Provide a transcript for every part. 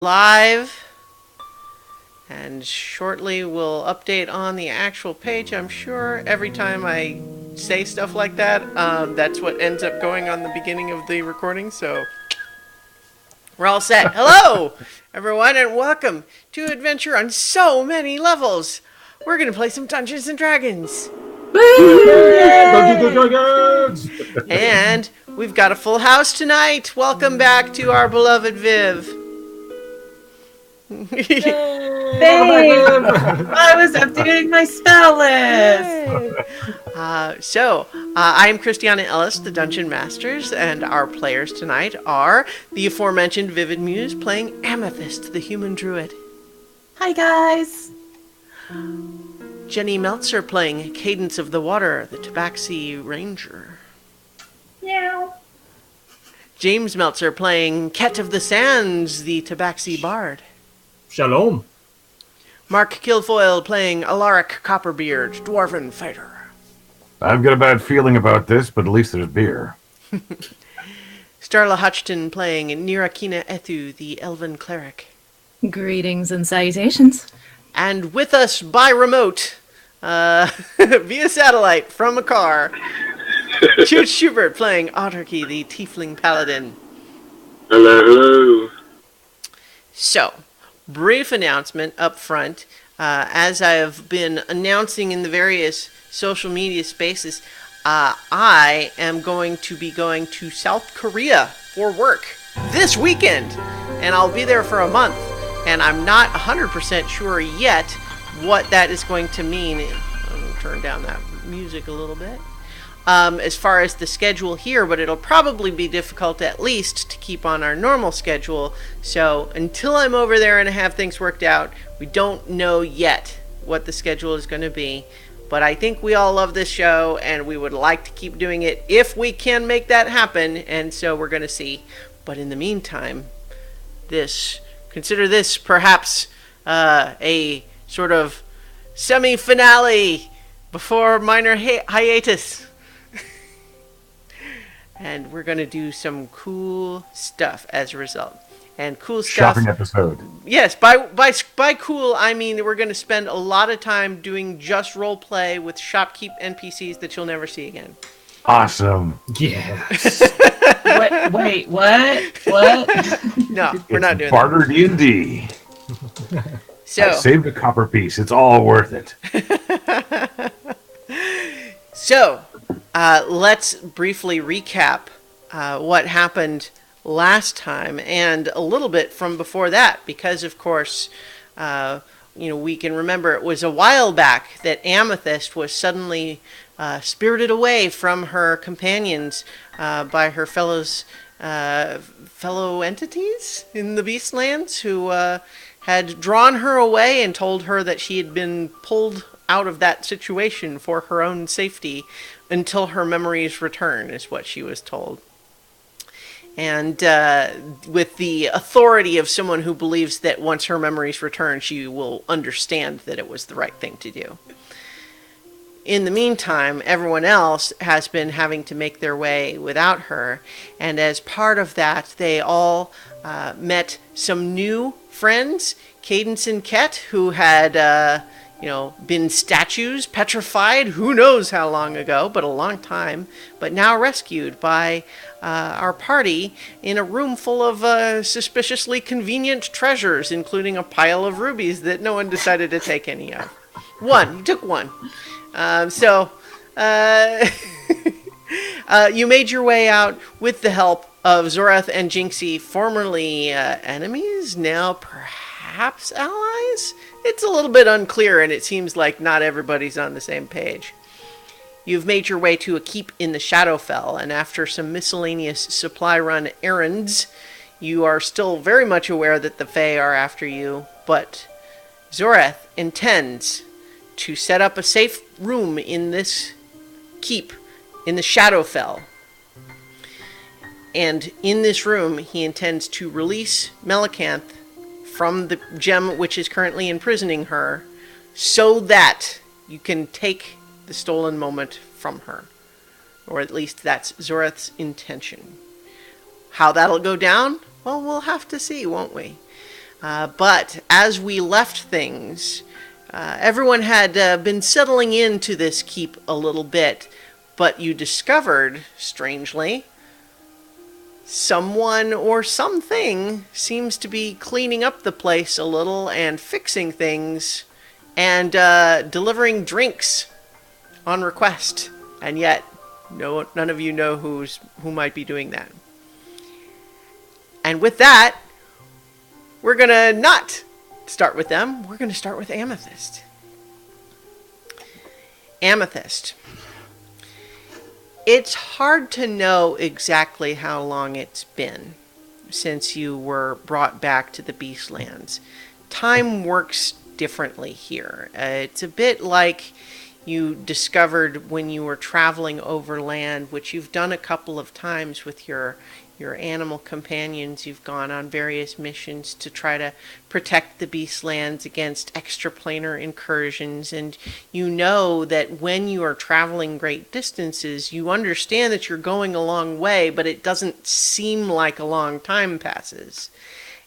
live, and shortly we'll update on the actual page. I'm sure every time I say stuff like that, that's what ends up going on the beginning of the recording, so we're all set. Hello, everyone, and welcome to Adventure on So Many Levels. We're going to play some Dungeons and Dragons. Dungeons and Dragons! And we've got a full house tonight. Welcome back to our beloved Viv. Thanks. I was updating my spell list. I am Christiana Ellis, the Dungeon Masters, and our players tonight are the aforementioned Vivid Muse playing Amethyst, the human druid. Hi, guys. Jenny Meltzer playing Cadence of the Water, the Tabaxi Ranger. Meow. James Meltzer playing Ket of the Sands, the Tabaxi Bard. Shalom. Mark Kilfoyle playing Alaric Copperbeard, Dwarven Fighter. I've got a bad feeling about this, but at least there's beer. Starla Hutchton playing Nirakina Ethu, the Elven Cleric. Greetings and salutations. And with us by remote, via satellite from a car, Chooch Schubert playing Autarky, the Tiefling Paladin. Hello, hello. So, brief announcement up front. As I have been announcing in the various social media spaces, I am going to be going to South Korea for work this weekend, and I'll be there for a month. And I'm not 100% sure yet what that is going to mean. I'm going to turn down that music a little bit. As far as the schedule here, but it'll probably be difficult at least to keep on our normal schedule. So until I'm over there and have things worked out, we don't know yet what the schedule is going to be. But I think we all love this show and we would like to keep doing it if we can make that happen. And so we're going to see. But in the meantime, consider this perhaps a sort of semi-finale before minor hiatus. And we're going to do some cool stuff as a result. And cool stuff... Shopping episode. Yes, by cool, I mean we're going to spend a lot of time doing just role play with shopkeep NPCs that you'll never see again. Awesome. Yes. Wait, what? No, we're not doing Barter D&D. So, I saved a copper piece. It's all worth it. So, let's briefly recap what happened last time and a little bit from before that, because of course, we can remember it was a while back that Amethyst was suddenly spirited away from her companions by her fellow entities in the Beastlands who had drawn her away and told her that she had been pulled out of that situation for her own safety until her memories return, is what she was told. And with the authority of someone who believes that once her memories return, she will understand that it was the right thing to do. In the meantime, everyone else has been having to make their way without her, and as part of that, they all met some new friends, Cadence and Ket, who had been statues, petrified, who knows how long ago, but a long time, but now rescued by our party in a room full of suspiciously convenient treasures, including a pile of rubies that no one decided to take any of. You took one. You made your way out with the help of Zorath and Jinxie, formerly enemies, now perhaps allies? It's a little bit unclear, and it seems like not everybody's on the same page. You've made your way to a keep in the Shadowfell, and after some miscellaneous supply run errands, you are still very much aware that the Fae are after you, but Zorath intends to set up a safe room in this keep in the Shadowfell. And in this room, he intends to release Melicanth from the gem which is currently imprisoning her, so that you can take the stolen moment from her. Or at least that's Zorath's intention. How that'll go down? Well, we'll have to see, won't we? But as we left things, everyone had been settling into this keep a little bit, but you discovered, strangely, someone or something seems to be cleaning up the place a little and fixing things and delivering drinks on request. And yet, none of you know who might be doing that. And with that, we're going to not start with them. We're going to start with Amethyst. Amethyst. It's hard to know exactly how long it's been since you were brought back to the Beastlands. Time works differently here. It's a bit like you discovered when you were traveling overland, which you've done a couple of times with your animal companions. You've gone on various missions to try to protect the Beastlands against extraplanar incursions, and you know that when you are traveling great distances, you understand that you're going a long way, but it doesn't seem like a long time passes.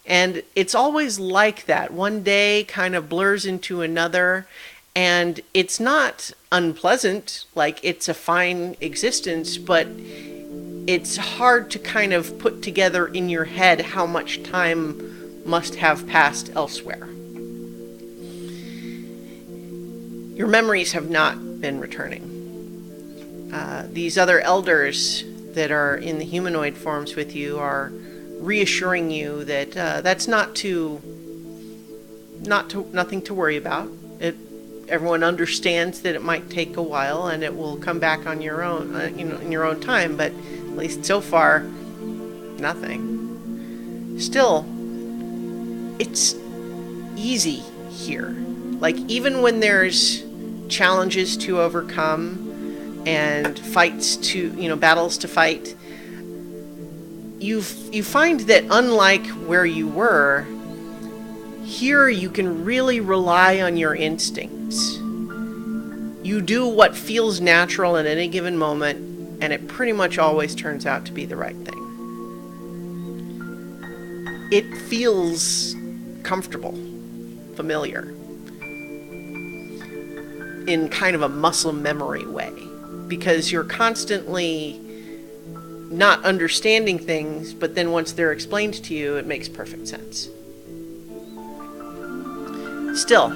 And it's always like that. One day kind of blurs into another, and it's not unpleasant, like it's a fine existence, but it's hard to kind of put together in your head how much time must have passed elsewhere. Your memories have not been returning. These other elders that are in the humanoid forms with you are reassuring you that that's nothing to worry about. Everyone understands that it might take a while and it will come back on your own, in your own time, but at least so far, nothing. Still, it's easy here. Like, even when there's challenges to overcome and battles to fight, you find that unlike where you were, here you can really rely on your instincts. You do what feels natural at any given moment, and it pretty much always turns out to be the right thing. It feels comfortable, familiar, in kind of a muscle memory way, because you're constantly not understanding things, but then once they're explained to you, it makes perfect sense. Still,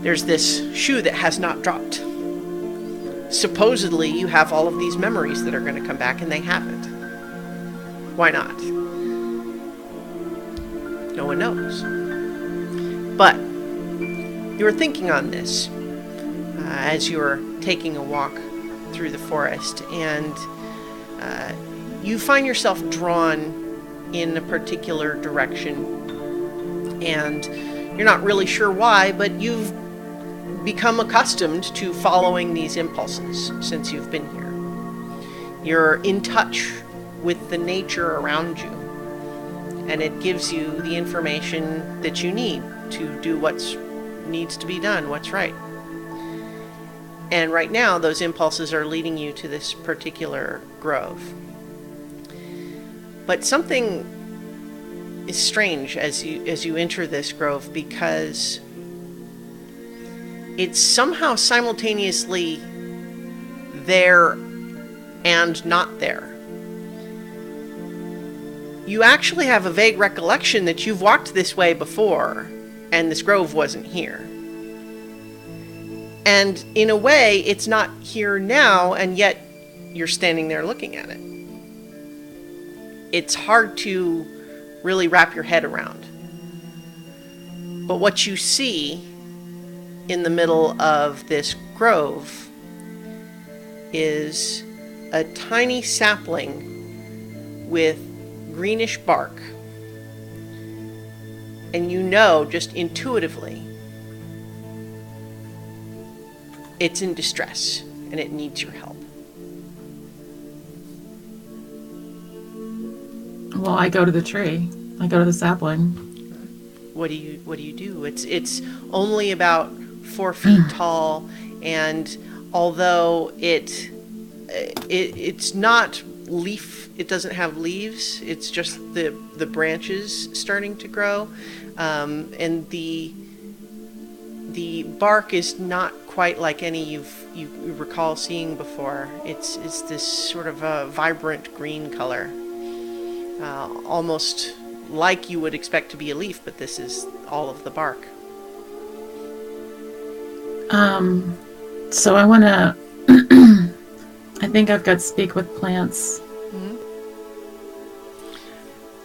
there's this shoe that has not dropped. Supposedly, you have all of these memories that are going to come back, and they haven't. Why not? No one knows. But you were thinking on this as you were taking a walk through the forest, and you find yourself drawn in a particular direction, and you're not really sure why, but you've become accustomed to following these impulses since you've been here. You're in touch with the nature around you, and it gives you the information that you need to do what needs to be done, what's right. And right now, those impulses are leading you to this particular grove. But something is strange as you enter this grove, because it's somehow simultaneously there and not there. You actually have a vague recollection that you've walked this way before, and this grove wasn't here. And in a way, it's not here now, and yet you're standing there looking at it. It's hard to really wrap your head around. But what you see in the middle of this grove is a tiny sapling with greenish bark. And you know, just intuitively, it's in distress and it needs your help. Well, I go to the tree. I go to the sapling. What do you do? It's only about 4 feet tall, and although it's not leaf. It doesn't have leaves. It's just the branches starting to grow, and the bark is not quite like any you recall seeing before. It's this sort of a vibrant green color, almost like you would expect to be a leaf, but this is all of the bark. So I want to. I think I've got speak with plants.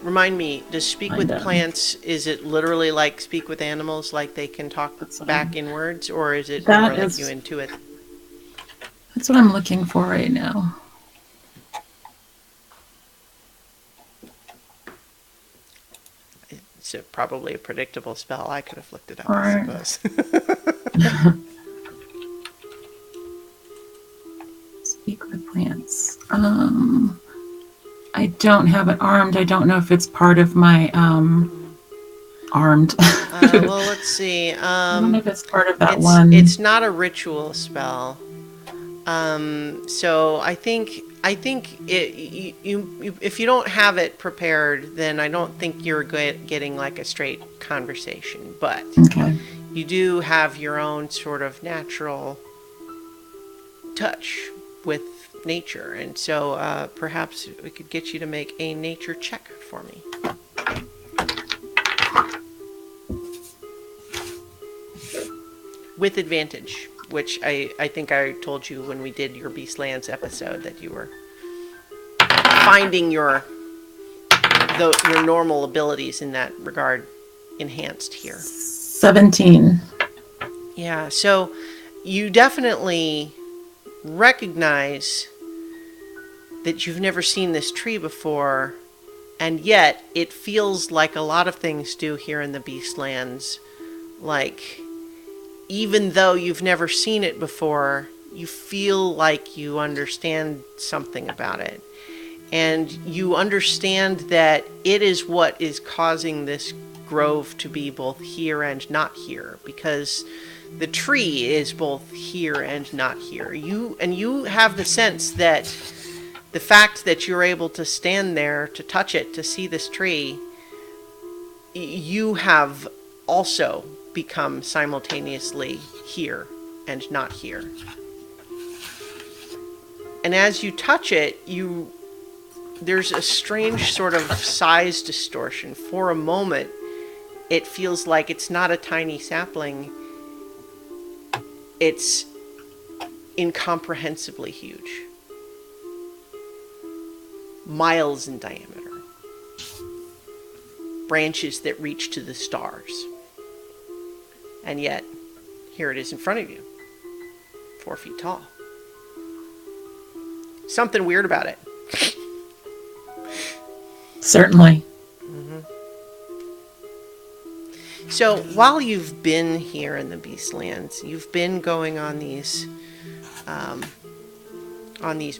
Remind me, does speak with plants, is it literally like speak with animals, like they can talk back in words, or is it more like you intuit? That's what I'm looking for right now. It's probably a predictable spell. I could have looked it up, I suppose. Speak with plants. I don't have it armed. I don't know if it's part of my armed. Well, let's see. I don't know if it's part of that one. It's not a ritual spell. So I think if you don't have it prepared, then I don't think you're getting like a straight conversation. But you do have your own sort of natural touch with nature, and so perhaps we could get you to make a nature check for me. With advantage, which I think I told you when we did your Beastlands episode that you were finding your normal abilities in that regard enhanced here. 17. Yeah, so you definitely recognize that you've never seen this tree before, and yet it feels like a lot of things do here in the Beastlands. Like, even though you've never seen it before, you feel like you understand something about it. And you understand that it is what is causing this grove to be both here and not here, because the tree is both here and not here. You have the sense that the fact that you're able to stand there, to touch it, to see this tree, you have also become simultaneously here and not here. And as you touch it, there's a strange sort of size distortion. For a moment, it feels like it's not a tiny sapling. It's incomprehensibly huge. Miles in diameter. Branches that reach to the stars. And yet, here it is in front of you. 4 feet tall. Something weird about it. Certainly. So while you've been here in the Beastlands, you've been going on these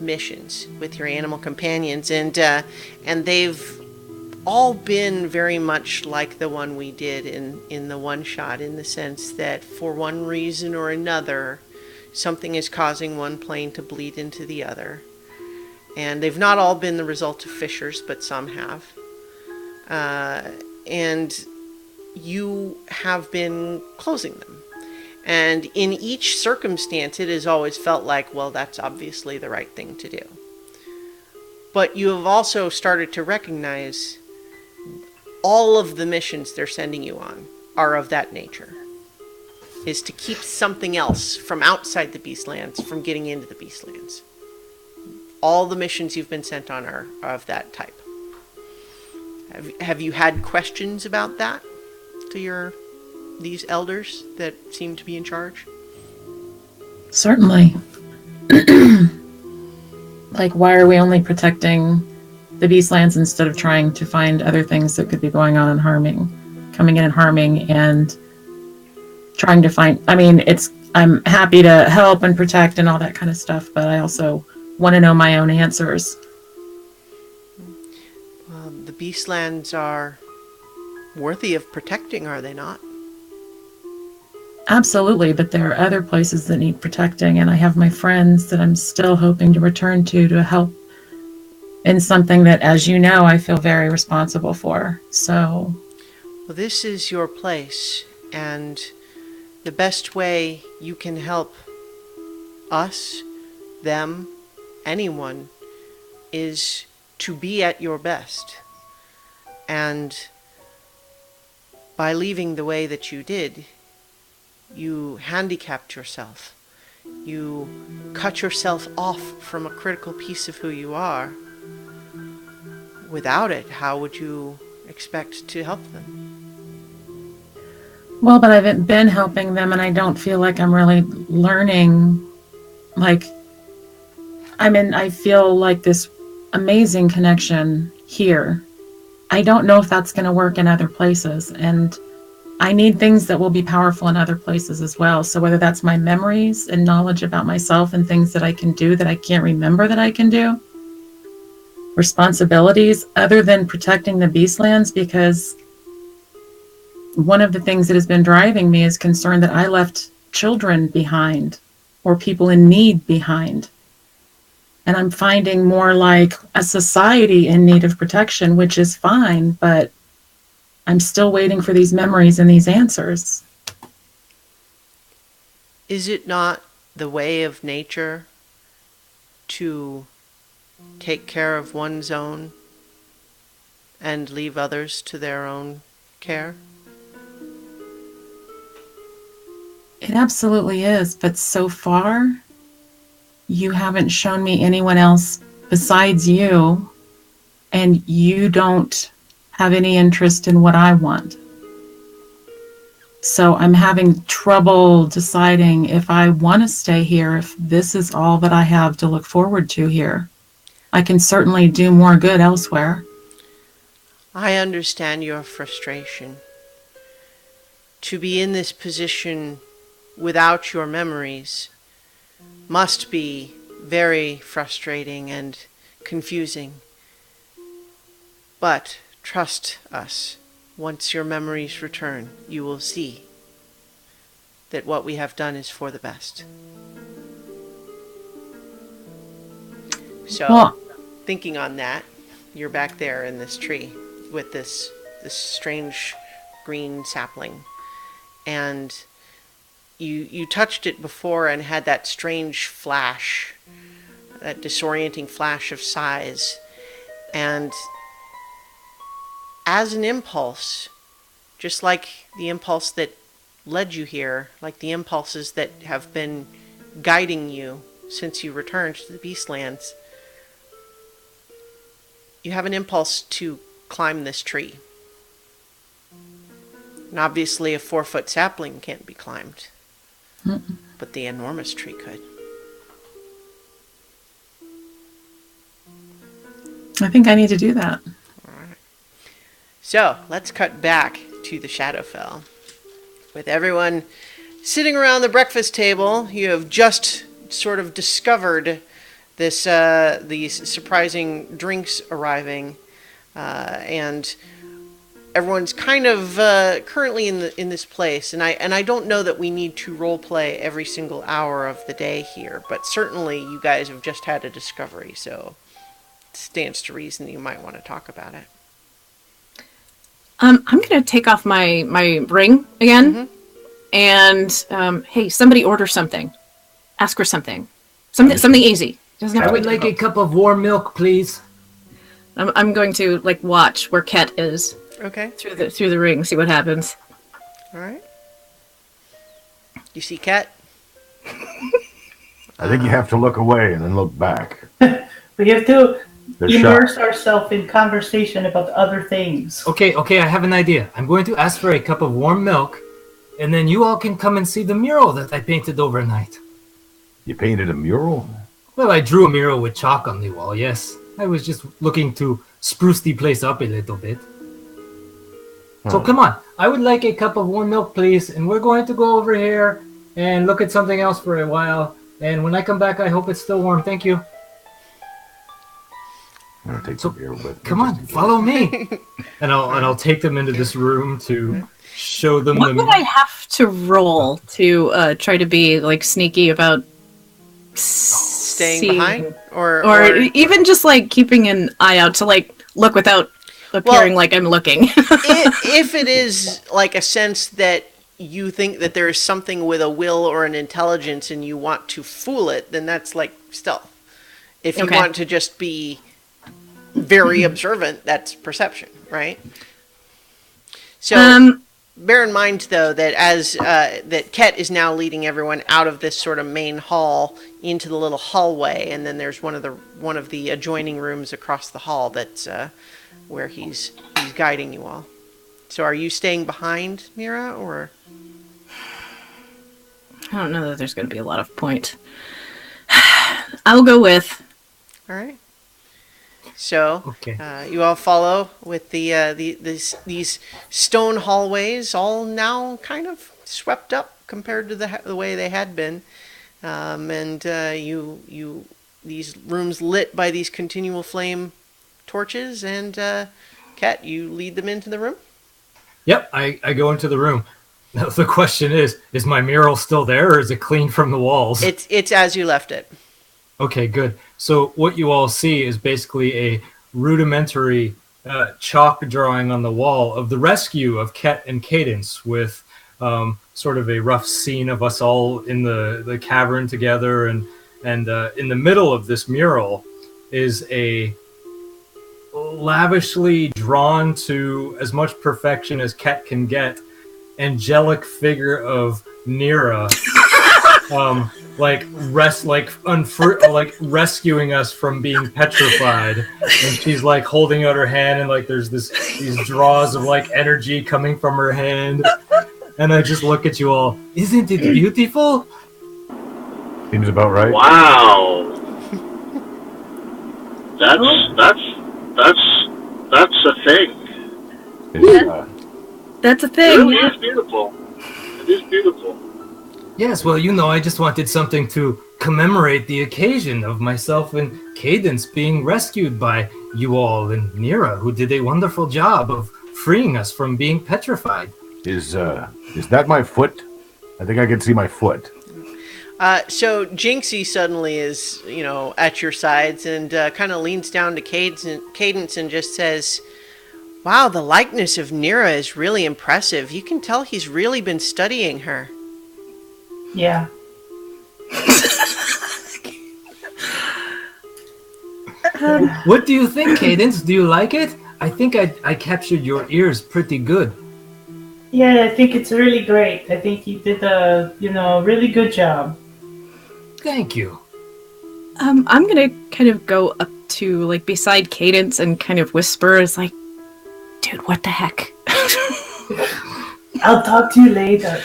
missions with your animal companions, and they've all been very much like the one we did in the one shot, in the sense that for one reason or another, something is causing one plane to bleed into the other. And they've not all been the result of fissures, but some have. And you have been closing them. And in each circumstance, it has always felt like, well, that's obviously the right thing to do. But you have also started to recognize all of the missions they're sending you on are of that nature. Is to keep something else from outside the Beastlands from getting into the Beastlands. All the missions you've been sent on are of that type. Have you had questions about that to these elders that seem to be in charge? Certainly. Like, why are we only protecting the Beastlands instead of trying to find other things that could be going on and coming in and harming, and trying to find... I mean, I'm happy to help and protect and all that kind of stuff, but I also want to know my own answers. Well, the Beastlands are worthy of protecting, are they not? Absolutely, but there are other places that need protecting, and I have my friends that I'm still hoping to return to help in something that, as you know, I feel very responsible for. So, Well, this is your place, and the best way you can help us, them, anyone, is to be at your best. And by leaving the way that you did, you handicapped yourself. You cut yourself off from a critical piece of who you are. Without it, how would you expect to help them? well, but I've been helping them, and I don't feel like I'm really learning. Like, I feel like this amazing connection here. I don't know if that's going to work in other places, and I need things that will be powerful in other places as well. So whether that's my memories and knowledge about myself and things that I can do that I can't remember that I can do, responsibilities other than protecting the Beastlands, because one of the things that has been driving me is concern that I left children behind or people in need behind. And I'm finding more like a society in need of protection, which is fine, but I'm still waiting for these memories and these answers. Is it not the way of nature to take care of one's own and leave others to their own care? It absolutely is, but so far, you haven't shown me anyone else besides you, and you don't have any interest in what I want. So I'm having trouble deciding if I want to stay here, if this is all that I have to look forward to here. I can certainly do more good elsewhere. I understand your frustration. To be in this position without your memories must be very frustrating and confusing. But trust us, once your memories return, you will see that what we have done is for the best. So, Well, thinking on that, you're back there in this tree with this strange green sapling, and you touched it before and had that strange flash, that disorienting flash of size, and as an impulse, just like the impulse that led you here, like the impulses that have been guiding you since you returned to the Beastlands, you have an impulse to climb this tree. And obviously a 4-foot sapling can't be climbed, but the enormous tree could. I think I need to do that. So let's cut back to the Shadowfell. With everyone sitting around the breakfast table, you have just sort of discovered this these surprising drinks arriving, and everyone's kind of currently in this place. And I don't know that we need to role play every single hour of the day here, but certainly you guys have just had a discovery, so it stands to reason that you might want to talk about it. I'm going to take off my ring again, and hey, somebody order something. Ask her something. Something easy. Doesn't have I to would wait like a cup of warm milk, please. I'm going to watch where Ket is Okay. through the ring, see what happens. All right. You see Kat? I think you have to look away and then look back. We have to They're immerse shocked. ourselves in conversation about other things. Okay, I have an idea. I'm going to ask for a cup of warm milk, and then you all can come and see the mural that I painted overnight. You painted a mural? Well, I drew a mural with chalk on the wall, yes. I was just looking to spruce the place up a little bit. So come on, I would like a cup of warm milk, please, and we're going to go over here and look at something else for a while. And when I come back, I hope it's still warm. Thank you. I'm gonna take some beer with me. Come on, follow me. and I'll take them into this room to show them What would I have to roll to try to be sneaky about staying see. behind, Or even just like keeping an eye out to like look without appearing like I'm looking. if it is like a sense that you think that there is something with a will or an intelligence and you want to fool it, then that's like stealth. If you want to just be very observant, that's perception, right? So bear in mind, though, that as that Ket is now leading everyone out of this sort of main hall into the little hallway, and then there's one of the adjoining rooms across the hall that's where he's guiding you all. So are you staying behind, Mira, or? I don't know that there's going to be a lot of point. I'll go with. All right. So you all follow with these stone hallways, all now kind of swept up compared to the way they had been, and these rooms lit by these continual flame torches. And Kat, you lead them into the room. Yep, I go into the room. Now the question is my mural still there, or is it clean from the walls? It's as you left it. Okay, good. So what you all see is basically a rudimentary chalk drawing on the wall of the rescue of Ket and Cadence, with sort of a rough scene of us all in the cavern together, and in the middle of this mural is a lavishly drawn to as much perfection as Ket can get angelic figure of Nira, rescuing us from being petrified, and she's like holding out her hand, and like there's these draws of like energy coming from her hand, and I just look at you all. Isn't it beautiful? Seems about right. Wow. That's a thing. That's a It thing. really is beautiful. It is beautiful. Yes, well, I just wanted something to commemorate the occasion of myself and Cadence being rescued by you all and Nira, who did a wonderful job of freeing us from being petrified. Is that my foot? I think I can see my foot. So Jinxie suddenly is, at your sides and kind of leans down to Cadence and just says, "Wow, the likeness of Nira is really impressive. You can tell he's really been studying her." Yeah. What do you think, Cadence? Do you like it? I think I captured your ears pretty good. Yeah, I think it's really great. I think you did a, really good job. Thank you. I'm gonna kind of go up to like beside Cadence and kind of whisper, "Is like, dude, what the heck?" I'll talk to you later.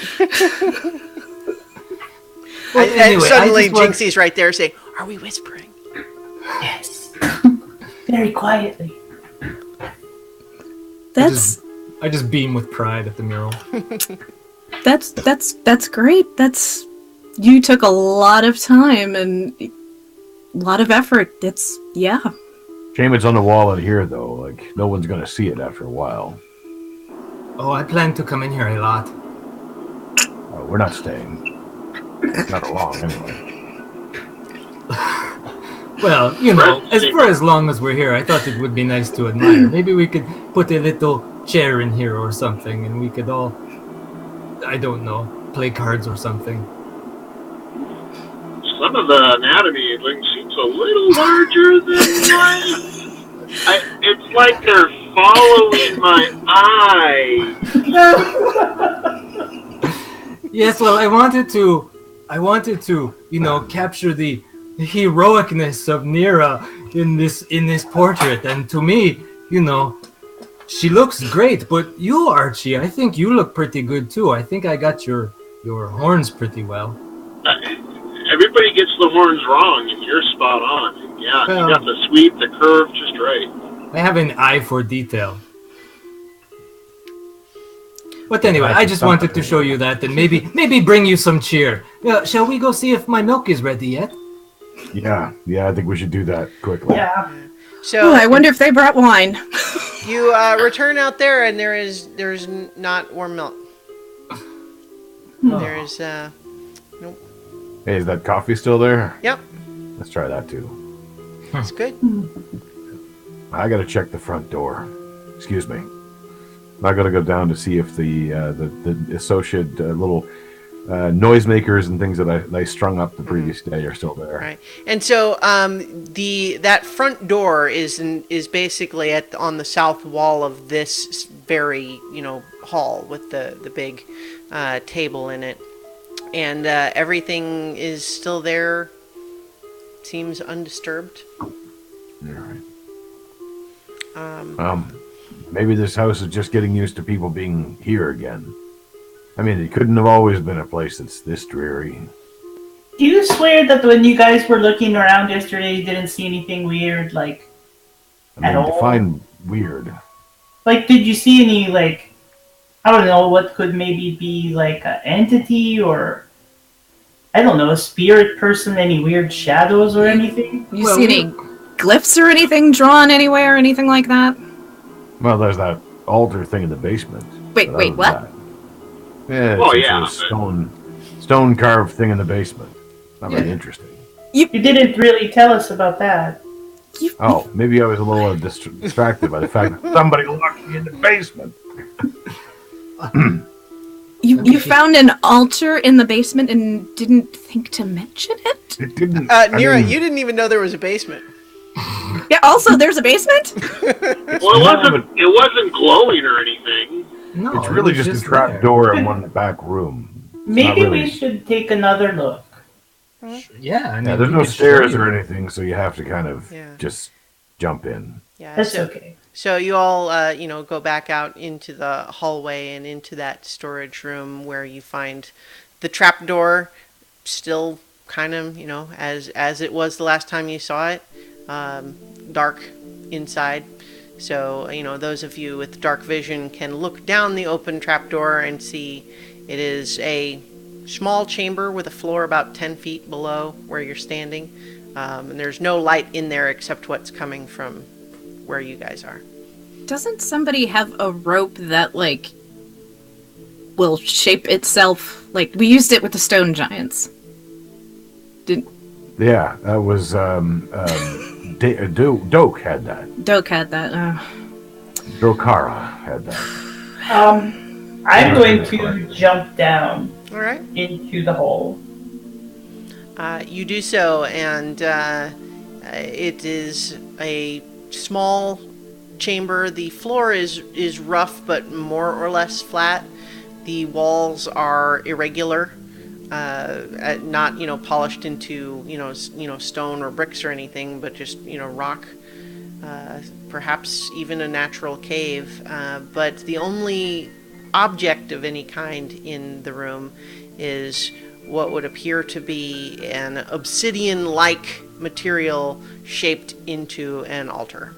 Well, anyway, suddenly Jinxie's right there saying, "Are we whispering?" Yes. Very quietly. I just beam with pride at the mural. That's great. You took a lot of time and a lot of effort. Shame it's on the wall in here, though. Like, no one's gonna see it after a while. Oh, I plan to come in here a lot. Oh, we're not staying. Not long, anyway. Well, for as long as we're here, I thought it would be nice to admire. Maybe we could put a little chair in here or something, and we could all, I don't know, play cards or something. Some of the anatomy seems a little larger than mine. It's like they're following my eye. Yes, well, I wanted to, capture the heroicness of Nira in this portrait, and to me, she looks great. But you, Archie, I think you look pretty good too. I think I got your horns pretty well. Everybody gets the horns wrong, and you're spot on. Yeah, Well, you got the sweep, the curve, just right. I have an eye for detail. But anyway, I just wanted to show you that, and maybe bring you some cheer. Shall we go see if my milk is ready yet? Yeah, I think we should do that quickly. Yeah. So I wonder if they brought wine. you return out there, and there's not warm milk. There's nope. Hey, is that coffee still there? Yep. Let's try that too. That's good. I gotta check the front door. Excuse me. I gotta go down to see if the associated little noisemakers and things that I strung up the previous day are still there. Right. And so that front door is basically on the south wall of this very hall with the big table in it, and everything is still there. Seems undisturbed. All right. Maybe this house is just getting used to people being here again. I mean, it couldn't have always been a place that's this dreary. Do you swear that when you guys were looking around yesterday, you didn't see anything weird, like, at all? Define weird. Like, did you see any, like, I don't know, what could maybe be, like, an entity or, I don't know, a spirit person, any weird shadows or anything? You see any glyphs or anything drawn anywhere or anything like that? Well, there's that altar thing in the basement. Wait, what? That, yeah, it's a stone carved thing in the basement. Not very interesting. You didn't really tell us about that. Oh, maybe I was a little distracted by the fact that somebody locked me in the basement. You found an altar in the basement and didn't think to mention it? It didn't. Nira, you didn't even know there was a basement. Yeah, also there's a basement? Well, it wasn't glowing or anything. No, it's really just a trap door in one back room. Maybe we should take another look. Yeah, I mean, there's no stairs or anything, so you have to kind of just jump in. Yeah, that's okay. So you all, go back out into the hallway and into that storage room where you find the trapdoor still kind of, as it was the last time you saw it, dark inside. So, those of you with dark vision can look down the open trapdoor and see it is a small chamber with a floor about 10 feet below where you're standing. And there's no light in there except what's coming from where you guys are. Doesn't somebody have a rope that, will shape itself? Like, we used it with the stone giants. Yeah, that was, Doke had that. Doke had that. Dokara had that. I'm going to jump down into the hole. You do so, and it is a small chamber. The floor is rough, but more or less flat. The walls are irregular, not polished into stone or bricks or anything, but just rock. Perhaps even a natural cave. But the only object of any kind in the room is what would appear to be an obsidian-like material shaped into an altar.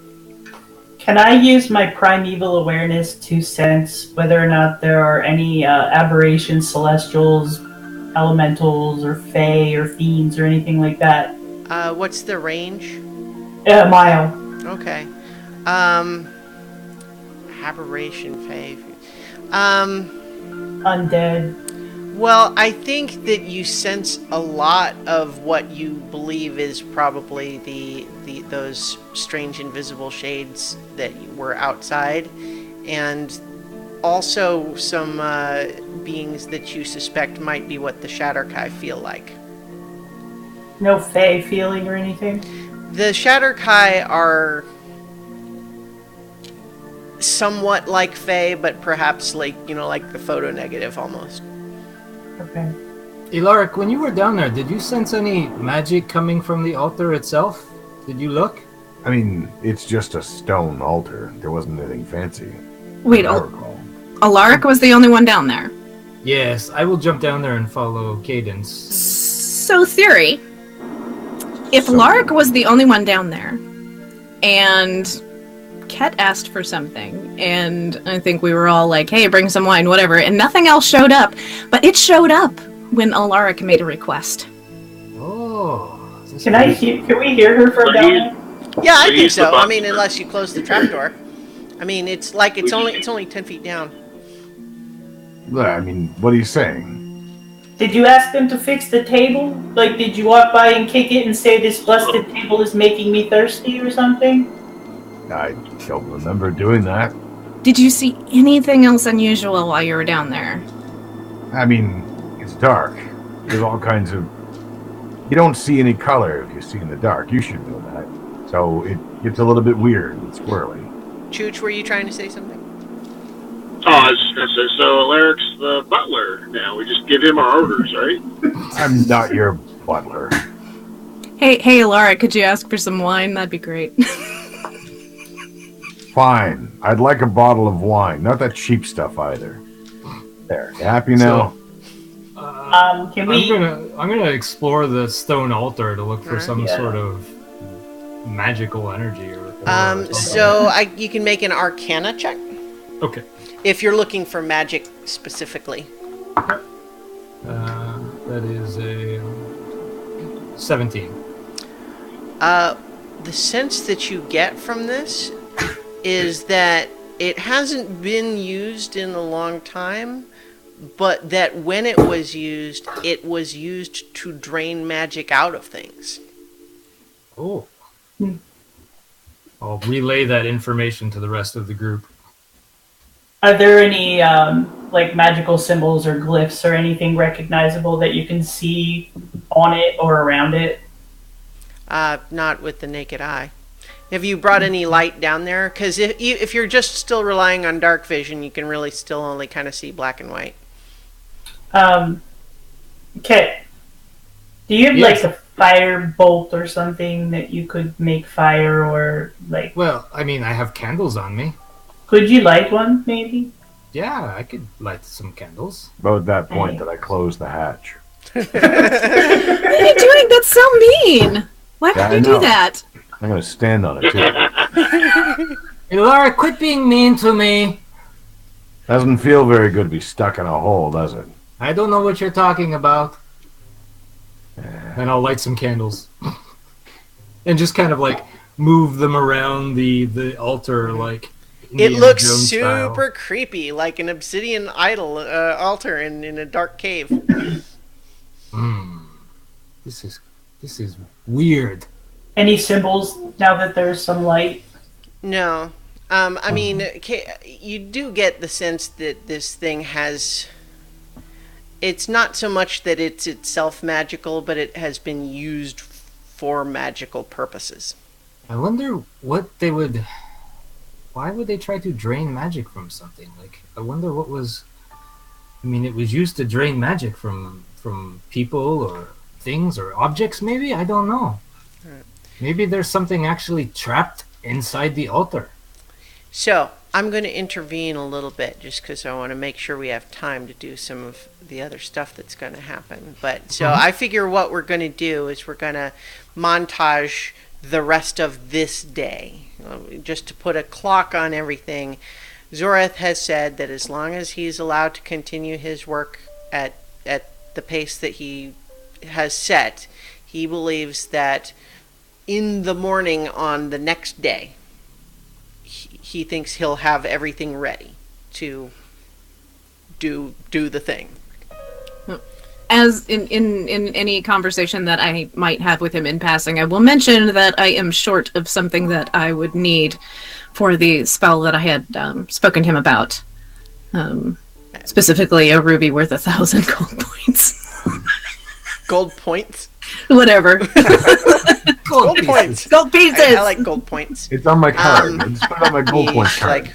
Can I use my primeval awareness to sense whether or not there are any aberrations, celestials, elementals, or fae, or fiends, or anything like that? What's the range? A mile. Okay. Aberration, fae. Undead. Well, I think that you sense a lot of what you believe is probably those strange invisible shades that were outside, and also some beings that you suspect might be what the Shadowkai feel like. No fae feeling or anything? The Shadowkai are somewhat like fae, but perhaps like the photo negative almost. Okay. Ilaric, when you were down there, did you sense any magic coming from the altar itself? Did you look? I mean, it's just a stone altar. There wasn't anything fancy. Wait, Alaric was the only one down there? Yes, I will jump down there and follow Cadence. So, theory. If Alaric was the only one down there, and Ket asked for something, and I think we were all like, hey, bring some wine, whatever, and nothing else showed up, but it showed up when Alaric made a request. Oh. Can we hear her from down there? Yeah, I think so. I mean, unless you close the trapdoor. I mean, it's only 10 feet down. I mean, what are you saying? Did you ask them to fix the table? Like, did you walk by and kick it and say this busted table is making me thirsty or something? I don't remember doing that. Did you see anything else unusual while you were down there? I mean, it's dark. There's all kinds of... You don't see any color if you see in the dark. You should know that. So it gets a little bit weird and squirrely. Chooch, were you trying to say something? Oh, I was just going to say, so Alaric's the butler now. We just give him our orders, right? I'm not your butler. Hey, Laura, could you ask for some wine? That'd be great. Fine. I'd like a bottle of wine. Not that cheap stuff either. There. You happy now? Can we... I'm gonna explore the stone altar to look for some sort of magical energy or So you can make an Arcana check okay. if you're looking for magic specifically. That is a 17. The sense that you get from this is that it hasn't been used in a long time, but that when it was used to drain magic out of things. Oh. I'll relay that information to the rest of the group. Are there any, like, magical symbols or glyphs or anything recognizable that you can see on it or around it? Not with the naked eye. Have you brought any light down there? Because if you're just still relying on dark vision, you can really still only kind of see black and white. Okay. Do you have, like, a fire bolt or something that you could make fire or, like... Well, I mean, I have candles on me. Could you light one, maybe? Yeah, I could light some candles. About that point that I closed the hatch. What are you doing? That's so mean. Why would you do that? I'm going to stand on it, too. Hey, Laura, quit being mean to me. Doesn't feel very good to be stuck in a hole, does it? I don't know what you're talking about. And I'll light some candles. And just kind of, like, move them around the altar, like... It Indiana looks Jones super style. creepy, like an obsidian idol altar in a dark cave. This is weird. Any symbols now that there's some light? No. I mean, you do get the sense that this thing has... It's not so much that it's itself magical, but it has been used for magical purposes. I wonder what they would... Why would they try to drain magic from something? Like, I wonder what was... I mean, it was used to drain magic from people or things or objects, maybe? I don't know. Maybe there's something actually trapped inside the altar. So, I'm going to intervene a little bit just because I want to make sure we have time to do some of the other stuff that's going to happen. But so I figure what we're going to do is we're going to montage the rest of this day. Just to put a clock on everything, Zoreth has said that as long as he's allowed to continue his work at the pace that he has set, he believes that in the morning on the next day, he thinks he'll have everything ready to do the thing. As in any conversation that I might have with him in passing, I will mention that I am short of something that I would need for the spell that I had spoken to him about. Specifically, a ruby worth 1,000 gold points. Gold points? Whatever. Gold points. Gold pieces. I like gold points. It's on my card. Just put it on my gold point card.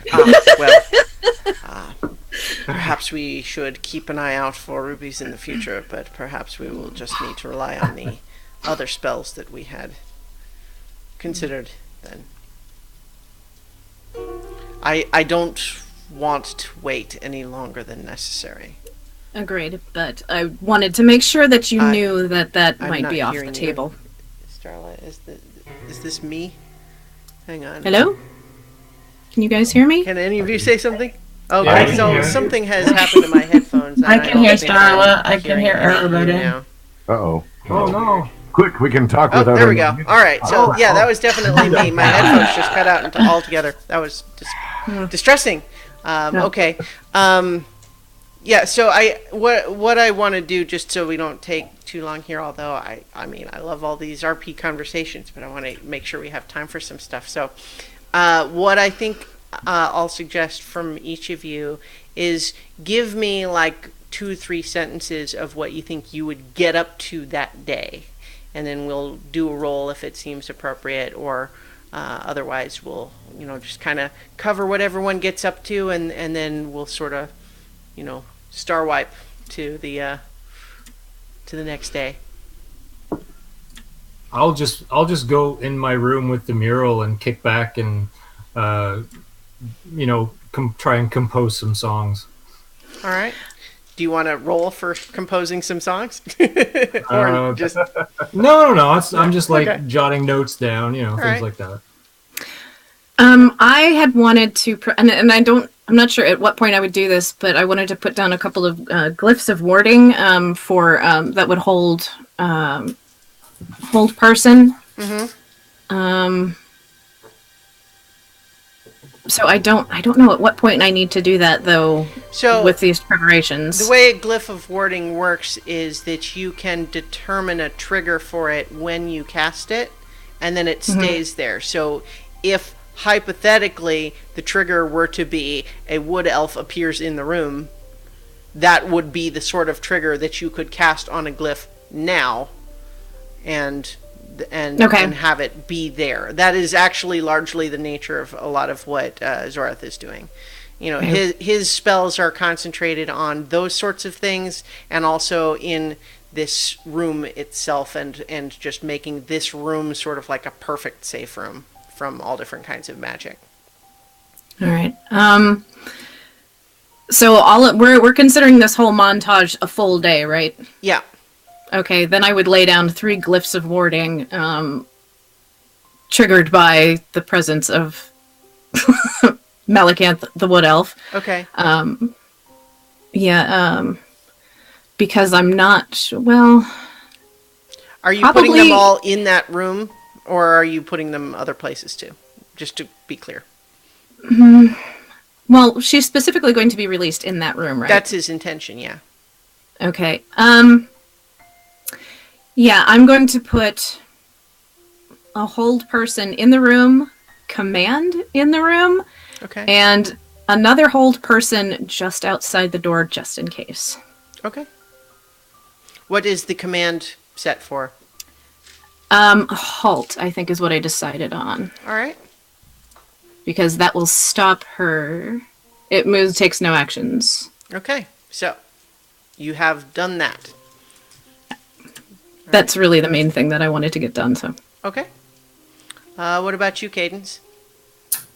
Perhaps we should keep an eye out for rubies in the future, but perhaps we will just need to rely on the other spells that we had considered then. I don't want to wait any longer than necessary. Agreed, but I wanted to make sure that you knew that might be off the table. Starla, is this me? Hang on. Hello? Can you guys hear me? Can any of you say something? Okay, Yeah, so something has happened to my headphones. I can hear Starla. I can hear everybody. Uh-oh. Oh, no. Quick, we can talk without... there we go. All right, so yeah, that was definitely me. My headphones just cut out altogether. That was distressing. Okay. Yeah, so what I want to do, just so we don't take too long here, although I mean I love all these RP conversations, but I want to make sure we have time for some stuff. So what I think I'll suggest from each of you is give me like 2 or 3 sentences of what you think you would get up to that day, and then we'll do a roll if it seems appropriate, or otherwise we'll just kind of cover what everyone gets up to, and then we'll sort of star wipe to the next day. I'll just go in my room with the mural and kick back and try and compose some songs. All right. Do you want to roll for composing some songs, or just No. I'm just like Okay. jotting notes down, things right. like that. I had wanted to, and I'm not sure at what point I would do this, but I wanted to put down a couple of glyphs of warding for that would hold person. Mm-hmm. So I don't know at what point I need to do that though. So with these preparations, the way a glyph of warding works is that you can determine a trigger for it when you cast it, and then it stays there. So if hypothetically the trigger were to be a wood elf appears in the room, that would be the sort of trigger that you could cast on a glyph now, and have it be there. That is actually largely the nature of a lot of what Zorath is doing. His spells are concentrated on those sorts of things, and also in this room itself, and just making this room sort of like a perfect safe room from all different kinds of magic. all right. So we're considering this whole montage a full day, right? Yeah. Okay, then I would lay down 3 glyphs of warding, triggered by the presence of Malakanth, the wood elf. Okay. Because I'm not, well... Are you putting them all in that room, or are you putting them other places too? Just to be clear. Well, she's specifically going to be released in that room, right? That's his intention, yeah. Okay. Yeah, I'm going to put a hold person in the room, command in the room, Okay. and another hold person just outside the door, just in case. Okay. What is the command set for? Halt, I think is what I decided on. All right. Because that will stop her. It moves, takes no actions. Okay. So, you have done that. That's really the main thing that I wanted to get done, so. Okay. What about you, Cadence?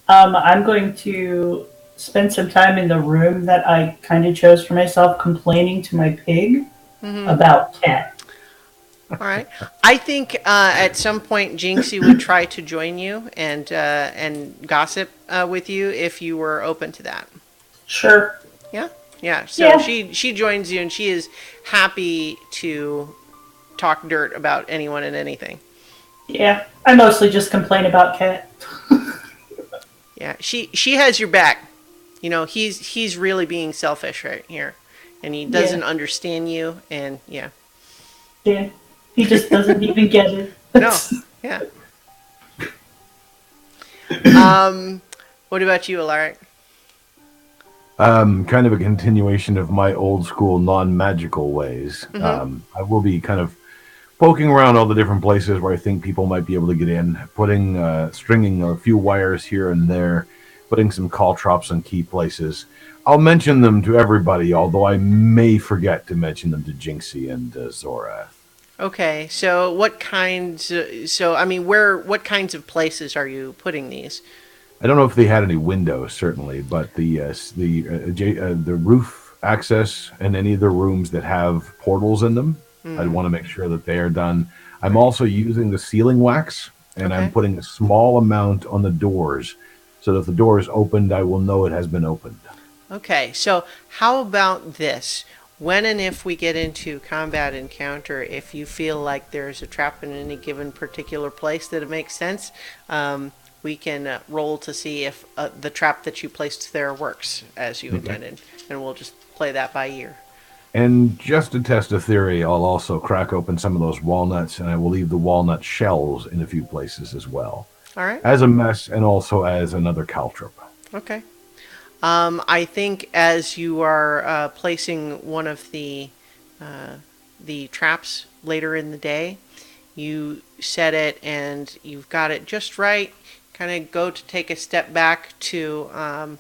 I'm going to spend some time in the room that I kind of chose for myself, complaining to my pig about Cat. All right. I think at some point Jinxie would try to join you and gossip with you if you were open to that. Sure. Yeah. Yeah. So she joins you, and she is happy to talk dirt about anyone and anything. Yeah, I mostly just complain about Cat. Yeah. She has your back. He's really being selfish right here, and he doesn't understand you. And yeah. Yeah. He just doesn't even get it. No. Yeah. What about you, Alaric? Kind of a continuation of my old school non-magical ways. I will be kind of poking around all the different places where I think people might be able to get in, stringing a few wires here and there, putting some caltrops in key places. I'll mention them to everybody, although I may forget to mention them to Jinxie and Zora. Okay, so what kinds? What kinds of places are you putting these? I don't know if they had any windows, certainly, but the roof access and any of the rooms that have portals in them, I'd want to make sure that they are done. I'm also using the sealing wax, and I'm putting a small amount on the doors, so that if the door is opened, I will know it has been opened. Okay, so how about this? When and if we get into combat encounter, if you feel like there's a trap in any given particular place that it makes sense, we can roll to see if the trap that you placed there works as you intended, and we'll just play that by ear. And just to test a theory, I'll also crack open some of those walnuts, and I will leave the walnut shells in a few places as well. All right. As a mess, and also as another caltrop. Okay. I think as you are placing one of the traps later in the day, you set it and you've got it just right. Kind of go to take a step back to,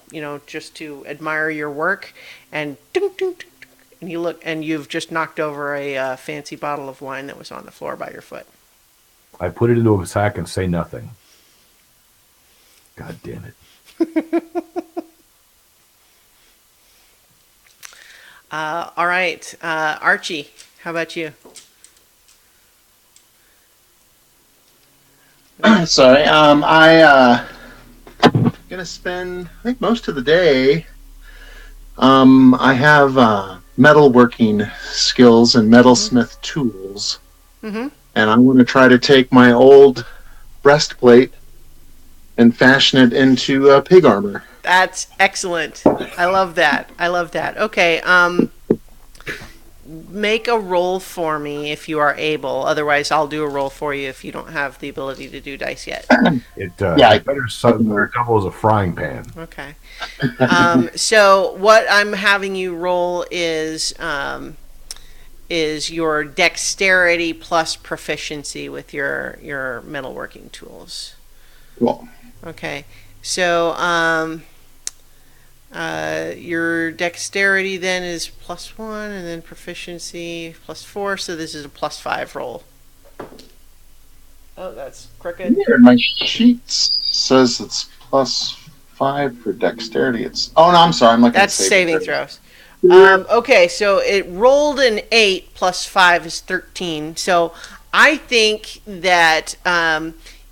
just to admire your work, and ding, ding, ding, ding, and you look, and you've just knocked over a fancy bottle of wine that was on the floor by your foot. I put it into a sack and say nothing. God damn it. All right, Archie, how about you? Sorry, I gonna spend I think most of the day. I have metalworking skills and metalsmith tools, Mm-hmm. and I want to try to take my old breastplate and fashion it into pig armor. That's excellent. I love that. Okay, make a roll for me if you are able. Otherwise, I'll do a roll for you if you don't have the ability to do dice yet. It better double as a frying pan. Okay. So what I'm having you roll is your dexterity plus proficiency with your metalworking tools. Cool. Okay. So your dexterity then is +1, and then proficiency +4. So this is a +5 roll. Oh, that's crooked. Here, my sheet says it's +5 for dexterity. Oh no, I'm sorry. I'm looking That's at saving throws. Okay, so it rolled an 8 plus 5 is 13. So I think that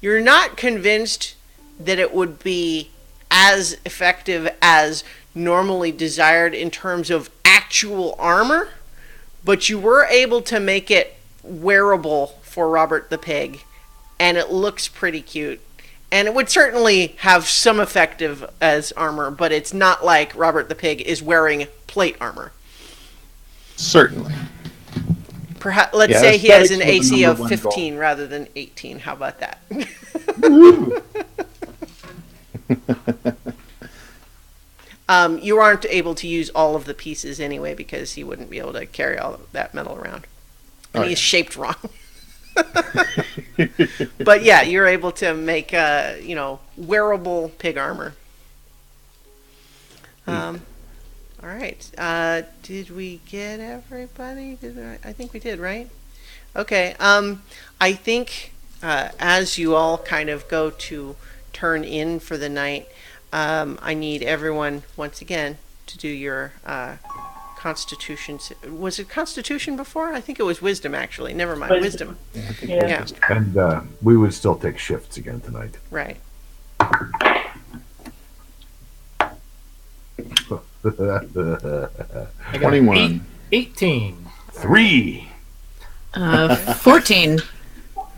you're not convinced that it would be as effective as normally desired in terms of actual armor, but you were able to make it wearable for Robert the Pig, and it looks pretty cute. And it would certainly have some effective as armor, but it's not like Robert the Pig is wearing plate armor. Certainly. Perhaps let's say he has an AC of 15 rather than 18. How about that? You aren't able to use all of the pieces anyway because he wouldn't be able to carry all of that metal around. And he's shaped wrong. But yeah, you're able to make wearable pig armor. All right. Did we get everybody? I think we did, right? Okay. I think as you all kind of go to turn in for the night, I need everyone once again to do your Constitution. Was it Constitution before? I think it was Wisdom, actually. Never mind. Wisdom. Yeah. And we would still take shifts again tonight. Right. 21. 18. 3. 14.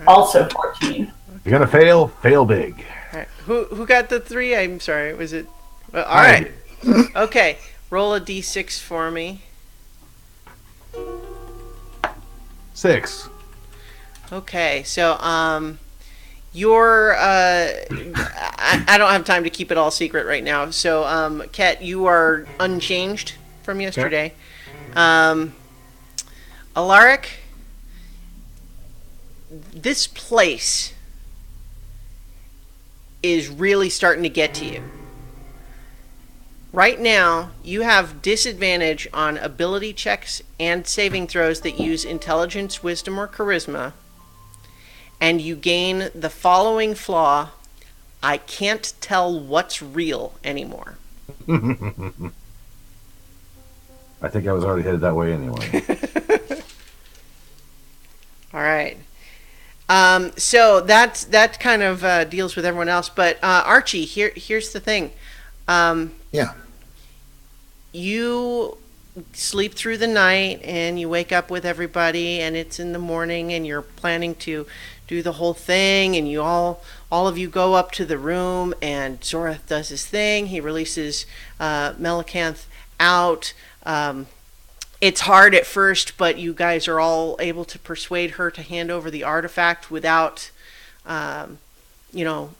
Also 14. You're gonna fail. Fail big. All right. Who got the 3? I'm sorry. Was it? Well, all right. Okay. Roll a d6 for me. 6. Okay. So your I don't have time to keep it all secret right now. So Ket, you are unchanged from yesterday. Alaric, this place is really starting to get to you. Right now, you have disadvantage on ability checks and saving throws that use intelligence, wisdom, or charisma. And you gain the following flaw: I can't tell what's real anymore. I think I was already headed that way anyway. All right. So that kind of deals with everyone else. But Archie, here's the thing. Yeah. You sleep through the night and you wake up with everybody, and it's in the morning, and you're planning to do the whole thing, and you all of you go up to the room, and Zorath does his thing. He releases Melicanth out. It's hard at first, but you guys are all able to persuade her to hand over the artifact without,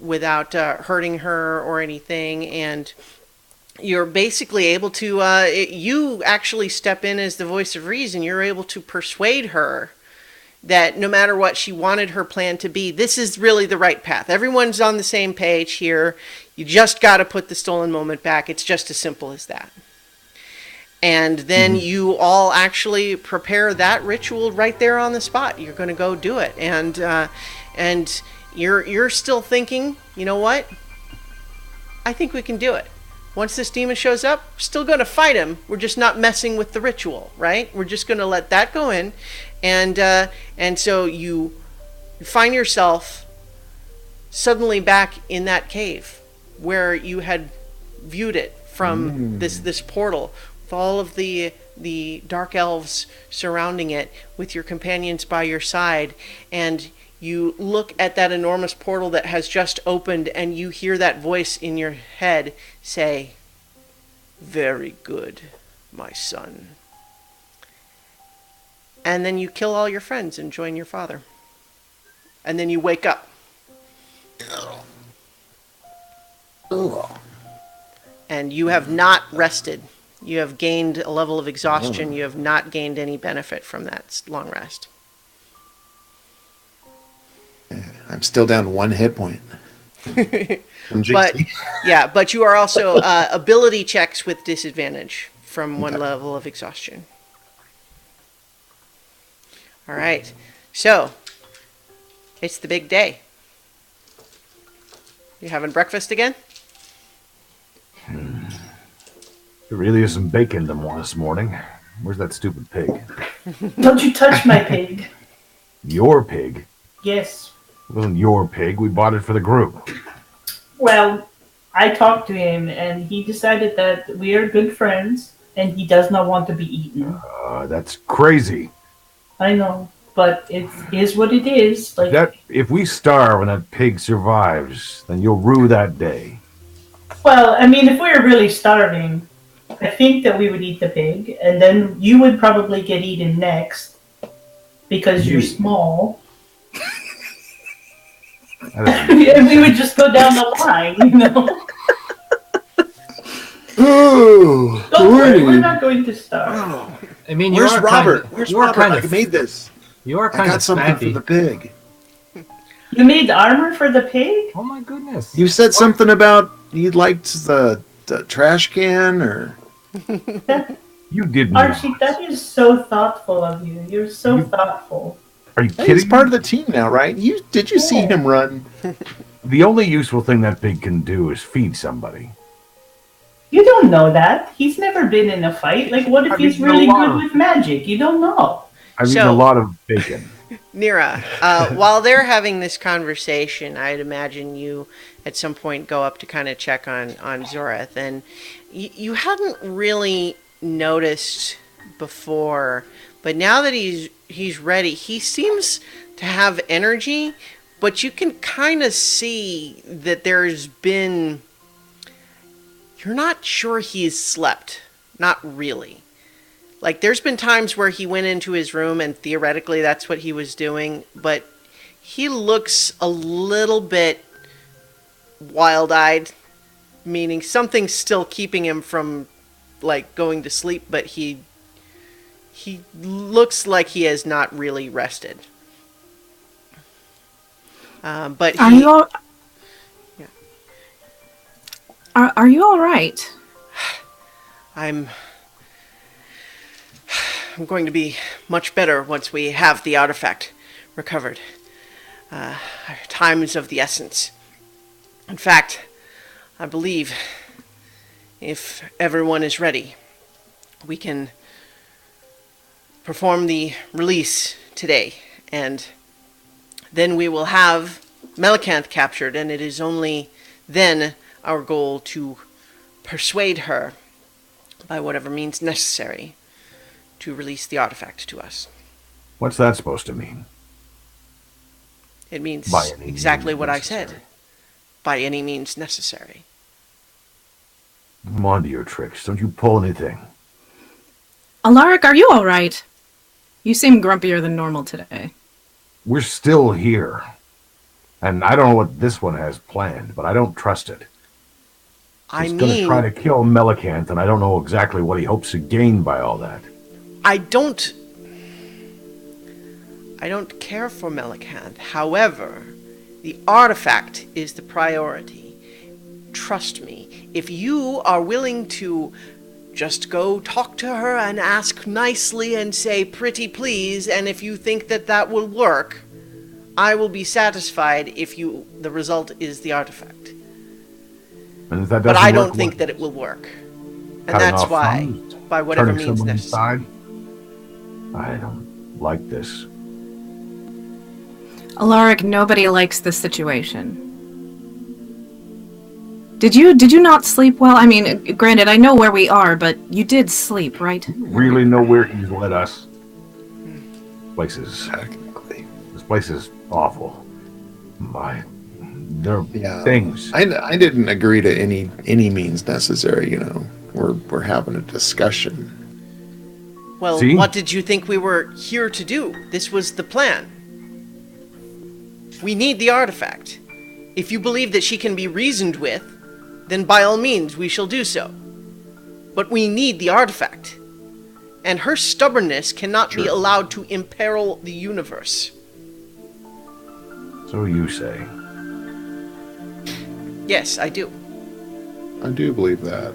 without hurting her or anything. And you're basically able to, you actually step in as the voice of reason. You're able to persuade her that no matter what she wanted her plan to be, this is really the right path. Everyone's on the same page here. You just got to put the stolen moment back. It's just as simple as that. And then you all actually prepare that ritual right there on the spot. You're going to go do it. And you're still thinking, you know what? I think we can do it. Once this demon shows up, we're still going to fight him. We're just not messing with the ritual, right? We're just going to let that go in. And so you find yourself suddenly back in that cave where you had viewed it from this portal, with all of the dark elves surrounding it, with your companions by your side, and you look at that enormous portal that has just opened, and you hear that voice in your head say, "Very good, my son." And then you kill all your friends and join your father. And then you wake up. And you have not rested. You have gained a level of exhaustion. You have not gained any benefit from that long rest. I'm still down 1 hit point. But you are also ability checks with disadvantage from one level of exhaustion. All right, so it's the big day. You having breakfast again? There really is some bacon this morning. Where's that stupid pig? Don't you touch my pig. Your pig? Yes. It wasn't your pig. We bought it for the group. Well, I talked to him, and he decided that we are good friends, and he does not want to be eaten. That's crazy. I know, but it is what it is. Like that, if we starve and that pig survives, then you'll rue that day. Well, I mean, if we were really starving, I think that we would eat the pig, and then you would probably get eaten next because you're small. And we would just go down the line, you know. Ooh, Don't worry, we're not going to starve. Oh. I mean, where's Robert? Where's Robert? I made this. You are kind I got of something fatty. for the pig. You made armor for the pig? Oh my goodness! You said something about you liked the trash can, or you didn't. Archie, that is so thoughtful of you. You're so thoughtful. Are you hey, kidding? he's part of the team now, right? Did you see him run? The only useful thing that pig can do is feed somebody. You don't know that. He's never been in a fight. Like, what if he's really good with magic? You don't know. I've eaten a lot of bacon. Nira, while they're having this conversation, I'd imagine you at some point go up to kind of check on Zoreth, and you hadn't really noticed before, but now that he's ready, he seems to have energy, but you can kind of see that there's been... You're not sure he's slept. Not really. Like, there's been times where he went into his room and theoretically that's what he was doing, but he looks a little bit wild-eyed, meaning something's still keeping him from, like, going to sleep, but he looks like he has not really rested. But Are you all... Yeah. Are you all right? I'm going to be much better once we have the artifact recovered. Time is of the essence. In fact, I believe if everyone is ready, we can perform the release today, and then we will have Melicanth captured, and it is only then our goal to persuade her by whatever means necessary to release the artifact to us. What's that supposed to mean? It means exactly what I said. By any means necessary. Come on to your tricks. Don't you pull anything. Alaric, are you all right? You seem grumpier than normal today. We're still here. And I don't know what this one has planned, but I don't trust it. I He's going to mean, try to kill Melicant, and I don't know exactly what he hopes to gain by all that. I don't care for Melicant. However, the artifact is the priority. Trust me, if you are willing to just go talk to her and ask nicely and say pretty please, and if you think that that will work, I will be satisfied if the result is the artifact. And if that But doesn't I work, don't think that it will work. And that's why, by whatever turning means someone necessary. inside. I don't like this. Alaric, nobody likes this situation. Did you not sleep well? I mean, granted, I know where we are, but you did sleep, right? Really know where he's led us. Technically. This place is awful. There are things. I didn't agree to any means necessary. You know, we're having a discussion. Well, See? what did you think we were here to do? This was the plan. We need the artifact. If you believe that she can be reasoned with, then by all means we shall do so. But we need the artifact. And her stubbornness cannot be allowed to imperil the universe. So you say. Yes, I do. I do believe that.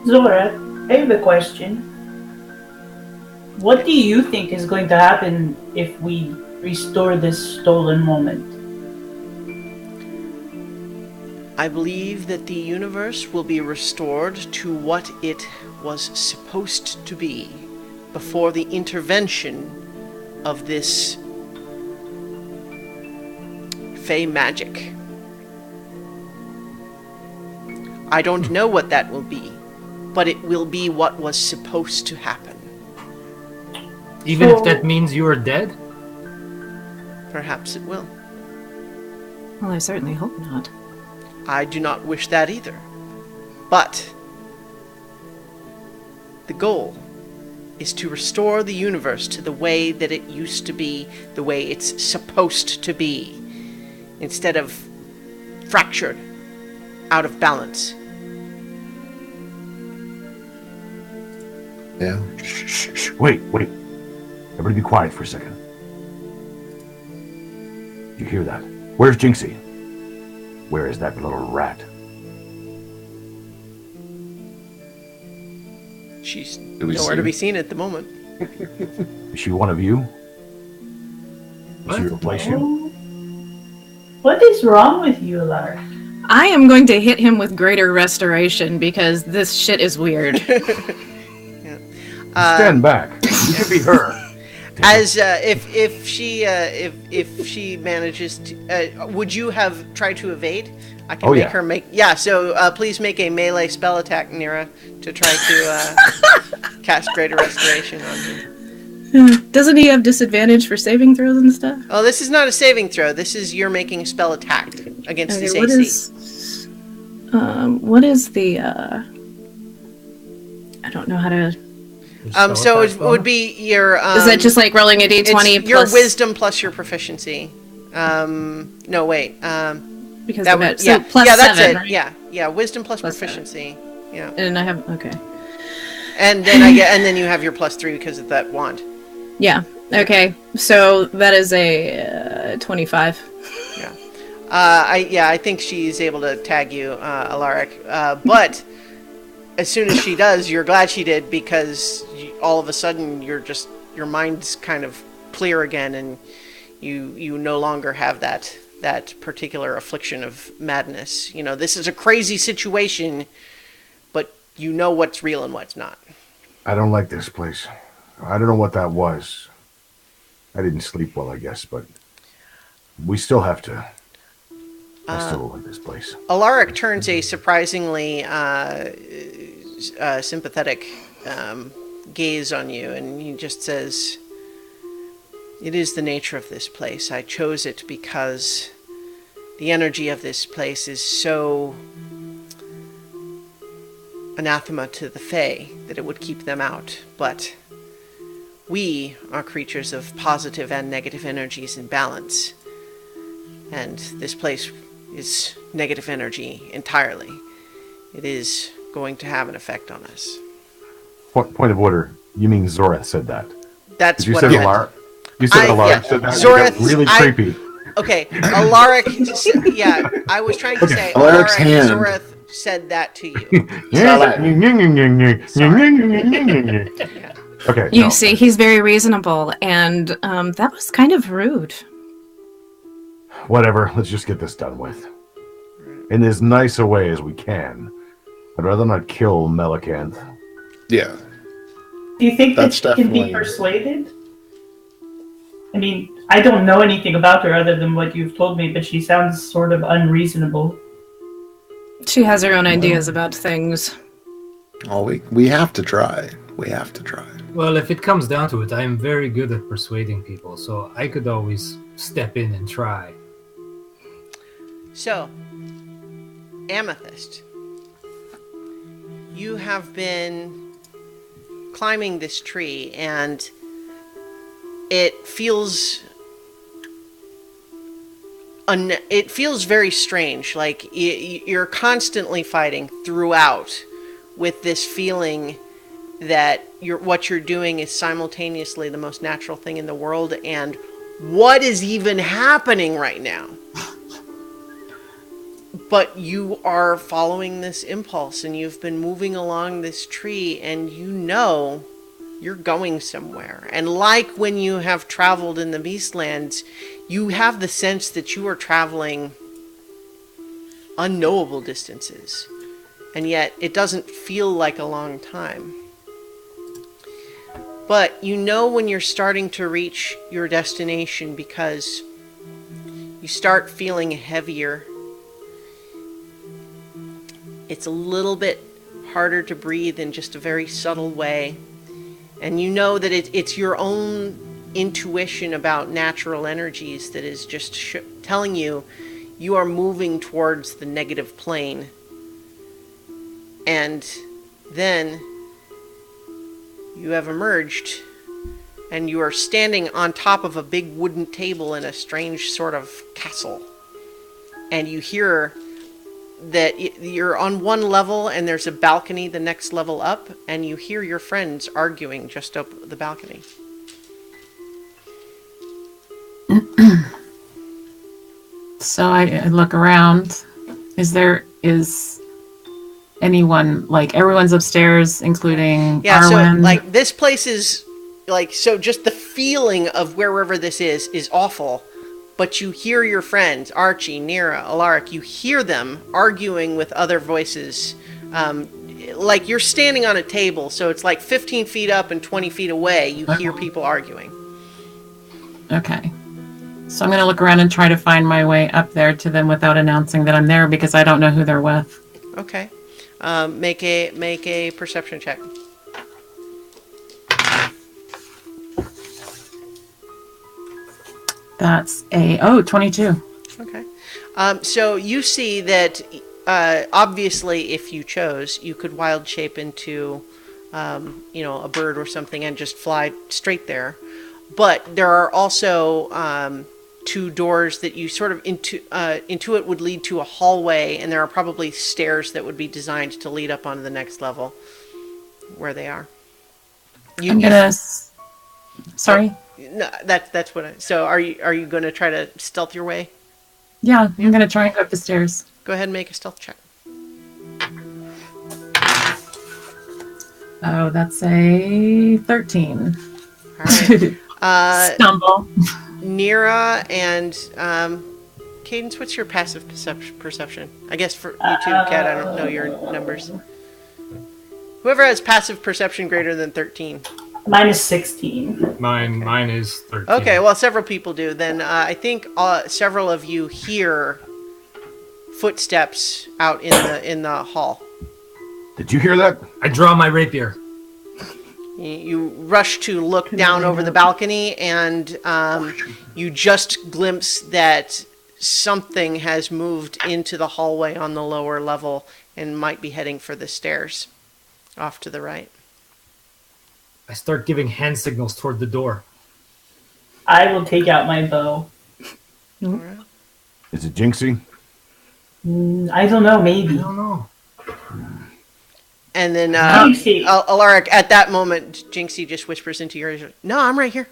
Zora, I have a question. What do you think is going to happen if we restore this stolen moment? I believe that the universe will be restored to what it was supposed to be before the intervention of this Fey magic. I don't know what that will be, but it will be what was supposed to happen. Even if that means you are dead? Perhaps it will. Well, I certainly hope not. I do not wish that either. But the goal is to restore the universe to the way that it used to be, the way it's supposed to be, instead of fractured, out of balance. Yeah. Shh. Wait. Everybody be quiet for a second. You hear that? Where's Jinxie? Where is that little rat? She's Do we nowhere see to be her? seen at the moment. Is she one of you? Does she What? replace you? What is wrong with you, Alaric? I am going to hit him with greater restoration because this shit is weird. Stand back. You could be her. As if she manages to, would you have tried to evade? I can make her make. Yeah. So please make a melee spell attack, Nira, to try to cast greater restoration on him. Doesn't he have disadvantage for saving throws and stuff? Oh, this is not a saving throw. This is you're making a spell attack against his what AC. what is the? I don't know how to. So it would be your. Is that just like rolling a d20 it's your plus wisdom plus your proficiency? No, wait. Because that of would, it. So yeah, plus yeah, that's 7, it. right? Yeah, wisdom plus Plus 7. proficiency. Yeah, And I have okay. and then you have your +3 because of that wand. Yeah. Okay. So that is a 25. I think she's able to tag you, Alaric. But as soon as she does, you're glad she did because all of a sudden your mind's kind of clear again, and you no longer have that particular affliction of madness. You know, this is a crazy situation, but you know what's real and what's not. I don't like this place. I don't know what that was. I didn't sleep well, I guess, but we still have to. I still don't like this place. Alaric turns a surprisingly sympathetic gaze on you, and he just says, "It is the nature of this place. I chose it because the energy of this place is so anathema to the Fae that it would keep them out, but we are creatures of positive and negative energies in balance, and this place is negative energy entirely. It is going to have an effect on us. Point of order. You mean Zoreth said that? That's You what said I meant. Alar. You said Alar said that. Zoreth, That got really creepy. Okay, Alaric. Yeah, I was trying to say Alaric's Alaric hand. Zoreth said that to you. Okay. You see, he's very reasonable, and that was kind of rude. Whatever. Let's just get this done with. In as nice a way as we can. I'd rather not kill Melicanth. Yeah. Do you think that That's she can be definitely- persuaded? I mean, I don't know anything about her other than what you've told me, but she sounds sort of unreasonable. She has her own ideas about things. Oh, we have to try. We have to try. Well, if it comes down to it, I am very good at persuading people, so I could always step in and try. So, Amethyst, you have been climbing this tree, and it feels very strange. Like you're constantly fighting throughout with this feeling that what you're doing is simultaneously the most natural thing in the world, and what is even happening right now? But you are following this impulse, and you've been moving along this tree, and you know you're going somewhere. And like when you have traveled in the Beastlands, you have the sense that you are traveling unknowable distances. And yet it doesn't feel like a long time. But you know when you're starting to reach your destination because you start feeling heavier. It's a little bit harder to breathe in just a very subtle way. And you know that it's your own intuition about natural energies that is just telling you you are moving towards the negative plane. And then you have emerged and you are standing on top of a big wooden table in a strange sort of castle. And you hear that you're on one level and there's a balcony the next level up, and you hear your friends arguing just up the balcony. So I look around. Is anyone, like, everyone's upstairs, including Arwen? So like this place is like, so just the feeling of wherever this is awful. But you hear your friends, Archie, Nira, Alaric, you hear them arguing with other voices. Like you're standing on a table, so it's like 15 feet up and 20 feet away, you hear people arguing. Okay. So I'm going to look around and try to find my way up there to them without announcing that I'm there, because I don't know who they're with. Okay. Make a perception check. That's 22. Okay. So you see that obviously if you chose, you could wild shape into a bird or something and just fly straight there. But there are also two doors that you sort of intuit would lead to a hallway, and there are probably stairs that would be designed to lead up onto the next level where they are. I'm gonna. Sorry. No, that's what. So are you going to try to stealth your way? Yeah, I'm gonna try and go up the stairs. Go ahead and make a stealth check. Oh, that's a 13. All right. Stumble. Nira and Cadence, what's your passive perception? I guess for you too, Kat. I don't know your numbers. Whoever has passive perception greater than 13. Mine is 16. Mine is 13. Okay, well, several people do. Then I think several of you hear footsteps out in the hall. Did you hear that? I draw my rapier. You rush to look down over the balcony, and you just glimpse that something has moved into the hallway on the lower level and might be heading for the stairs. off to the right. I start giving hand signals toward the door. I will take out my bow. All right. Is it Jinxie? I don't know, I maybe. don't know. And then Jinxie. Alaric, at that moment, Jinxie just whispers into your ear, "No, I'm right here."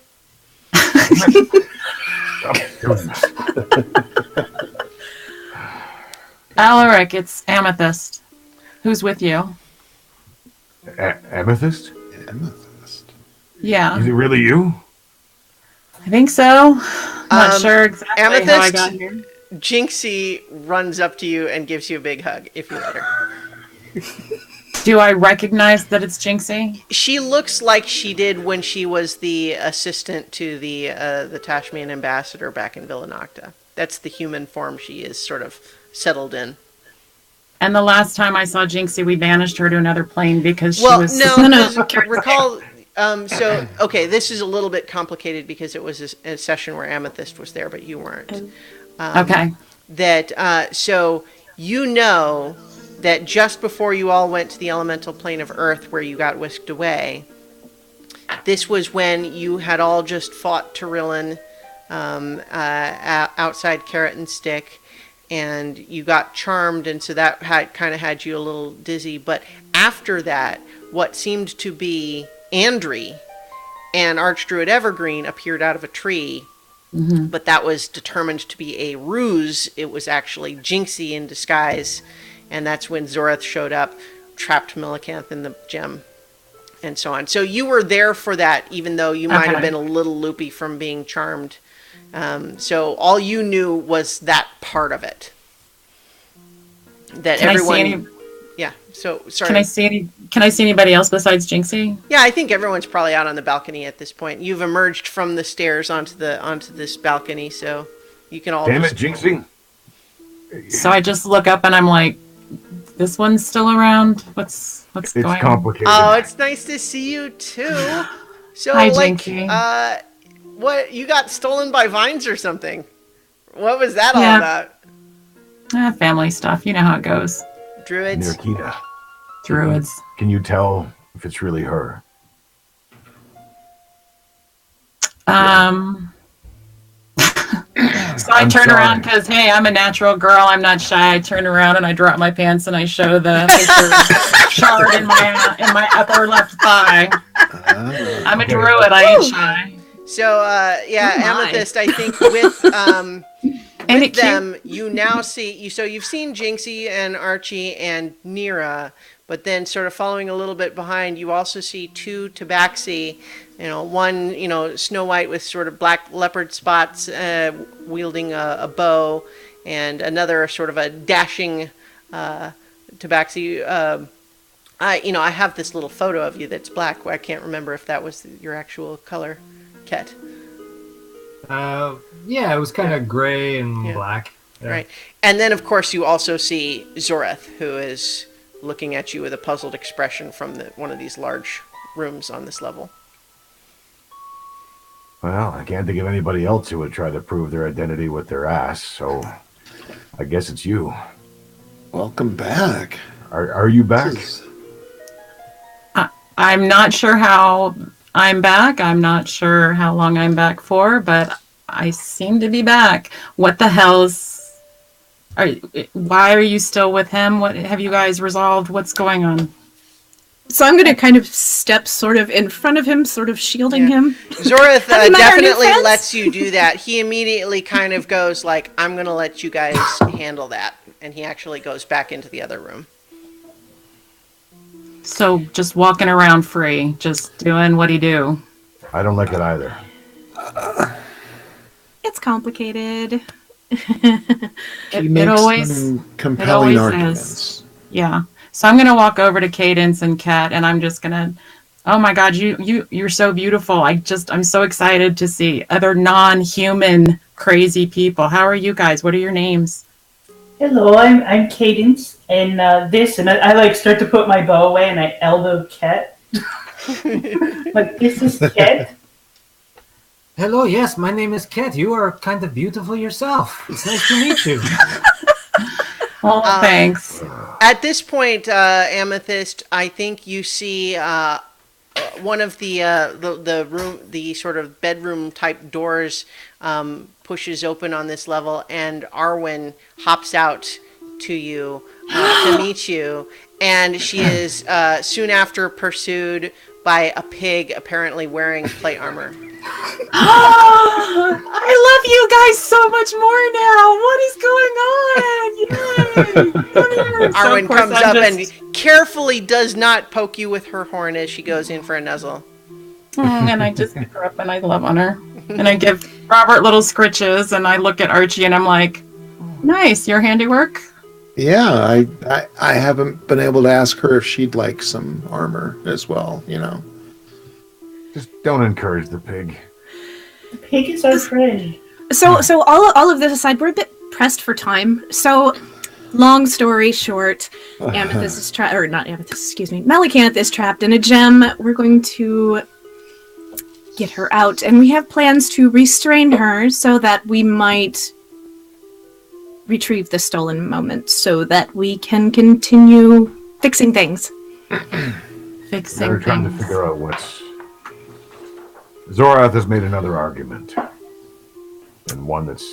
Alaric, it's Amethyst. Who's with you? Amethyst? Amethyst. Yeah, Is it really you? I think so. I'm not sure exactly how I Amethyst? got here. Jinxie runs up to you and gives you a big hug if you let her. Do I recognize that it's Jinxie? She looks like she did when she was the assistant to the Tashmian ambassador back in Villanocta. That's the human form she is sort of settled in. And the last time I saw Jinxie, we banished her to another plane because she Well, was... no, recall... okay, this is a little bit complicated because it was a session where Amethyst was there, but you weren't. Okay. So you know that just before you all went to the elemental plane of Earth where you got whisked away, this was when you had all just fought Tyrillin outside Carrot and Stick, and you got charmed, and so that had you a little dizzy. But after that, what seemed to be Andry and Archdruid Evergreen appeared out of a tree, but that was determined to be a ruse. It was actually Jinxie in disguise, and that's when Zoreth showed up, trapped Millicanth in the gem, and so on. So you were there for that, even though you might have been a little loopy from being charmed. So all you knew was that part of it. That Can everyone... I see any... Yeah, so, sorry. Can I see anybody else besides Jinxie? Yeah, I think everyone's probably out on the balcony at this point. You've emerged from the stairs onto this balcony, so you can all... Damn it, Jinxie. So I just look up and I'm like, this one's still around? What's going on? It's complicated. Oh, it's nice to see you, too. So, Hi, like, Jinxie. what, you got stolen by vines or something? What was that all about? Family stuff. You know how it goes. Druids? Nirkita. Druids. Can you tell if it's really her? So I turn around because, hey, I'm a natural girl. I'm not shy. I turn around and I drop my pants and I show the shard in my upper left thigh. I'm a druid. I ain't shy. So, Amethyst, I think with them, you now see... So you've seen Jinxie and Archie and Nira, but then sort of following a little bit behind, you also see two Tabaxi. One, Snow White with sort of black leopard spots, wielding a bow, and another sort of a dashing Tabaxi. I have this little photo of you that's black. I can't remember if that was your actual color, Ket. Yeah, it was kind of gray and black. Yeah. Right. And then, of course, you also see Zoreth, who is looking at you with a puzzled expression from one of these large rooms on this level. Well, I can't think of anybody else who would try to prove their identity with their ass, so I guess it's you. Welcome back. Are you back? I'm not sure how I'm back. I'm not sure how long I'm back for, but I seem to be back. What the hell's... Why are you still with him? What have you guys resolved? What's going on? So I'm going to kind of step sort of in front of him, sort of shielding him. Zoreth definitely lets you do that. He immediately kind of goes like, I'm going to let you guys handle that. And he actually goes back into the other room. So just walking around free, just doing what he do. I don't like it either. It's complicated. He makes some compelling arguments. Yeah. So I'm gonna walk over to Cadence and Kat, and I'm just gonna, oh my God, you're so beautiful. I'm so excited to see other non-human crazy people. How are you guys? What are your names? Hello, I'm Cadence, and I like start to put my bow away, and I elbow Ket. Like, this is Ket. Hello, yes, my name is Ket. You are kind of beautiful yourself. It's nice to meet you. Oh, thanks. At this point, Amethyst, I think you see one of the room, the sort of bedroom type doors pushes open on this level, and Arwen hops out to you to meet you, and she is soon after pursued by a pig, apparently wearing plate armor. I love you guys so much more now. What is going on? Yay! So Arwen of course comes I'm up just- and carefully does not poke you with her horn as she goes in for a nuzzle. and I just pick her up and I love on her. And I give Robert little scritches and I look at Archie and I'm like, nice, your handiwork. Yeah, I haven't been able to ask her if she'd like some armor as well, you know. Just don't encourage the pig. The pig is our friend. So all of this aside, we're a bit pressed for time. So, long story short, Amethyst is trapped, or not Amethyst, excuse me, Melicanth is trapped in a gem. We're going to get her out, and we have plans to restrain her so that we might retrieve the stolen moment, so that we can continue fixing things. Fixing They're trying to things. figure out what's. Zorath has made another argument, and one that's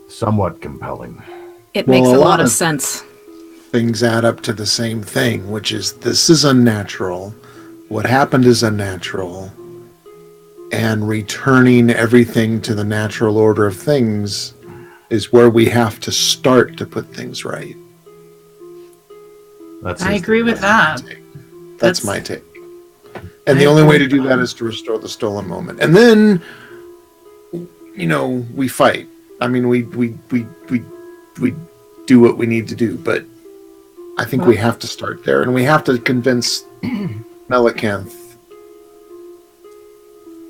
somewhat compelling. It Well, makes a a lot lot of of- sense. Things add up to the same thing, which is this is unnatural. What happened is unnatural. And returning everything to the natural order of things is where we have to start to put things right. That's I his agree with that. That's my take. And the only way to do that is to restore the stolen moment. And then, you know, we fight. I mean, we do what we need to do, but I think we have to start there, and we have to convince Melicanth.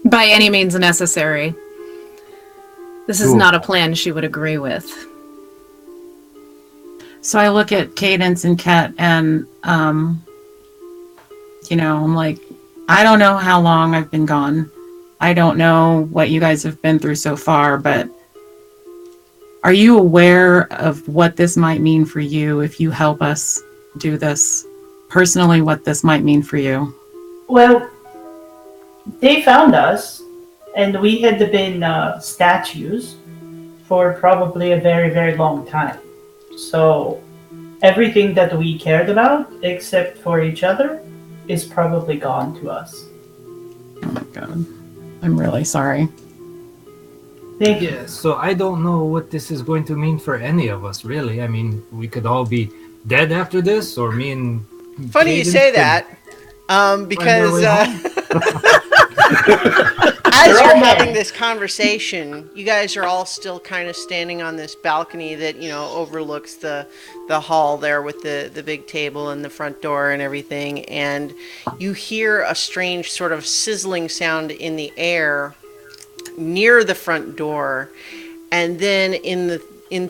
By any means necessary. This is Cool. not a plan she would agree with. So I look at Cadence and Ket and, you know, I'm like, I don't know how long I've been gone. I don't know what you guys have been through so far, but are you aware of what this might mean for you if you help us do this? Personally, what this might mean for you? Well, they found us, and we had been statues for probably a very, very long time. So everything that we cared about, except for each other, is probably gone to us. Oh my god. I'm really sorry. Thank you. Yeah, so I don't know what this is going to mean for any of us, really. I mean, we could all be dead after this, or me and. Funny you Cadence say could that, because way home. as They're you're all having dead. this conversation, you guys are all still kind of standing on this balcony that, you know, overlooks the hall there with the big table and the front door and everything, and you hear a strange sort of sizzling sound in the air near the front door, and then in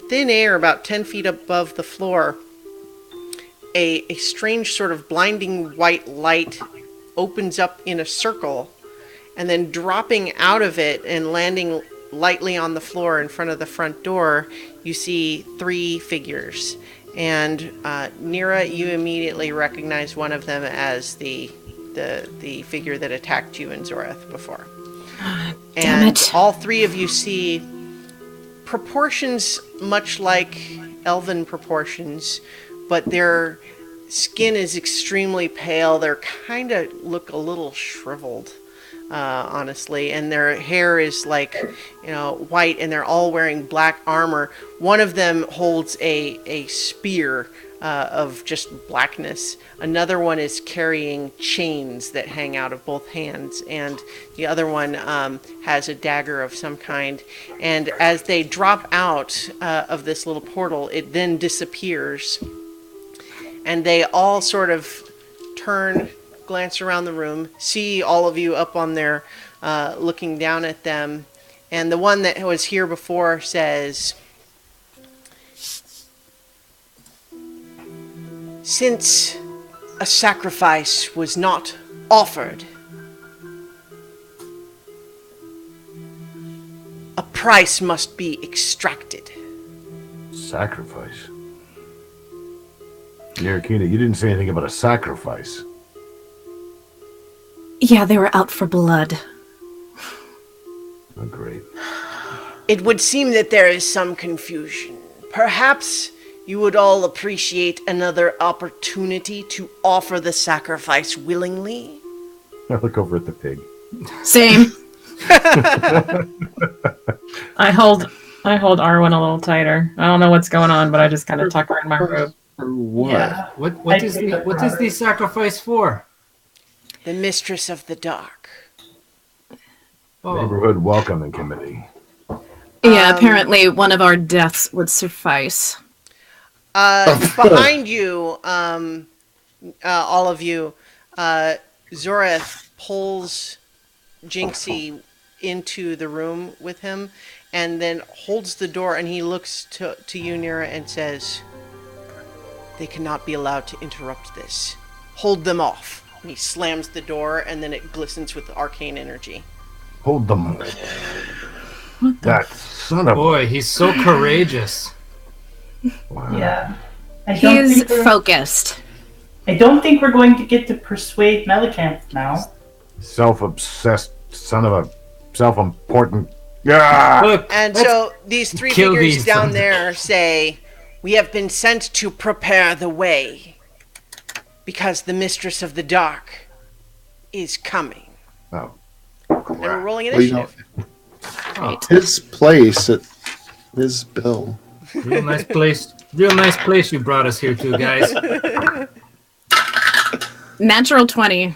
thin air about 10 feet above the floor, a strange sort of blinding white light opens up in a circle, and then dropping out of it and landing lightly on the floor in front of the front door, you see 3 figures. And Nira, you immediately recognize one of them as the figure that attacked you and Zorath before. Damn And it. all 3 of you see proportions much like elven proportions, but their skin is extremely pale. They're kind of look a little shriveled, honestly, and their hair is like, you know, white, and they're all wearing black armor. One of them holds a spear of just blackness. Another one is carrying chains that hang out of both hands, and the other one has a dagger of some kind. And as they drop out of this little portal, it then disappears, and they all sort of turn, glance around the room, see all of you up on there looking down at them, and the one that was here before says, "Since a sacrifice was not offered, a price must be extracted." Sacrifice. Yarikina, you didn't say anything about a sacrifice. Yeah, they were out for blood. Oh, great. It would seem that there is some confusion. Perhaps you would all appreciate another opportunity to offer the sacrifice willingly? I look over at the pig. Same. I hold Arwen a little tighter. I don't know what's going on, but I just kind of tuck her in my robe. For what? Yeah. What is the sacrifice for? The Mistress of the Dark. Oh, Neighborhood welcoming committee. Yeah, apparently one of our deaths would suffice. Behind you, all of you, Zoreth pulls Jinxie into the room with him and then holds the door, and he looks to you, Nira, and says, "They cannot be allowed to interrupt this. Hold them off." And he slams the door, and then it glistens with arcane energy. Hold them. That son of boy, he's so courageous. Wow. Yeah. He's focused. I don't think we're going to get to persuade Melicamp now. Self-obsessed son of a self-important. Yeah. Look, And so these three kill figures these down sons. there say, "We have been sent to prepare the way because the Mistress of the Dark is coming." Oh. And we're rolling Well, you know, initiative. his place at his bill. real nice place. Real nice place you brought us here to, guys. Natural 20.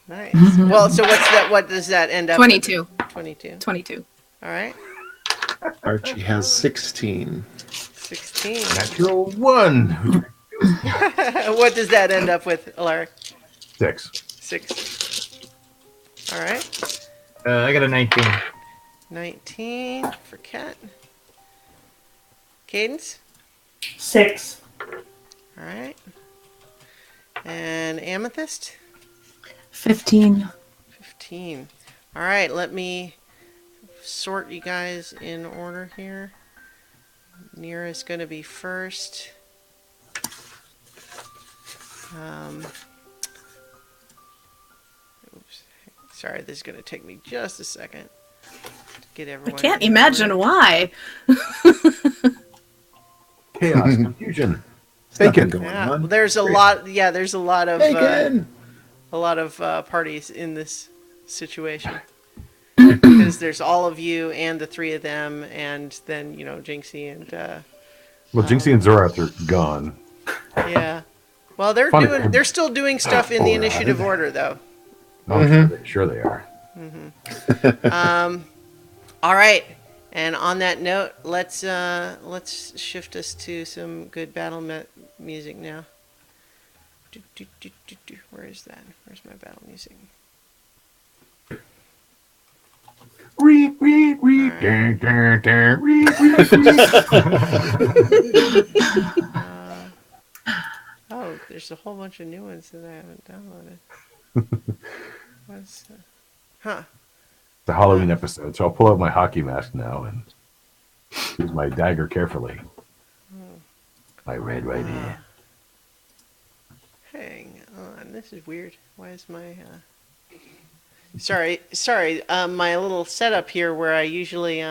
Nice. Well, so what's that? What does that end up? 22. 22. 22. All right. Archie has 16. 16. Natural 1. What does that end up with, Alaric? 6. 6. All right. I got a 19. 19 for Cat. Cadence. 6. All right. And Amethyst. 15. 15. All right. Let me sort you guys in order here. Nira is going to be first. Oops. Sorry, this is going to take me just a second to get I everyone. can't in imagine order. why. Chaos, confusion. Nothing Bacon. going Yeah, on. well, there's a lot. Yeah, there's a lot of Bacon! parties in this situation because there's all of you and the three of them, and then Jinxie and Well, Jinxie and Zorath are gone. yeah. Well, they're Funny. they're still doing stuff in the Oh, initiative right. order though. Oh, sure they are. All right. And on that note, let's shift us to some good battle music now. Where is that? Where's my battle music? Read, read, read. Alright. Read, read, read. Oh, there's a whole bunch of new ones that I haven't downloaded. What's huh? The Halloween episode, so I'll pull out my hockey mask now and use my dagger carefully. My red right here. Hang on, this is weird. Why is my sorry, my little setup here where I usually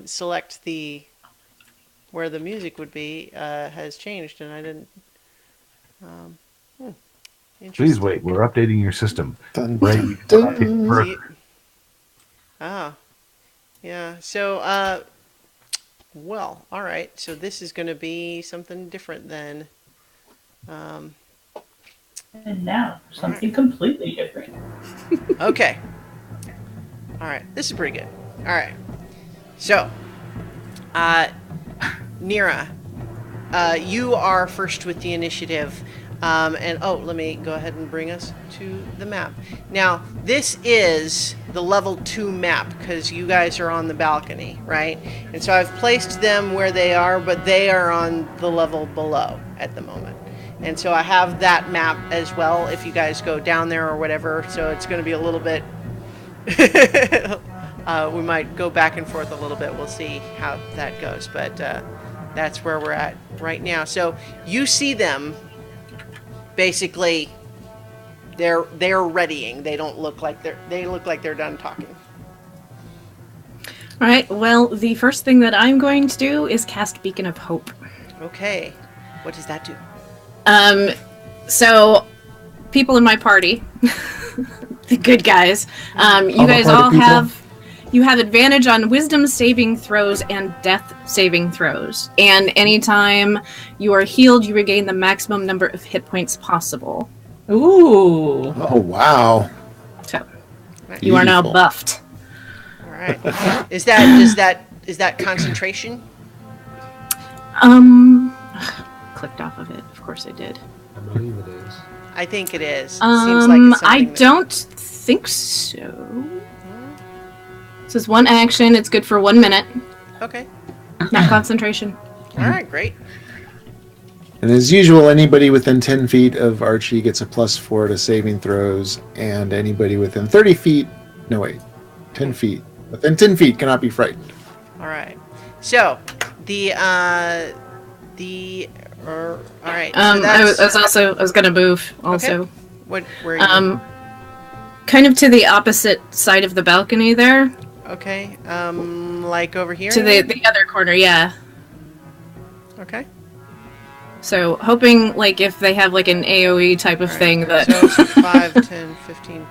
select where the music would be has changed, and I didn't. Please wait, we're updating your system. Dun, Right. dun, dun. See- Ah, yeah. So, well, all right. So this is going to be something different then. And now, something completely different. Okay. All right. This is pretty good. All right. So, Nira, you are first with the initiative. And let me go ahead and bring us to the map. Now, this is the level 2 map because you guys are on the balcony, right? And so I've placed them where they are, but they are on the level below at the moment. And so I have that map as well if you guys go down there or whatever. So it's going to be a little bit... we might go back and forth a little bit. We'll see how that goes. But That's where we're at right now. So you see them. Basically, they're readying. They don't look like they look like they're done talking. All right. Well, the first thing that I'm going to do is cast Beacon of Hope. Okay. What does that do? So people in my party, the good guys, you guys all have advantage on wisdom saving throws and death saving throws. And anytime you are healed, you regain the maximum number of hit points possible. Ooh. Oh, wow. So you are now Beautiful. buffed. All right. Is that concentration? Clicked off of it. Of course I did. I believe it is. I think it is. Seems like it's I something that- don't think so. This is one action. It's good for 1 minute. Okay. Not concentration. All right. Great. And as usual, anybody within 10 feet of Archie gets a +4 to saving throws, and anybody within 30 feet, no wait, 10 feet, within 10 feet cannot be frightened. All right. So all right. So I was gonna move also. Okay. Where are you? Kind of to the opposite side of the balcony there. Okay. Like over here. To the other corner, yeah. Okay. So hoping like if they have like an AoE type of thing that So 5, 10, 15, 20.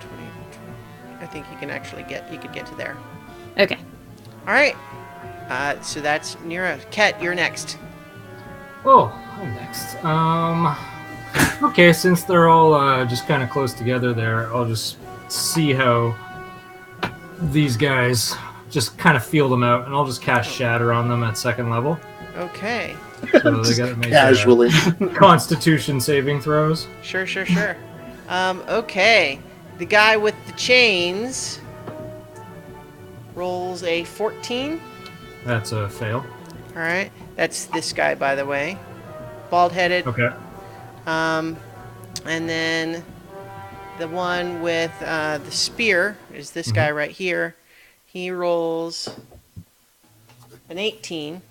I think you could get to there. Okay. All right. So that's Nira. Ket, you're next. Oh, I'm next. Okay, since they're all just kind of close together there, I'll just see how these guys just kind of feel them out, and I'll just cast Shatter on them at 2nd level. Okay. So they gotta make Casually. Constitution saving throws. Sure. Okay. The guy with the chains rolls a 14. That's a fail. All right. That's this guy, by the way. Bald-headed. Okay. And then the one with the spear is this guy right here. He rolls an 18.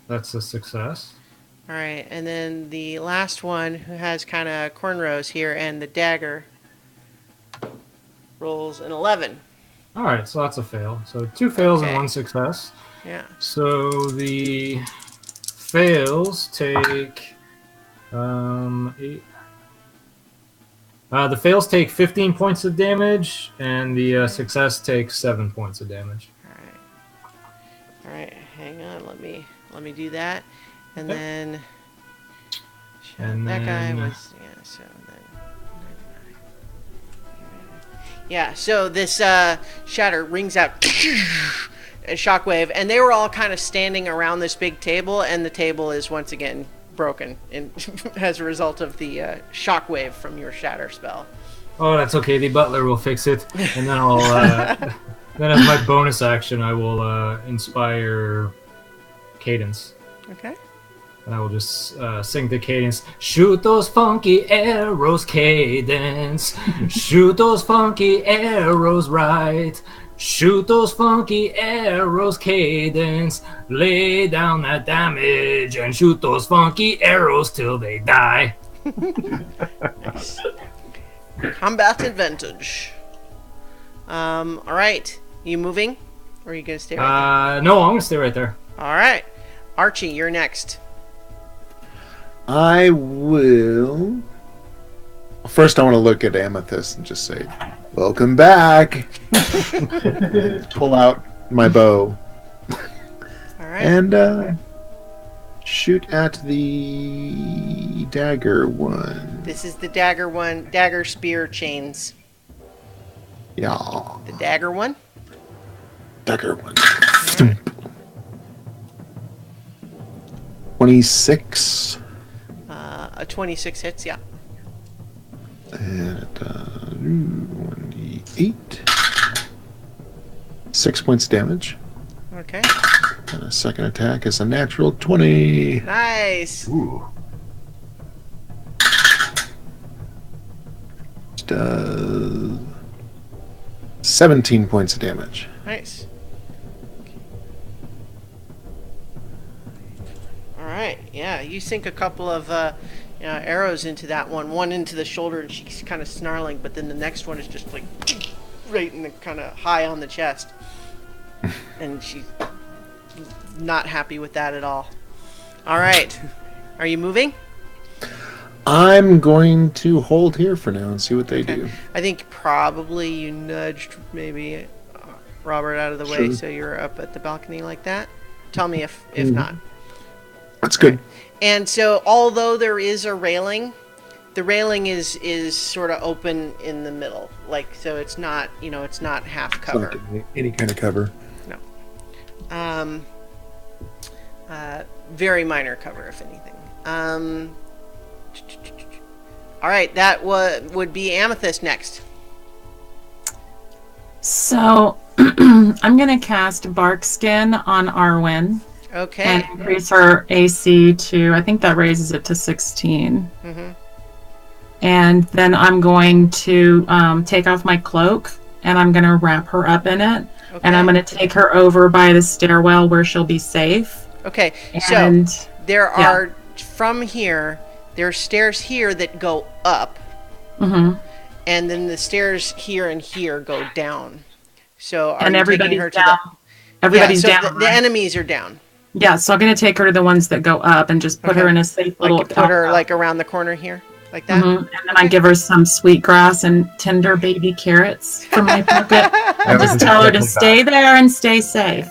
That's a success. All right. And then the last one who has kind of cornrows here and the dagger rolls an 11. All right, so that's a fail. So 2 fails and Okay. 1 success. Yeah. So the fails take 8. The fails take 15 points of damage, and the success takes 7 points of damage. All right. Hang on. Let me do that. And Yep. then And that guy then- was so then yeah, so this shatter rings out a shockwave, and they were all kind of standing around this big table, and the table is once again broken as a result of the shockwave from your shatter spell. Oh, that's okay. The butler will fix it, and then I'll. Then as my bonus action, I will inspire Cadence, Okay. and I will just sing the Cadence. Shoot those funky arrows, Cadence. Shoot those funky arrows right. Shoot those funky arrows, Cadence. Lay down that damage and shoot those funky arrows till they die. Nice. Combat advantage. All right. You moving, or are you gonna stay right No, I'm gonna stay right there. there? All right, Archie, you're next. I will. First, I want to look at Amethyst and just say, "Welcome back." Pull out my bow All right. and shoot at the dagger one. This is the dagger one. Dagger spear chains. Yeah, The dagger one. dagger one. 26. A 26 hits. Yeah. And 1d8. 6 points damage. Okay. And a second attack is a natural 20. Nice. Ooh. Does 17 points of damage. Nice. All right. Yeah, you sink a couple of arrows into that one. One into the shoulder, and she's kind of snarling. But then the next one is just like right in the kind of high on the chest, and she's not happy with that at all. All right, are you moving? I'm going to hold here for now and see what they do. I think probably you nudged maybe Robert out of the way, Sure. so you're up at the balcony like that. Tell me if not. That's good. And so, although there is a railing, the railing is sort of open in the middle, like so it's not it's not half It's cover. not any kind of cover. No. Very minor cover, if anything. All right, that would be Amethyst next. So I'm going to cast Bark Skin on Arwen Okay. and increase her AC to, I think that raises it to 16. Mm-hmm. And then I'm going to take off my cloak and I'm going to wrap her up in it. Okay. And I'm going to take her over by the stairwell where she'll be safe. Okay. And So there are from here. There are stairs here that go up, mhm. and then the stairs here and here go down. So are And you taking everybody's her to down. Everybody's yeah, so down. The right? enemies are down. Yeah, so I'm going to take her to the ones that go up and just put her in a safe little. Like put her like around the corner here, like that. Mhm. And then I give her some sweet grass and tender baby carrots from my pocket. And just tell her to stay there and stay safe.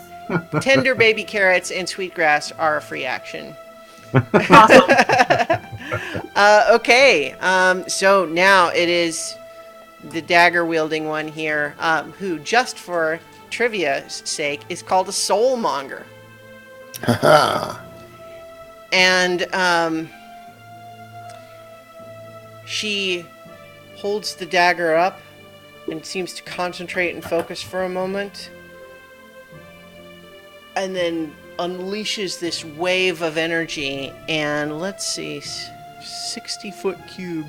Tender baby carrots and sweetgrass are a free action. Awesome. Okay, so now it is the dagger wielding one here, who, just for trivia's sake, is called a soulmonger. Haha. And she holds the dagger up and seems to concentrate and focus for a moment, and then unleashes this wave of energy. And let's see, 60-foot cube.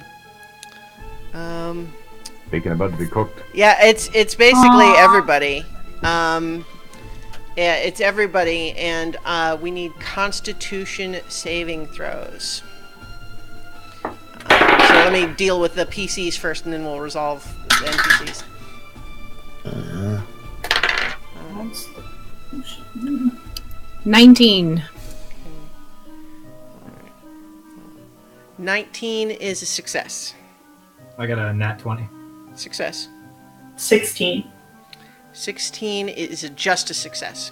Bacon about to be cooked. Yeah, it's basically everybody. Yeah, it's everybody, and we need Constitution saving throws. So let me deal with the PCs first, and then we'll resolve the NPCs. 19. 19 is a success. I got a nat 20. Success. 16. 16 is just a success.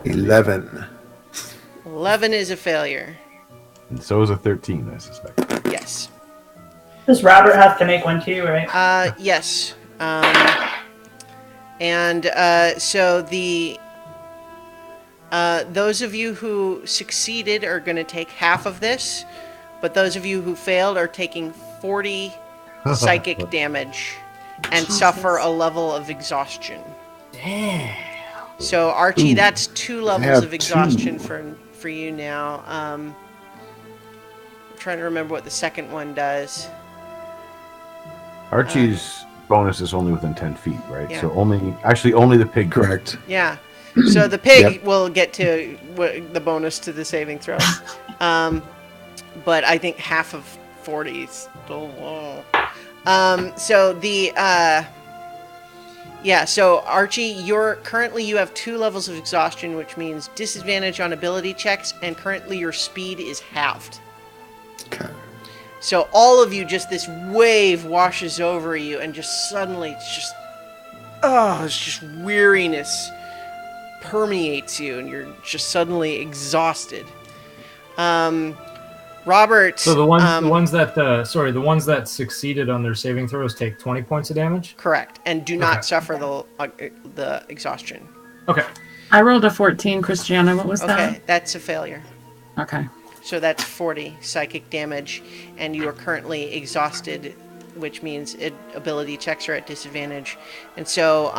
11. 11 is a failure. And so is a 13, I suspect. Yes. Does Robert have to make one too, right? Yes. So the those of you who succeeded are going to take half of this, but those of you who failed are taking 40 psychic damage and suffer a level of exhaustion. Damn. So Archie, that's 2 levels of two. exhaustion for you now. I'm trying to remember what the second one does. Archie's bonus is only within 10 feet, right? Yeah. So only the pig. Correct. Yeah. So the pig Yep. will get to the bonus to the saving throw. But I think half of 40 is still low. So the so Archie, you have 2 levels of exhaustion, which means disadvantage on ability checks, and currently your speed is halved. Okay. So all of you, just this wave washes over you, and just suddenly it's just weariness permeates you, and you're just suddenly exhausted. Robert. So the ones that succeeded on their saving throws take 20 points of damage. Correct, and do not Okay. suffer the exhaustion. Okay. I rolled a 14, Christiana. What was Okay, that's a failure. that? Okay. So that's 40 psychic damage, and you are currently exhausted, which means ability checks are at disadvantage. And so,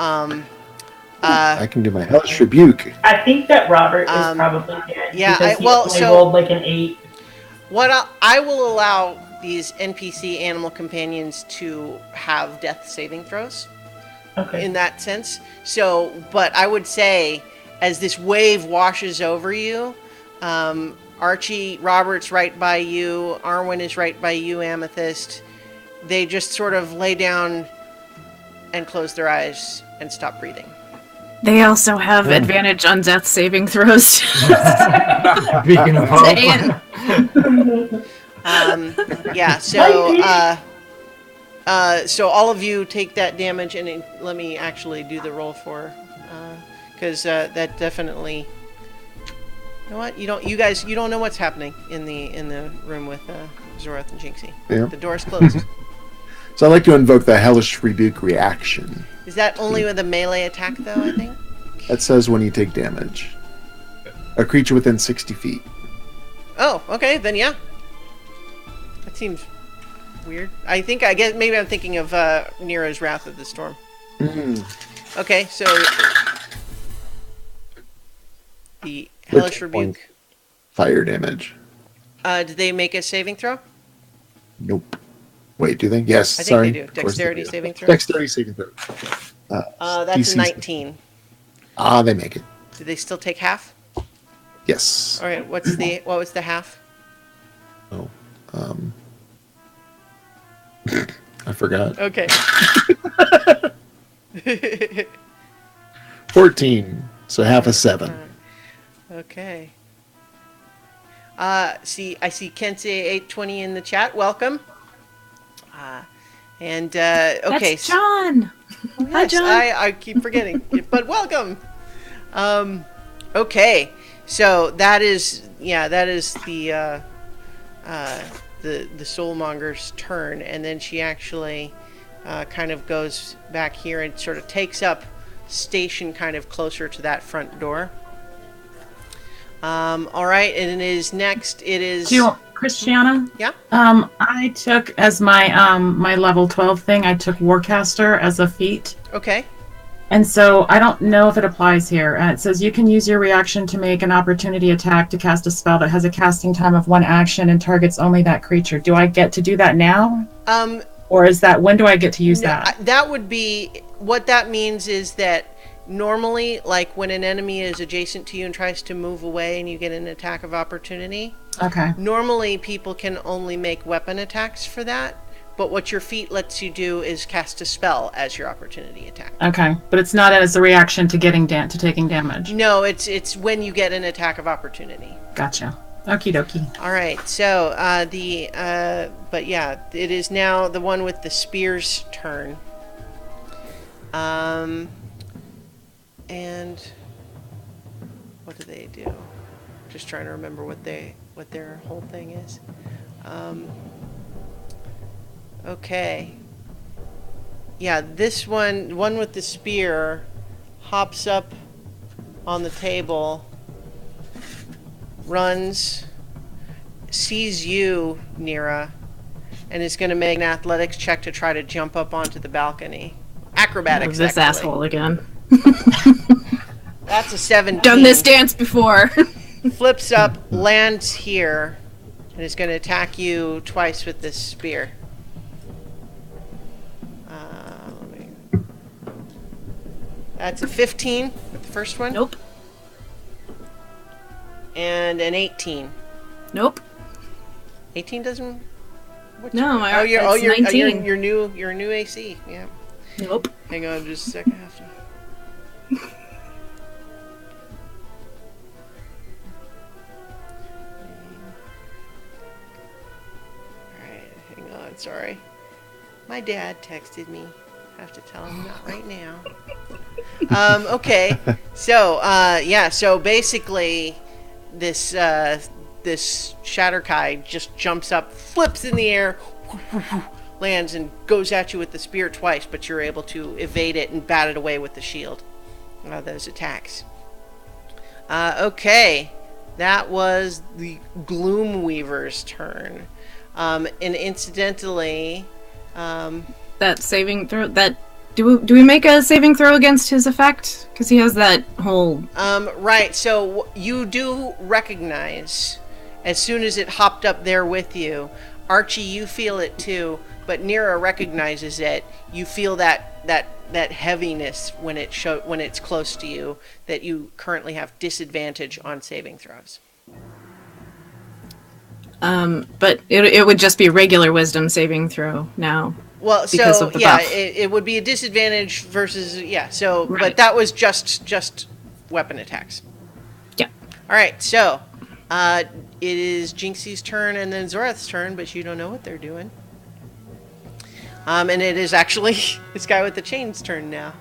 I can do my hellish rebuke. I think that Robert is probably dead. yeah, because he well, only so- rolled like an 8. what I will allow these NPC animal companions to have death saving throws Okay. in that sense. So, but I would say, as this wave washes over you, Archie Robert's right by you. Arwen is right by you, Amethyst. They just sort of lay down and close their eyes and stop breathing. They also have advantage on death saving throws. Speaking of hope. Yeah, so all of you take that damage, and let me actually do the roll for, because that definitely. You know what? You guys don't know what's happening in the room with Zoroth and Jinxie. Yeah. The door's closed. So I'd like to invoke the Hellish Rebuke reaction. Is that only with a melee attack, though? I think. That says when you take damage. A creature within 60 feet. Oh, okay, then yeah. That seems weird. I guess maybe I'm thinking of Nero's Wrath of the Storm. Okay, so the Hellish Rebuke. Fire damage. Did they make a saving throw? Nope. Wait, do they? Yes. I think sorry. they do. Dexterity saving throw. Dexterity saving throw. That's a 19. They make it. Do they still take half? Yes. All right. What was the half? Oh. I forgot. Okay. 14. So half a 7. Okay. I see Kensei820 in the chat. Welcome. Okay. That's John. Yes, Hi, John. I keep forgetting, but welcome. Okay. So that is the Soulmonger's turn, and then she actually kind of goes back here and sort of takes up station kind of closer to that front door. All right, and it is Christiana? Yeah. I took as my my level 12 thing, I took Warcaster as a feat. Okay. And so I don't know if it applies here. It says you can use your reaction to make an opportunity attack to cast a spell that has a casting time of 1 action and targets only that creature. Do I get to do that now? Or is that, when do I get to use that? That would be, what that means is that normally, like when an enemy is adjacent to you and tries to move away and you get an attack of opportunity. Okay. Normally people can only make weapon attacks for that. But what your feat lets you do is cast a spell as your opportunity attack. Okay, but it's not as a reaction to taking damage. No, it's when you get an attack of opportunity. Gotcha. Okie dokie. All right, so but yeah, it is now the one with the spear's turn. And what do they do? Just trying to remember what their whole thing is. Okay. Yeah, this one with the spear hops up on the table, runs, sees you, Nira, and is going to make an athletics check to try to jump up onto the balcony. Acrobatics. This asshole again. That's a 17. Done this dance before. Flips up, lands here, and is going to attack you twice with this spear. That's a 15 with the first one. Nope. And an 18. Nope. 18 doesn't. No, you're 19. Your new AC. Yeah. Nope. Hang on, just a second. I have to. All right, hang on. Sorry, my dad texted me. I have to tell him not right now. Okay, so so basically, this Shatterkai just jumps up, flips in the air, lands, and goes at you with the spear twice, but you're able to evade it and bat it away with the shield. Those attacks. Okay, that was the Gloomweaver's turn, and incidentally. That saving throw, do we make a saving throw against his effect? Because he has that whole... Right, so you do recognize, as soon as it hopped up there with you, Archie, you feel it too, but Nira recognizes it. You feel that heaviness when it's close to you, that you currently have disadvantage on saving throws. But it would just be regular wisdom saving throw now. Well, because so of the yeah, buff. it would be a disadvantage versus So, Right. but that was just weapon attacks. Yeah. All right, so it is Jinxie's turn and then Zorath's turn, but you don't know what they're doing. And it is actually this guy with the chain's turn now,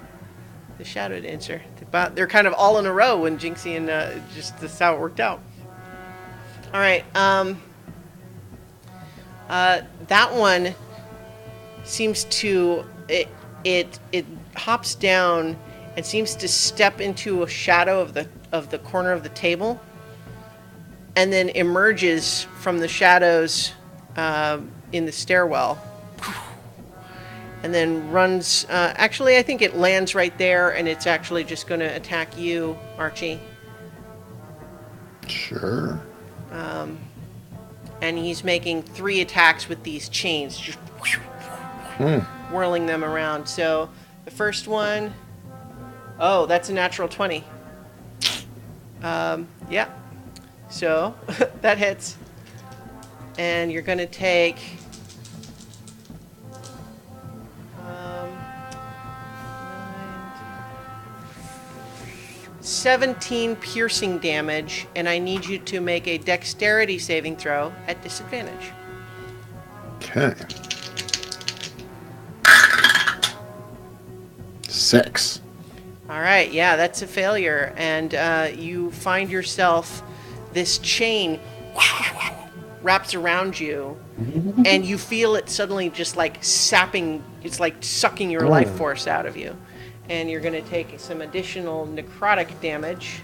the Shadow Dancer. They're kind of all in a row when Jinxie and just that's how it worked out. All right, that one seems to it hops down and seems to step into a shadow of the corner of the table, and then emerges from the shadows in the stairwell, and then runs. Actually, I think it lands right there, and it's actually just going to attack you, Archie. Sure. And he's making 3 attacks with these chains, just whirling them around. So the first one, that's a natural 20. Yeah. So that hits. And you're going to take 17 piercing damage, and I need you to make a dexterity saving throw at disadvantage. Okay. 6. All right, yeah, that's a failure, and you find yourself, this chain wraps around you, and you feel it suddenly just like sapping, it's like sucking your life force out of you. And you're going to take some additional necrotic damage.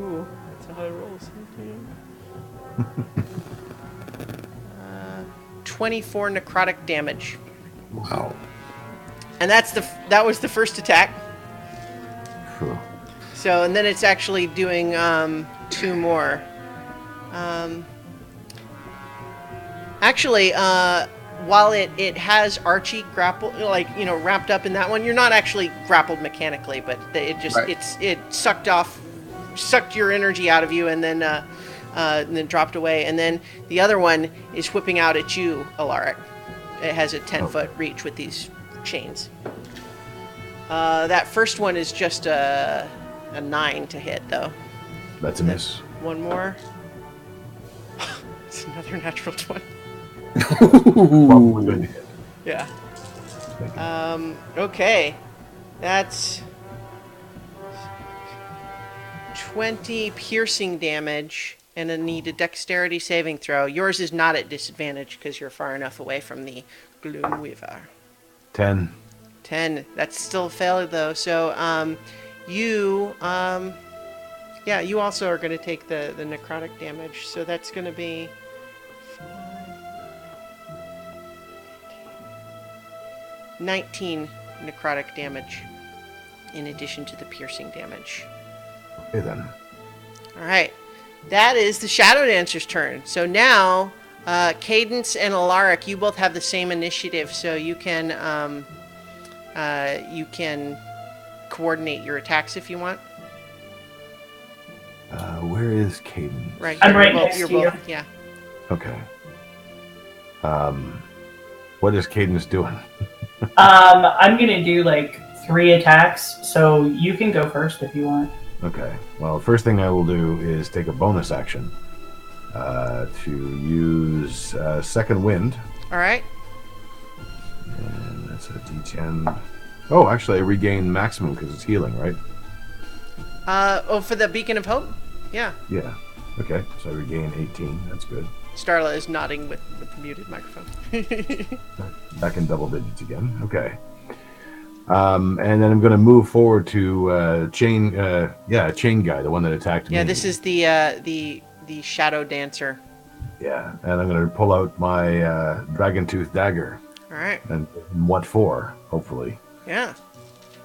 Ooh, that's a high roll. 24 necrotic damage. Wow. And that was the first attack. Phew. So, and then it's actually doing 2 more. Actually, while it has Archie grappled, wrapped up in that one, you're not actually grappled mechanically, but it just it sucked your energy out of you, and then dropped away. And then the other one is whipping out at you, Alaric. It has a 10-foot reach with these chains. That first one is just a 9 to hit, though. That's a miss. One more. It's another natural 20. Probably good to hit. Yeah. Thank you. Okay. That's 20 piercing damage, and I need a dexterity saving throw. Yours is not at disadvantage because you're far enough away from the Gloomweaver. 10. 10. That's still a failure, though. So, you also are going to take the necrotic damage. So that's going to be 19 necrotic damage in addition to the piercing damage. Okay, then. All right. That is the Shadow Dancer's turn. So now, Cadence and Alaric, you both have the same initiative, so you can coordinate your attacks if you want. Where is Caden? Right. I'm here. right You're next you're to you. both, yeah. Okay. What is Cadence doing? I'm gonna do like 3 attacks, so you can go first if you want. Okay. Well, first thing I will do is take a bonus action to use Second Wind. All right. And that's a D10. Oh, actually, I regain maximum because it's healing, right? For the Beacon of Hope? Yeah. Yeah. Okay, so I regain 18. That's good. Starla is nodding with the muted microphone. Back in double digits again. Okay. And then I'm going to move forward to Chain Guy, the one that attacked me. Yeah, this is the Shadow Dancer. Yeah, and I'm going to pull out my Dragon Tooth Dagger. All right. And what for, hopefully. Yeah.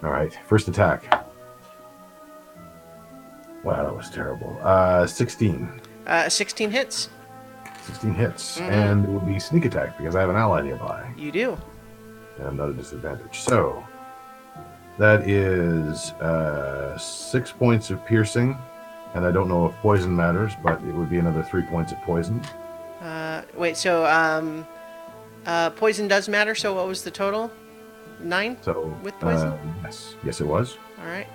All right, first attack. Wow, that was terrible. 16. 16 hits. 16 hits. And it will be sneak attack because I have an ally nearby. You do. And I'm not a disadvantage. So, that is 6 points of piercing And I don't know if poison matters, but it would be another 3 points of poison. Wait, so poison does matter, so what was the total? 9? So With poison? Yes, it was. All right.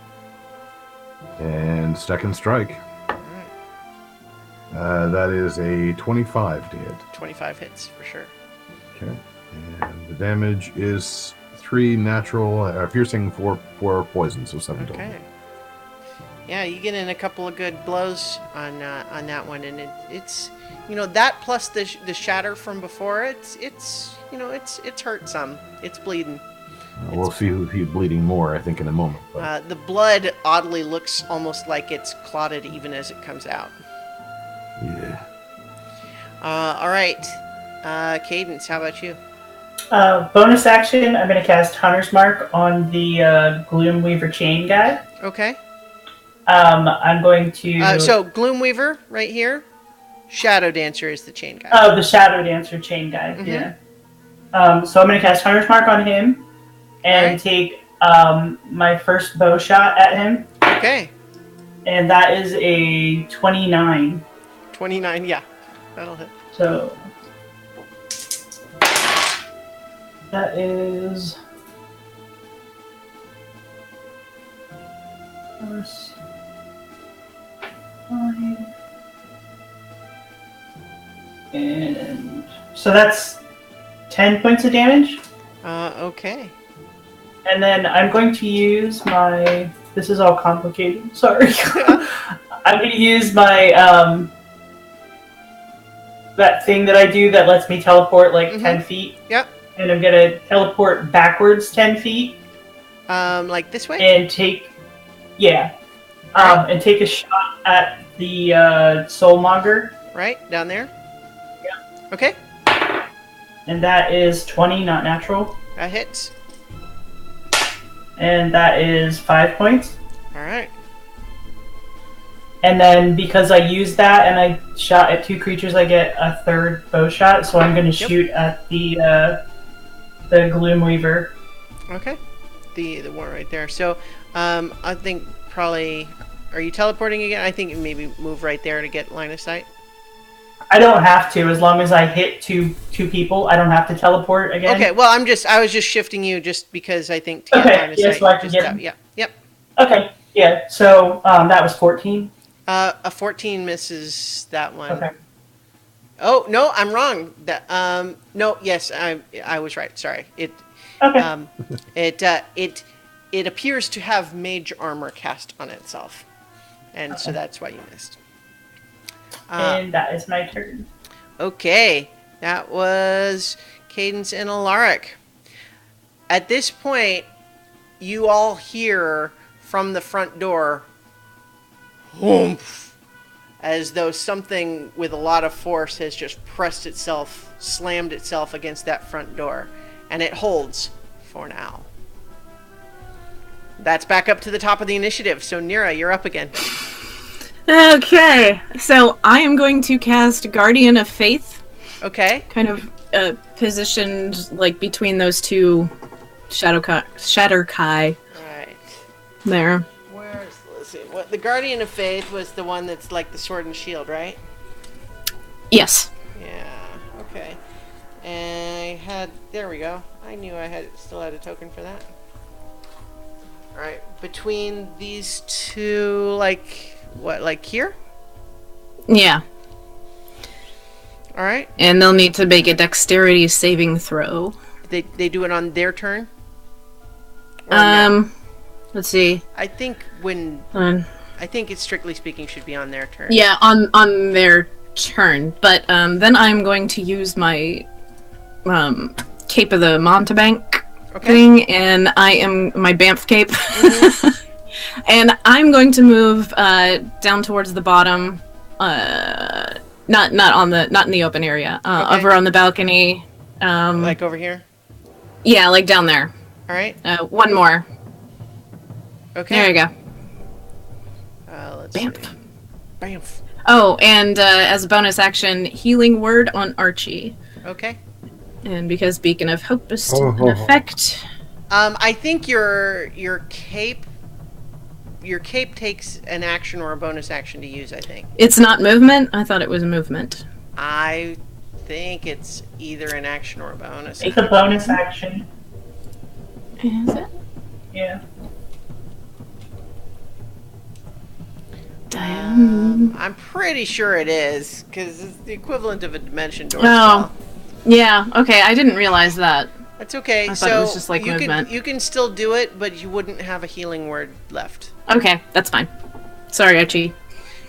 And second strike. All right. That is a 25 to hit. 25 hits for sure. Okay. And the damage is 3 natural, piercing, 4 poison, so 7 total. Okay. Yeah, you get in a couple of good blows on that one, and it's that plus the shatter from before. It's hurt some. It's bleeding. We'll see who's bleeding more, I think, in a moment. But. The blood oddly looks almost like it's clotted even as it comes out. Yeah. All right. Cadence, how about you? Bonus action, I'm going to cast Hunter's Mark on the Gloomweaver chain guy. Okay. I'm going to... So, Gloomweaver, right here. Shadow Dancer is the chain guy. Oh, the Shadow Dancer chain guy, yeah. So I'm going to cast Hunter's Mark on him and take my first bow shot at him. Okay. And that is a 29. 29, yeah. That'll hit. So... that is... And so that's 10 points of damage. Okay. And then I'm going to use my... This is all complicated. Sorry. I'm going to use my... that thing that I do that lets me teleport like 10 feet. Yep. And I'm going to teleport backwards 10 feet. Like this way? And take... Yeah. And take a shot at the Soulmonger. Right, down there? Yeah. Okay. And that is 20, not natural. That hits. And that is 5 points. Alright. And then because I used that and I shot at 2 creatures, I get a third bow shot. So I'm going to shoot at the Gloomweaver. Okay. The one right there. So I think probably... Are you teleporting again? I think maybe move right there to get line of sight. I don't have to, as long as I hit two people. I don't have to teleport again. Okay, well, I was just shifting you just because I think to get line of sight. So I can get him. Yeah, yep. Okay, yeah. So that was 14. A 14 misses that one. Okay. Oh no, I'm wrong. That no, yes, I was right. Sorry. Okay. It appears to have mage armor cast on itself, and so that's why you missed. And that is my turn. Okay, that was Cadence and Alaric. At this point, you all hear from the front door, "Oomph," as though something with a lot of force has just slammed itself against that front door, and it holds for now. That's back up to the top of the initiative, so Nira, you're up again. Okay, so I am going to cast Guardian of Faith. Okay. Kind of positioned like between those two Shatterkai. Right. There. Let's see. What the Guardian of Faith was the one that's like the sword and shield, right? Yes. Yeah. Okay. And there we go. I knew I still had a token for that. All right. Between these two, like here? Yeah. All right. And they'll need to make a dexterity saving throw. They do it on their turn? Let's see. I think it's strictly speaking should be on their turn. Yeah, on their turn. But then I'm going to use my Cape of the Montebank thing, and I am my Banff cape. Mm-hmm. And I'm going to move down towards the bottom, not in the open area, over on the balcony. Like over here? Yeah, like down there. All right. One more. Okay. There you go. Let's see. Banff. Oh, and as a bonus action, healing word on Archie. Okay. And because Beacon of Hope is still in effect. I think your cape your cape takes an action or a bonus action to use, I think. It's not movement? I thought it was movement. I think it's either an action or a bonus. It's a bonus action. Is it? Yeah. I'm pretty sure it is, because it's the equivalent of a dimension door Oh. spell. Yeah, okay, I didn't realize that. That's okay. I thought So it was just like movement. you can still do it, but you wouldn't have a healing word left. Okay, that's fine. Sorry, Archie.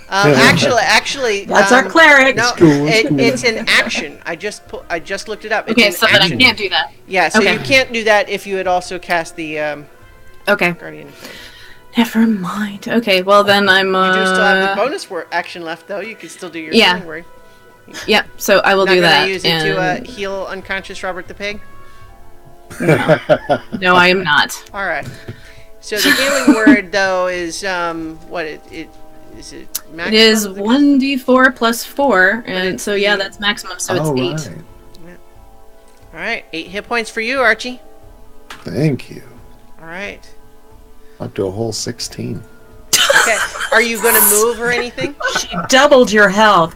Actually, That's our cleric. No, it's an action. I just looked it up. It's Okay, an so then I action. can't do that. Yeah, so Okay. you can't do that if you had also cast the Okay. Guardian Flame. Never mind. Okay, well then I'm You do still have the bonus action left, though. You can still do your Yeah. healing word. Yeah, so I will Not do gonna that. use it to heal unconscious Robert the Pig. No, I am not. All right. So the healing word, though, is what it is it? Maximum? It is 1d4 plus 4, and so yeah, that's maximum, so it's 8. right. All right, 8 hit points for you, Archie. Thank you. All right. Up to a whole 16. Okay. Are you going to move or anything? She doubled your health.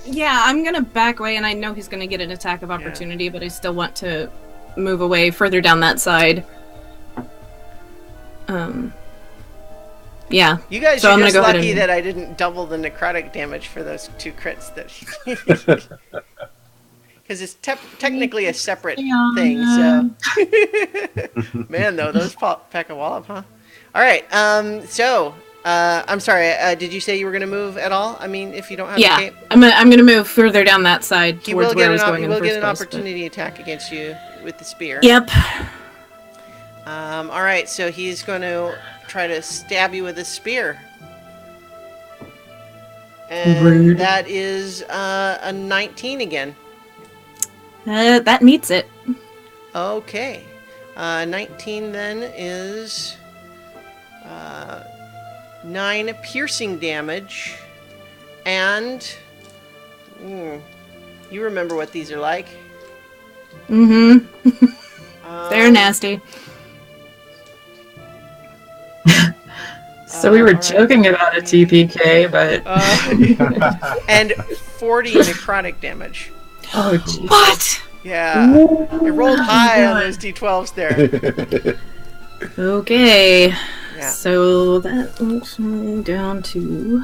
Yeah, I'm gonna back away, and I know he's gonna get an attack of opportunity, but I still want to move away further down that side. Yeah. You guys So are I'm gonna just go ahead lucky and- that I didn't double the necrotic damage for those 2 crits. That because it's technically a separate thing. So, man, though those pack a wallop, huh? All right. I'm sorry. Did you say you were going to move at all? I mean, if you don't have the cape, I'm gonna move further down that side he towards will where get I was an going in the will get first an place. opportunity attack against you with the spear. Yep. All right. So he's going to try to stab you with his spear. And Rude. that is a 19 again. That meets it. Okay. 19 then is 9 piercing damage. And you remember what these are like. Mm-hmm. They're nasty. So we were all right. joking about a TPK, but And 40 necrotic damage. oh, geez. What? Yeah. It rolled high on those d12s there. Okay. Yeah. So that looks down to.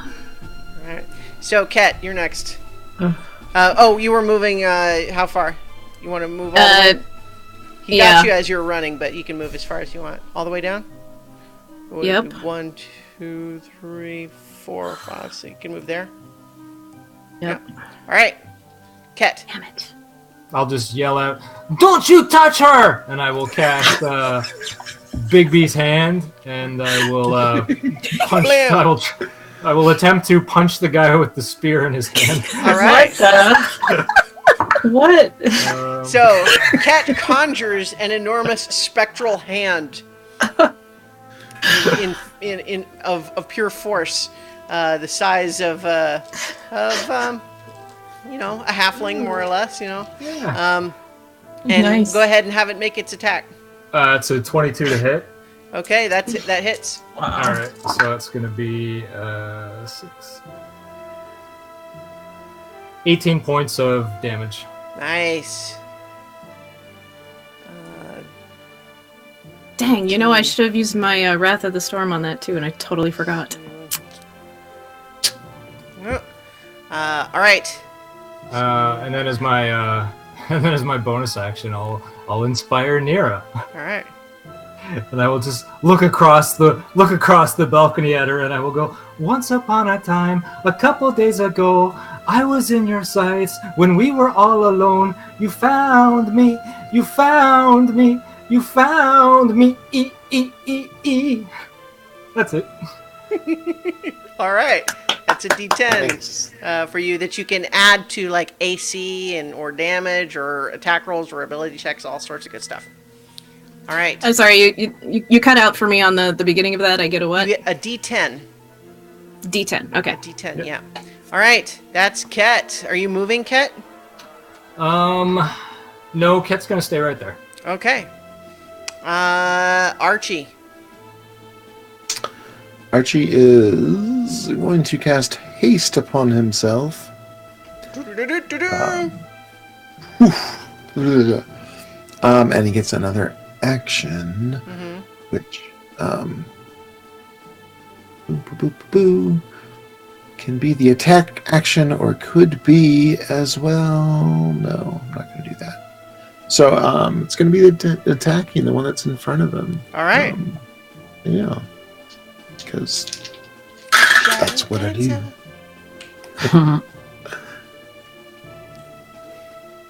All right. So, Ket, you're next. Oh. You were moving, how far? You want to move all the way? He yeah. got you as you're running, but you can move as far as you want. All the way down? Yep. 1, 2, 3, 4, 5. So you can move there? Yep. Yeah. All right. Ket. Damn it. I'll just yell out, "Don't you touch her!" And I will cast Big B's hand, and I will punch. Blam. I will attempt to punch the guy with the spear in his hand. All right. What? So, Ket conjures an enormous spectral hand of pure force, the size of a halfling, more or less, Yeah. And Nice. go ahead and have it make its attack. It's a 22 to hit. Okay, that's it. That hits. All right, so it's going to be 18 points of damage. Nice. Dang, I should have used my Wrath of the Storm on that too, and I totally forgot. All right. And then as my bonus action, I'll inspire Nira. All right. And I will just look across the balcony at her, and I will go, "Once upon a time, a couple days ago, I was in your sights when we were all alone. You found me, you found me, you found me. That's it. All right. That's a D10 for you that you can add to like AC or damage or attack rolls or ability checks, all sorts of good stuff. All right. I'm sorry, you cut out for me on the beginning of that. I get a what? You get a D10. D10. Okay. D10, Yep. yeah. All right. That's Ket. Are you moving, Ket? No, Ket's gonna stay right there. Okay. Archie. Archie is going to cast haste upon himself. And he gets another action, which can be the attack action or could be as well. No, I'm not going to do that. So it's going to be attacking the one that's in front of him. All right. Yeah. Because that's what I do.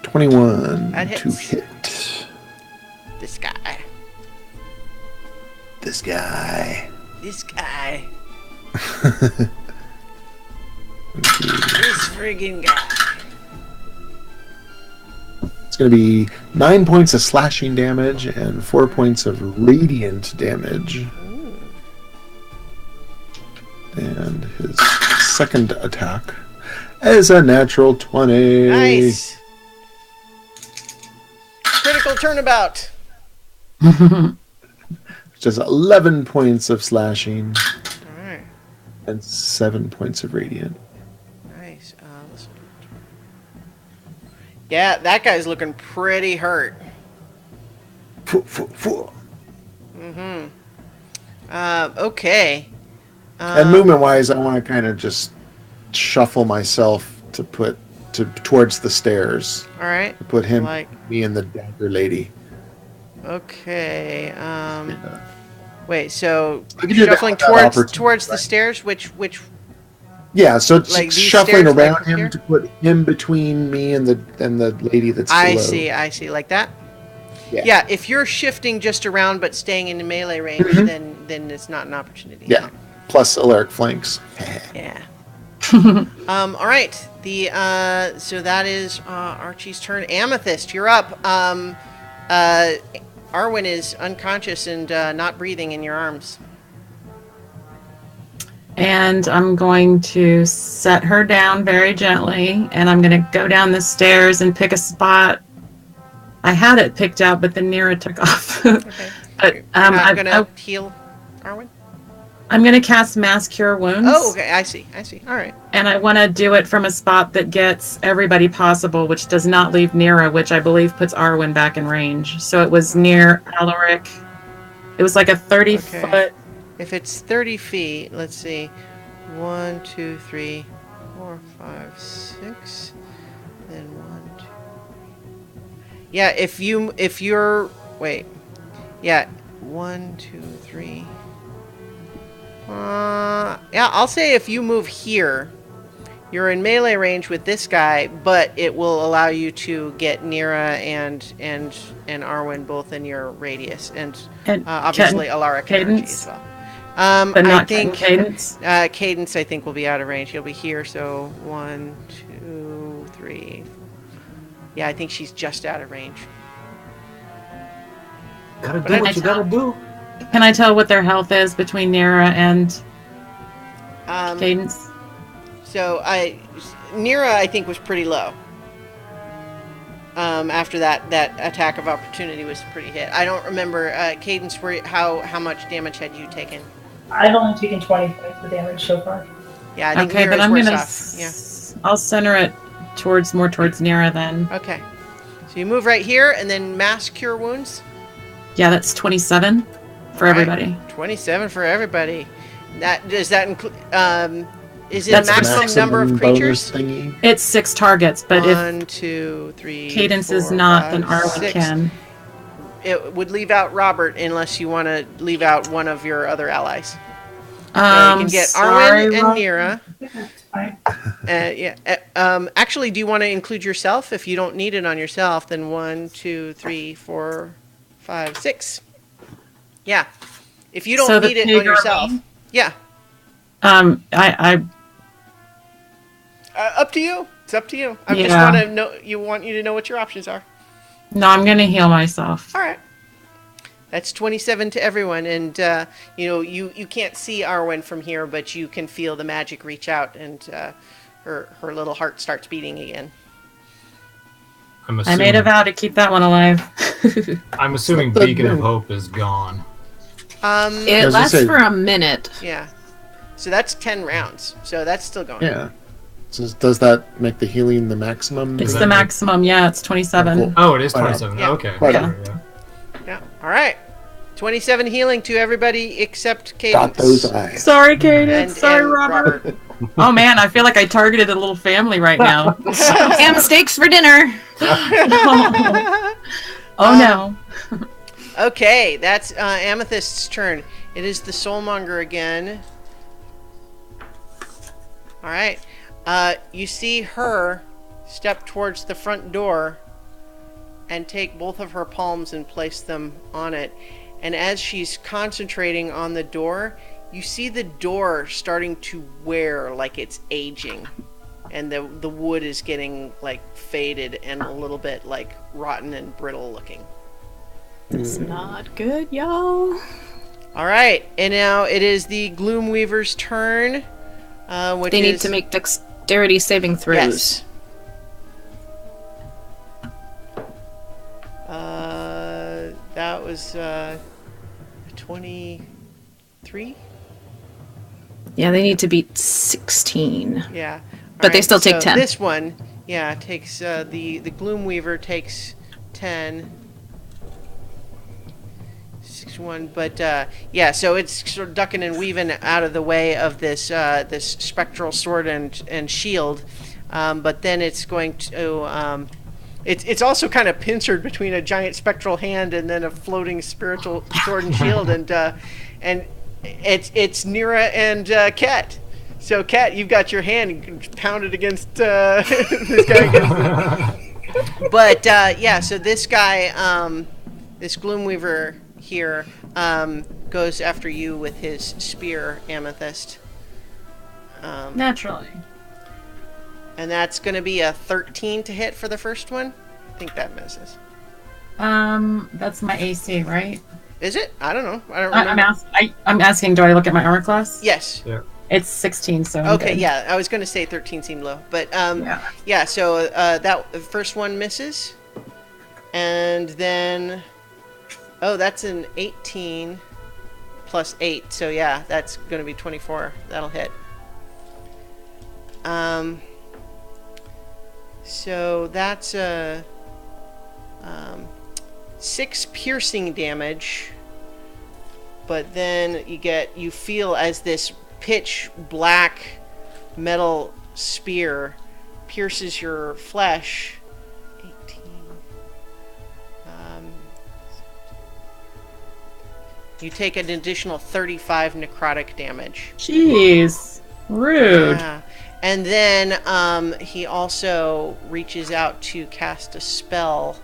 21 That to hits. hit. This guy. This guy. This guy. Okay. This friggin' guy. It's going to be 9 points of slashing damage and 4 points of radiant damage. And his second attack is a natural 20. Nice. Critical turnabout. Which is 11 points of slashing All right. and 7 points of radiant. Nice. Yeah, that guy's looking pretty hurt. Okay. And movement-wise, I want to kind of just shuffle myself to put towards the stairs. All right. To put him, Like- me, and the dagger lady. Okay. Yeah. Wait. So I can do that shuffling without towards opportunity, the stairs. Which? Yeah, so it's Like these shuffling stairs, around like him here? to put him between me and the lady that's below. I see. Like that. Yeah. Yeah. If you're shifting just around but staying in the melee range, then it's not an opportunity. Yeah. Plus Alaric flanks. Yeah. All right. So that is Archie's turn. Amethyst, you're up. Arwen is unconscious and not breathing in your arms. And I'm going to set her down very gently, and I'm going to go down the stairs and pick a spot. I had it picked out, but then Nira took off. Okay. But You're not gonna I, heal Arwen? I'm going to cast Mass Cure Wounds. Oh, okay. I see. All right. And I want to do it from a spot that gets everybody possible, which does not leave Nira, which I believe puts Arwen back in range. So it was near Alaric. It was like a 30-foot. If it's 30 feet, let's see. 1, 2, 3, 4, 5, 6. Then 1, 2. Yeah, if you're wait. Yeah, 1, 2, 3. Yeah, I'll say if you move here, you're in melee range with this guy, but it will allow you to get Nira and Arwen both in your radius, and obviously Alaric and Archie as well. But I not think Cadence. Cadence, I think, will be out of range. He'll be here, so 1, 2, 3. Yeah, I think she's just out of range. Gotta do what you gotta do. Can I tell what their health is between Nira and Cadence? So Nira, I think, was pretty low. After that attack of opportunity was pretty hit. I don't remember Cadence. How much damage had you taken? I've only taken 20 points of damage so far. Yeah, I think Okay, Nira's then I'm worse gonna. off. Yeah. I'll center it more towards Nira then. Okay. So you move right here, and then mass cure wounds. Yeah, that's 27 for everybody. 27 for everybody. Does that include? Is it That's a maximum number of creatures? Thingy. It's 6 targets, but 1, 2, 3. if Cadence is 4, not, 5, then Arwen 6. can. It would leave out Robert unless you want to leave out one of your other allies. You can get sorry, Arwen and Rob. Nira. Fine. Actually, do you want to include yourself? If you don't need it on yourself, then 1, 2, 3, 4, 5, 6. Yeah. If you don't So the need it pig on yourself. or me? Yeah. I Up to you. It's up to you. I just Yeah. want to know. Want you to know what your options are. No, I'm gonna heal myself. All right. That's 27 to everyone, and you can't see Arwen from here, but you can feel the magic reach out, and her little heart starts beating again. I'm I made a vow to keep that one alive. I'm assuming But- Beacon of Hope is gone. It As I lasts said- for a minute. Yeah. So that's 10 rounds. So that's still going. Yeah. So does that make the healing the maximum? It's that the make- maximum. Yeah, it's 27. Oh, it is Right on. 27. Yeah. Okay. Right on. Sure, yeah. Yeah. All right. 27 healing to everybody except Cadence. Got those eyes. Sorry, Cadence. And- Sorry, and Robert. Oh man, I feel like I targeted a little family right now. Ham steaks for dinner. Oh no. Okay, that's Amethyst's turn. It is the Soulmonger again. All right. You see her step towards the front door and take both of her palms and place them on it. And as she's concentrating on the door, you see the door starting to wear like it's aging. And the wood is getting like faded and a little bit like rotten and brittle looking. It's not good, y'all. All right, and now it is the Gloomweaver's turn. Which They need is- to make dexterity saving throws. Yes. That was 23. Yeah, they need to beat 16. Yeah. But they still take so 10. This one, yeah, takes the Gloomweaver takes 10. 61, but yeah, so it's sort of ducking and weaving out of the way of this this spectral sword and shield, but then it's going to it's also kind of pincered between a giant spectral hand and then a floating spiritual sword and shield, and it's Nira and Ket. So Ket, you've got your hand pounded against this guy. But yeah, so this guy, this Gloomweaver here, goes after you with his spear, Amethyst. Naturally. And that's going to be a 13 to hit for the first one. I think that misses. That's my AC, right? Is it? I don't know. I don't remember. I'm asking, do I look at my armor class? Yes. Yeah. It's 16, so I'm Okay, good. yeah. I was going to say 13 seemed low. But Yeah. yeah, so that the first one misses. And then... Oh, that's an 18 plus 8. So yeah, that's going to be 24. That'll hit. So that's 6 piercing damage. But then you feel as this pitch black metal spear pierces your flesh. 18. You take an additional 35 necrotic damage. Jeez. Rude. Yeah. And then he also reaches out to cast a spell.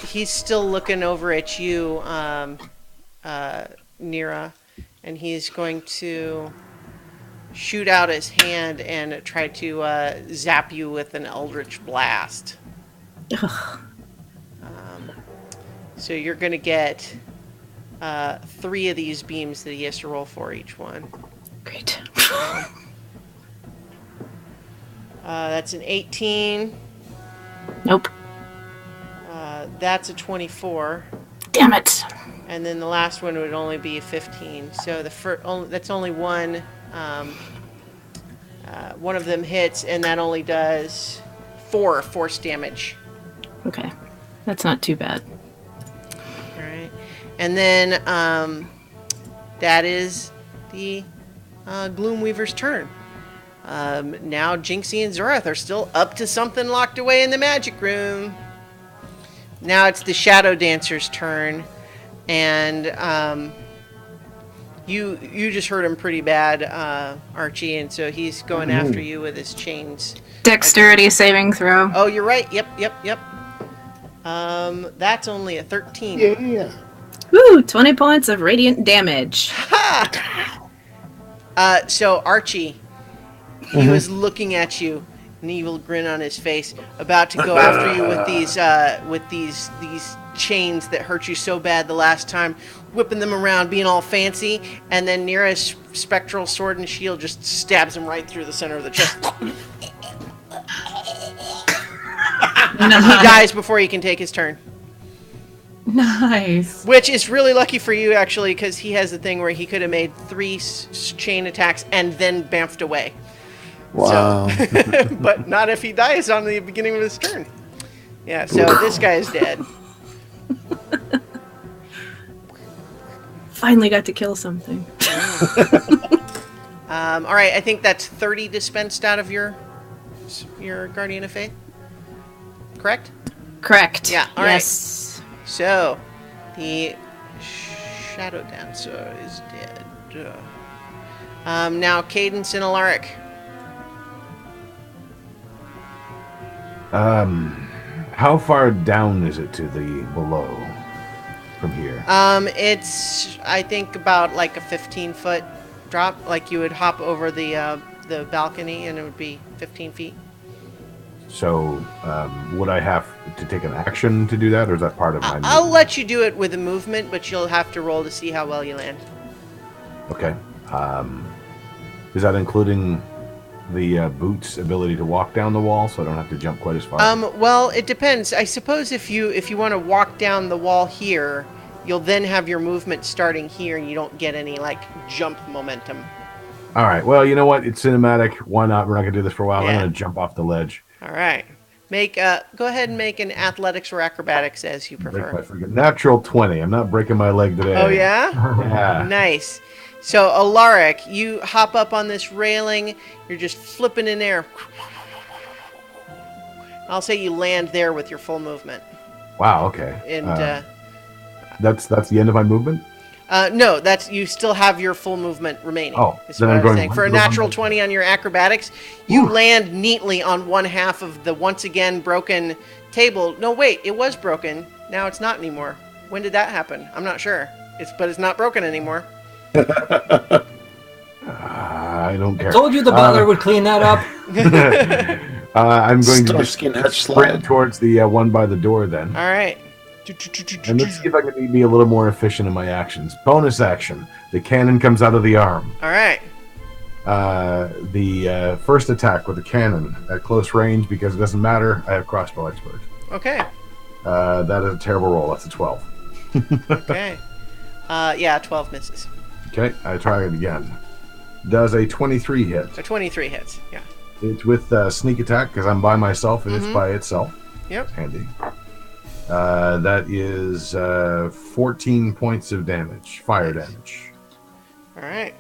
He's still looking over at you, Nira, and he's going to shoot out his hand and try to zap you with an Eldritch Blast. Ugh. So you're going to get 3 of these beams that he has to roll for each one. Great. That's an 18. Nope. That's a 24. Damn it. And then the last one would only be a 15. So that's only one. One of them hits, and that only does 4 force damage. Okay. That's not too bad. All right. And then that is the Gloomweaver's turn. Now Jinxie and Zorath are still up to something locked away in the magic room. Now it's the Shadow Dancer's turn, and you just hurt him pretty bad, Archie, and so he's going after you with his chains. Dexterity saving throw. Oh, you're right. Yep. That's only a 13. Yeah. Woo! 20 points of radiant damage. So Archie, he was looking at you, an evil grin on his face, about to go after you with these chains that hurt you so bad the last time, whipping them around, being all fancy, and then Nira's spectral sword and shield just stabs him right through the center of the chest. He dies before he can take his turn. Nice. Which is really lucky for you, actually, because he has the thing where he could have made 3 chain attacks and then bamfed away. Wow. So, but not if he dies on the beginning of his turn. Yeah, so this guy is dead. Finally got to kill something. All right, I think that's 30 dispensed out of your Guardian of Faith. Correct? Correct. Yeah, all right. Yes. So, the Shadow Dancer is dead. Now, Cadence and Alaric. How far down is it to the below from here? It's, I think, about like a 15-foot drop. Like you would hop over the balcony and it would be 15 feet. So, would I have to take an action to do that, or is that part of my I'll let you do it with a movement, but you'll have to roll to see how well you land. Okay. Is that including the boot's ability to walk down the wall, so I don't have to jump quite as far? Well, it depends. I suppose if you want to walk down the wall here, you'll then have your movement starting here, and you don't get any like jump momentum. All right. Well, you know what? It's cinematic. Why not? We're not gonna do this for a while. Yeah. I'm gonna jump off the ledge. All right. Go ahead and make an athletics or acrobatics as you prefer. Break my freaking natural 20. I'm not breaking my leg today. Oh yeah? Yeah. Nice. So Alaric, you hop up on this railing. You're just flipping in air. I'll say you land there with your full movement. Wow. Okay. And that's the end of my movement. no, you still have your full movement remaining. Oh, is then what I'm I was going saying. For a natural 20 on your acrobatics, you land neatly on one half of the once again broken table. No, wait, it was broken. Now it's not anymore. When did that happen? I'm not sure. But it's not broken anymore. I don't care. Told you the butler would clean that up. I'm going to Starsky and Hutch sprint slide. towards the one by the door then. All right. And let's see if I can be a little more efficient in my actions. Bonus action. The cannon comes out of the arm. All right. The first attack with the cannon at close range, because it doesn't matter, I have crossbow expert. Okay. That is a terrible roll. That's a 12. Okay. Yeah, 12 misses. Okay, I try it again. Does a 23 hit. So 23 hits. Yeah. It's with sneak attack because I'm by myself and it's by itself. Yep. Handy. That is 14 points of damage, fire damage. All right.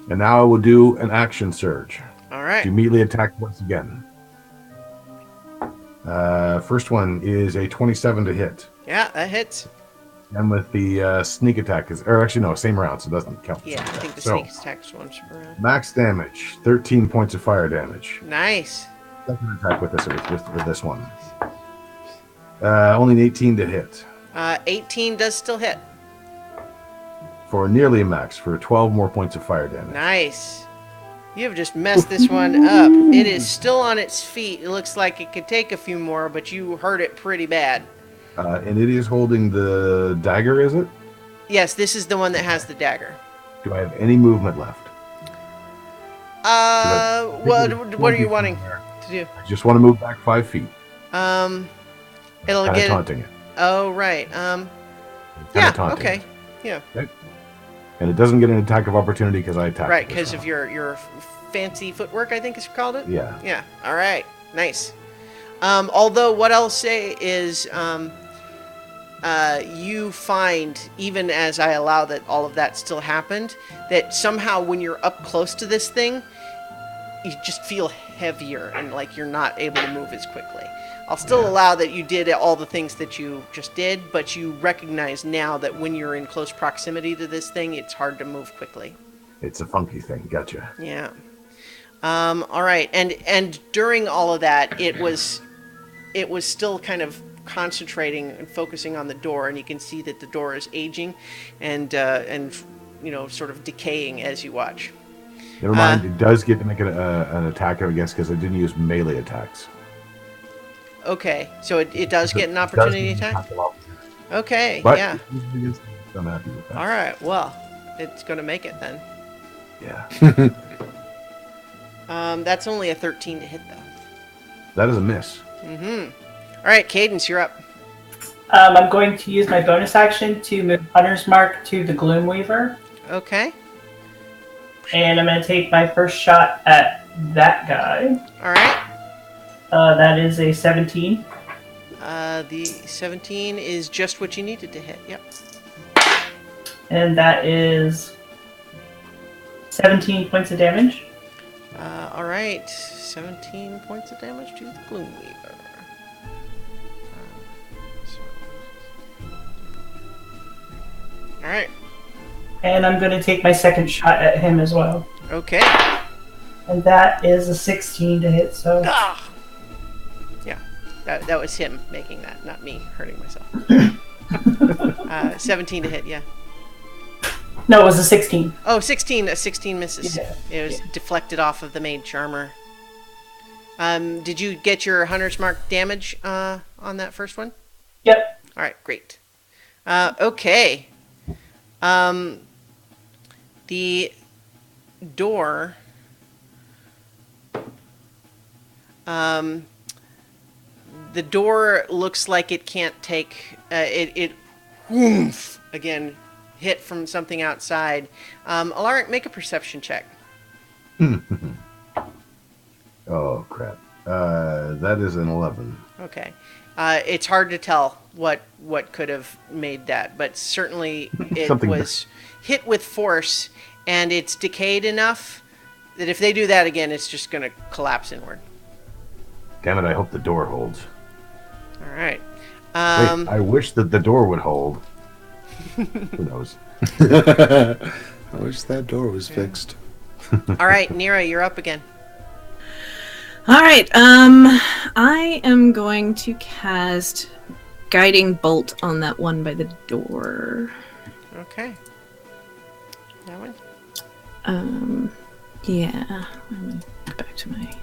And now I will do an action surge. All right. To immediately attack once again. First one is a 27 to hit. Yeah, that hits. And with the sneak attack same round, so it doesn't count. Yeah, I think the So, sneak attack's once per round. max damage, 13 points of fire damage. Nice. Second attack with this one. Only an 18 to hit. 18 does still hit. For nearly a max, for 12 more points of fire damage. Nice. You have just messed this one up. It is still on its feet. It looks like it could take a few more, but you hurt it pretty bad. And it is holding the dagger, is it? Yes, this is the one that has the dagger. Do I have any movement left? What are you wanting to do? I just want to move back 5 feet. It'll Kind of get. taunting it. Oh right. Kinda Yeah. taunting Okay. it. Yeah. Okay. And it doesn't get an attack of opportunity because I attacked. Right, it because this of your fancy footwork, I think is called it. Yeah. Yeah. All right. Nice. Although what I'll say is, you find, even as I allow that all of that still happened, that somehow when you're up close to this thing, you just feel heavier and like you're not able to move as quickly. I'll still allow that you did all the things that you just did, but you recognize now that when you're in close proximity to this thing, it's hard to move quickly. It's a funky thing. Gotcha. Yeah. All right. And during all of that, it was still kind of concentrating and focusing on the door, and you can see that the door is aging and sort of decaying as you watch. Never mind. It does get to make an attack against because I didn't use melee attacks. Okay, so it does get an opportunity attack? Okay, But yeah. I'm happy with that. All right, well, it's going to make it then. Yeah. That's only a 13 to hit, though. That is a miss. Mm-hmm. All right, Cadence, you're up. I'm going to use my bonus action to move Hunter's Mark to the Gloomweaver. Okay. And I'm going to take my first shot at that guy. All right. That is a 17. The 17 is just what you needed to hit. Yep. And that is 17 points of damage. All right. 17 points of damage to the Gloomweaver. All right. And I'm going to take my second shot at him as well. Okay. And that is a 16 to hit, so... Ah! Yeah, that was him making that, not me hurting myself. 17 to hit, yeah. No, it was a 16. Oh, 16. A 16 misses. Yeah. It was deflected off of the mage armor. Did you get your Hunter's Mark damage on that first one? Yep. All right, great. Okay. The door... the door looks like it can't take it whoomph, again, hit from something outside. Alaric, make a perception check. Oh crap! That is an 11. Okay. It's hard to tell what could have made that, but certainly it was hit with force, and it's decayed enough that if they do that again, it's just going to collapse inward. Damn it! I hope the door holds. All right. Wait, I wish that the door would hold. Who knows? I wish that door was fixed. All right, Nira, you're up again. All right. I am going to cast Guiding Bolt on that one by the door. Okay. That one? Yeah. Let me go back to my...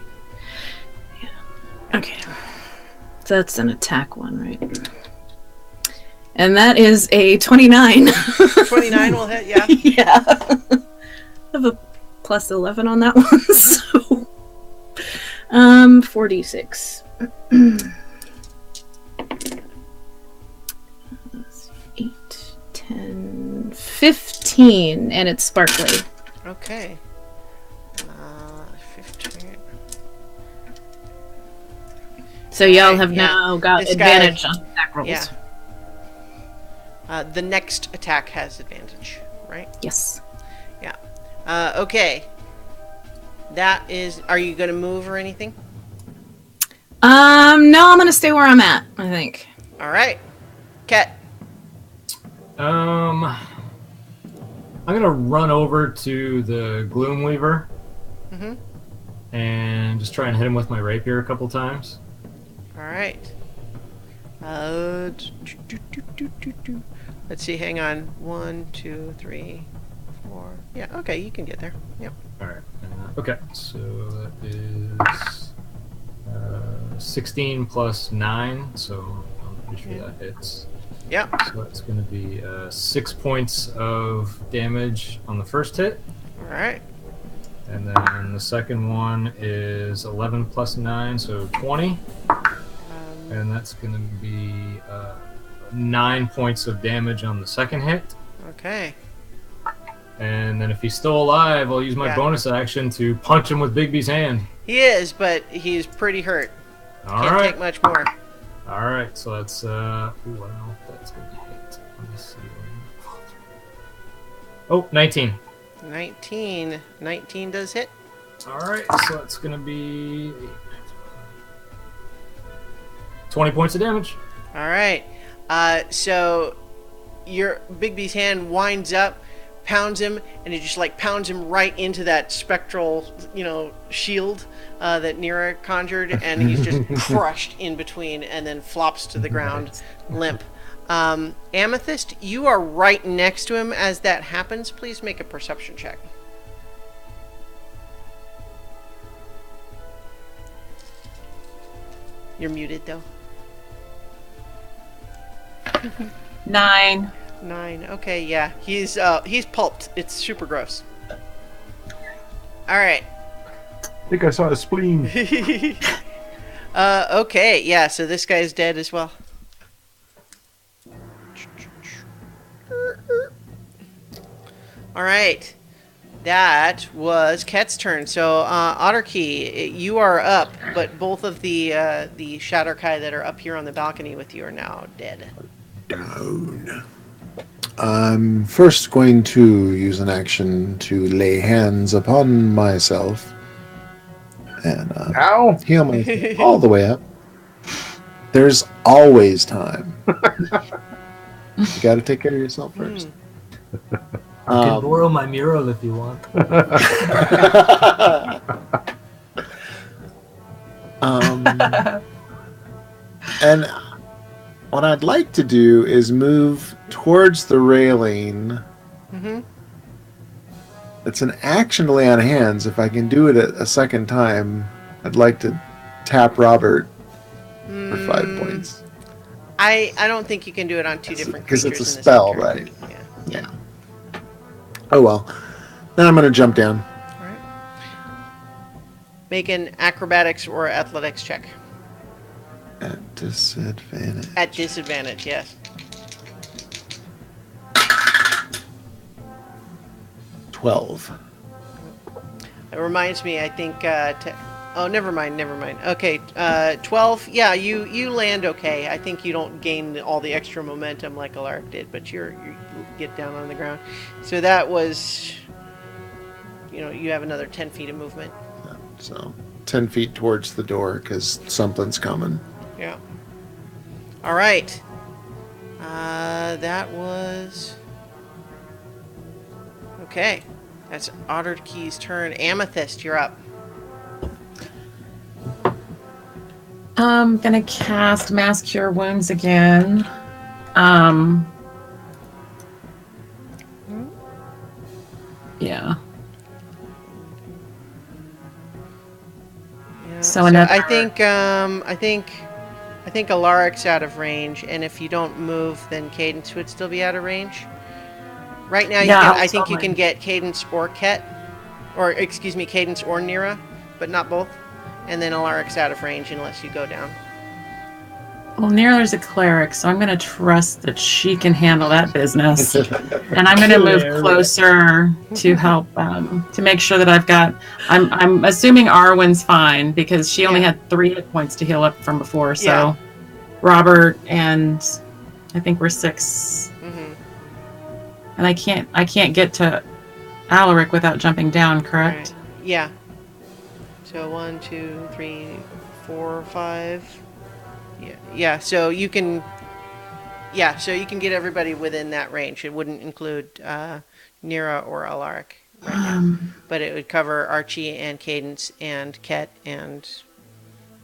Yeah. Okay. So that's an attack one, right? And that is a 29. 29 will hit, yeah. Yeah. I have a plus 11 on that one, so... 46. 8, 10, 15, and it's sparkly. Okay. 15. So y'all have yeah. now got This advantage guy- on attack rolls. Yeah. The next attack has advantage, right? Yes. Yeah. Okay. That is... Are you going to move or anything? No, I'm gonna stay where I'm at, I think. All right. Ket. I'm gonna run over to the Gloomweaver and just try and hit him with my rapier a couple times. All right. Let's see. Hang on. 1, 2, 3, 4. Yeah. Okay. You can get there. Yep. All right. Okay. So that is 16 plus 9. So I'm pretty sure that hits. Yep. So that's going to be 6 points of damage on the first hit. All right. And then the second one is 11 plus 9, so 20. And that's going to be 9 points of damage on the second hit. Okay. And then if he's still alive, I'll use my bonus action to punch him with Bigby's hand. He is, but he's pretty hurt. All Can't right. take much more. All right, so that's ooh, I don't know if that's going to hit. Let me see. Oh, 19. 19. 19 does hit. All right, so that's going to be 20 points of damage. All right. So your Bigby's hand winds up, pounds him, and it just like pounds him right into that spectral, shield that Nira conjured, and he's just crushed in between, and then flops to the ground, limp. Amethyst, you are right next to him as that happens. Please make a perception check. You're muted though. 9. 9. Okay, yeah. He's pulped. It's super gross. All right. I think I saw a spleen. Okay, yeah, so this guy's dead as well. All right. That was Ket's turn. So, Otterkey, you are up, but both of the Shadowkai that are up here on the balcony with you are now dead. Down. I'm first going to use an action to lay hands upon myself and Ow! heal myself all the way up. There's always time. You got to take care of yourself first. You can borrow my mural if you want. And what I'd like to do is move towards the railing. Mm-hmm. It's an action to lay on hands. If I can do it a second time, I'd like to tap Robert for 5 points. I don't think you can do it on two different creatures. Because it's a in the spell, same turn. right? Yeah. Oh well. Then I'm going to jump down. All right. Make an acrobatics or athletics check. At disadvantage. At disadvantage, yes. 12. It reminds me, I think, oh, never mind. Okay, 12, yeah, you land okay. I think you don't gain all the extra momentum like Alaric did, but you get down on the ground. So that was, you have another 10 feet of movement. So 10 feet towards the door because something's coming. Yeah. All right. That was... Okay. That's Otterkey's turn. Amethyst, you're up. I'm gonna cast Mass Cure Wounds again. Yeah. So another... I think Alaric's out of range, and if you don't move, then Cadence would still be out of range. Right now, I think you can get Cadence or Ket, or excuse me, Cadence or Nira, but not both. And then Alaric's out of range unless you go down. Well, Nira's a cleric, so I'm going to trust that she can handle that business. And I'm going to move closer to help, to make sure that I've got... I'm assuming Arwen's fine, because she only had 3 hit points to heal up from before, so... Robert and I think we're 6. Mm-hmm. And I can't get to Alaric without jumping down, correct? Right. Yeah. So 1, 2, 3, 4, 5... Yeah, so you can get everybody within that range. It wouldn't include Nira or Alaric right now, but it would cover Archie and Cadence and Ket and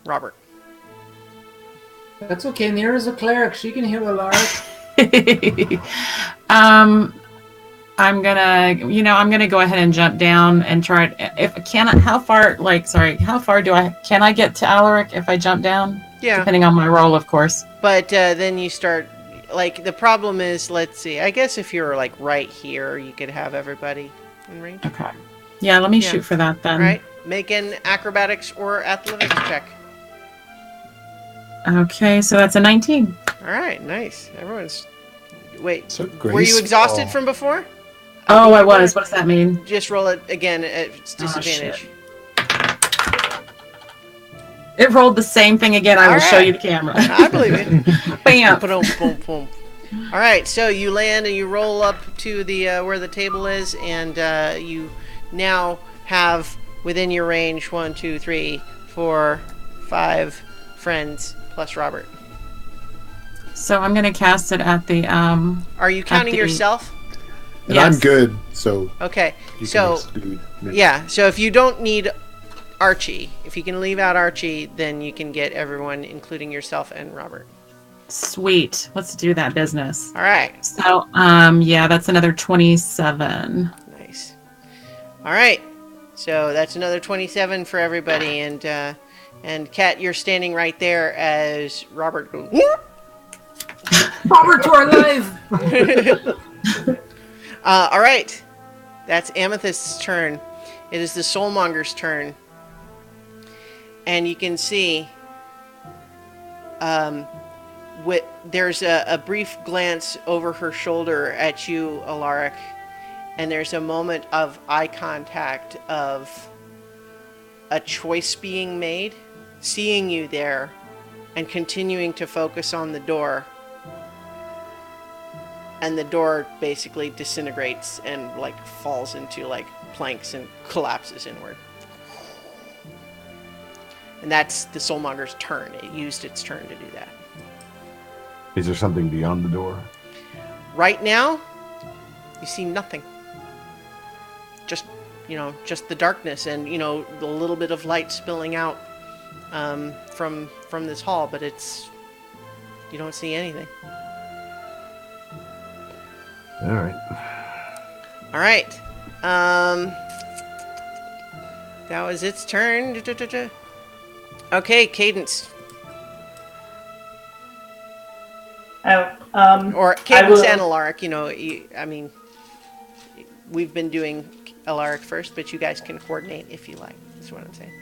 Robert. That's okay. Nira's a cleric. She can heal Alaric. I'm gonna go ahead and jump down and try it. How far can I get to Alaric if I jump down? Yeah. Depending on my roll, of course. But then you start, the problem is, let's see, I guess if you're, right here, you could have everybody in range. Okay. Yeah, let me shoot for that then. All right. Make an acrobatics or athletics check. Okay, so that's a 19. All right, nice. Everyone's... Wait, so were you exhausted from before? Oh, I was. What does that mean? Just roll it again at disadvantage. It rolled the same thing again. I will show you the camera. I believe it. Bam. Boom, boom, boom. All right, so you land and you roll up to the where the table is, and you now have within your range 1, 2, 3, 4, 5 friends plus Robert. So I'm going to cast it at the... Are you counting yourself? And yes. I'm good, so... Okay, so... Yeah, so if you don't need Archie, if you can leave out Archie, then you can get everyone, including yourself and Robert. Sweet. Let's do that business. All right. So, yeah, that's another 27. Nice. All right. So that's another 27 for everybody, and Kat, you're standing right there as Robert goes... Robert, we're alive! All right. That's Amethyst's turn. It is the Soulmonger's turn. And you can see there's a brief glance over her shoulder at you, Alaric, and there's a moment of eye contact of a choice being made, seeing you there, and continuing to focus on the door. And the door basically disintegrates and like falls into like planks and collapses inward. And that's the Soulmonger's turn. It used its turn to do that. Is there something beyond the door? Right now, you see nothing. Just, just the darkness and, the little bit of light spilling out from this hall, but you don't see anything. All right. All right. That was its turn. Okay, Cadence. Or Cadence and Alaric. We've been doing Alaric first, but you guys can coordinate if you like. That's what I'm saying.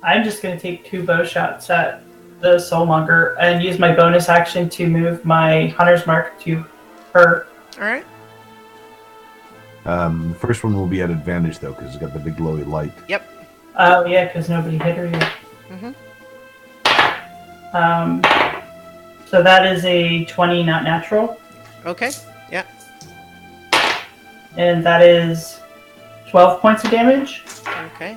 I'm just going to take 2 bow shots at the Soulmonger and use my bonus action to move my Hunter's Mark to her. All right. The first one will be at advantage, though, because it's got the big glowy light. Yep. Oh, yeah, because nobody hit her yet. Mm-hmm. So that is a 20, not natural. Okay. Yeah. And that is 12 points of damage. Okay.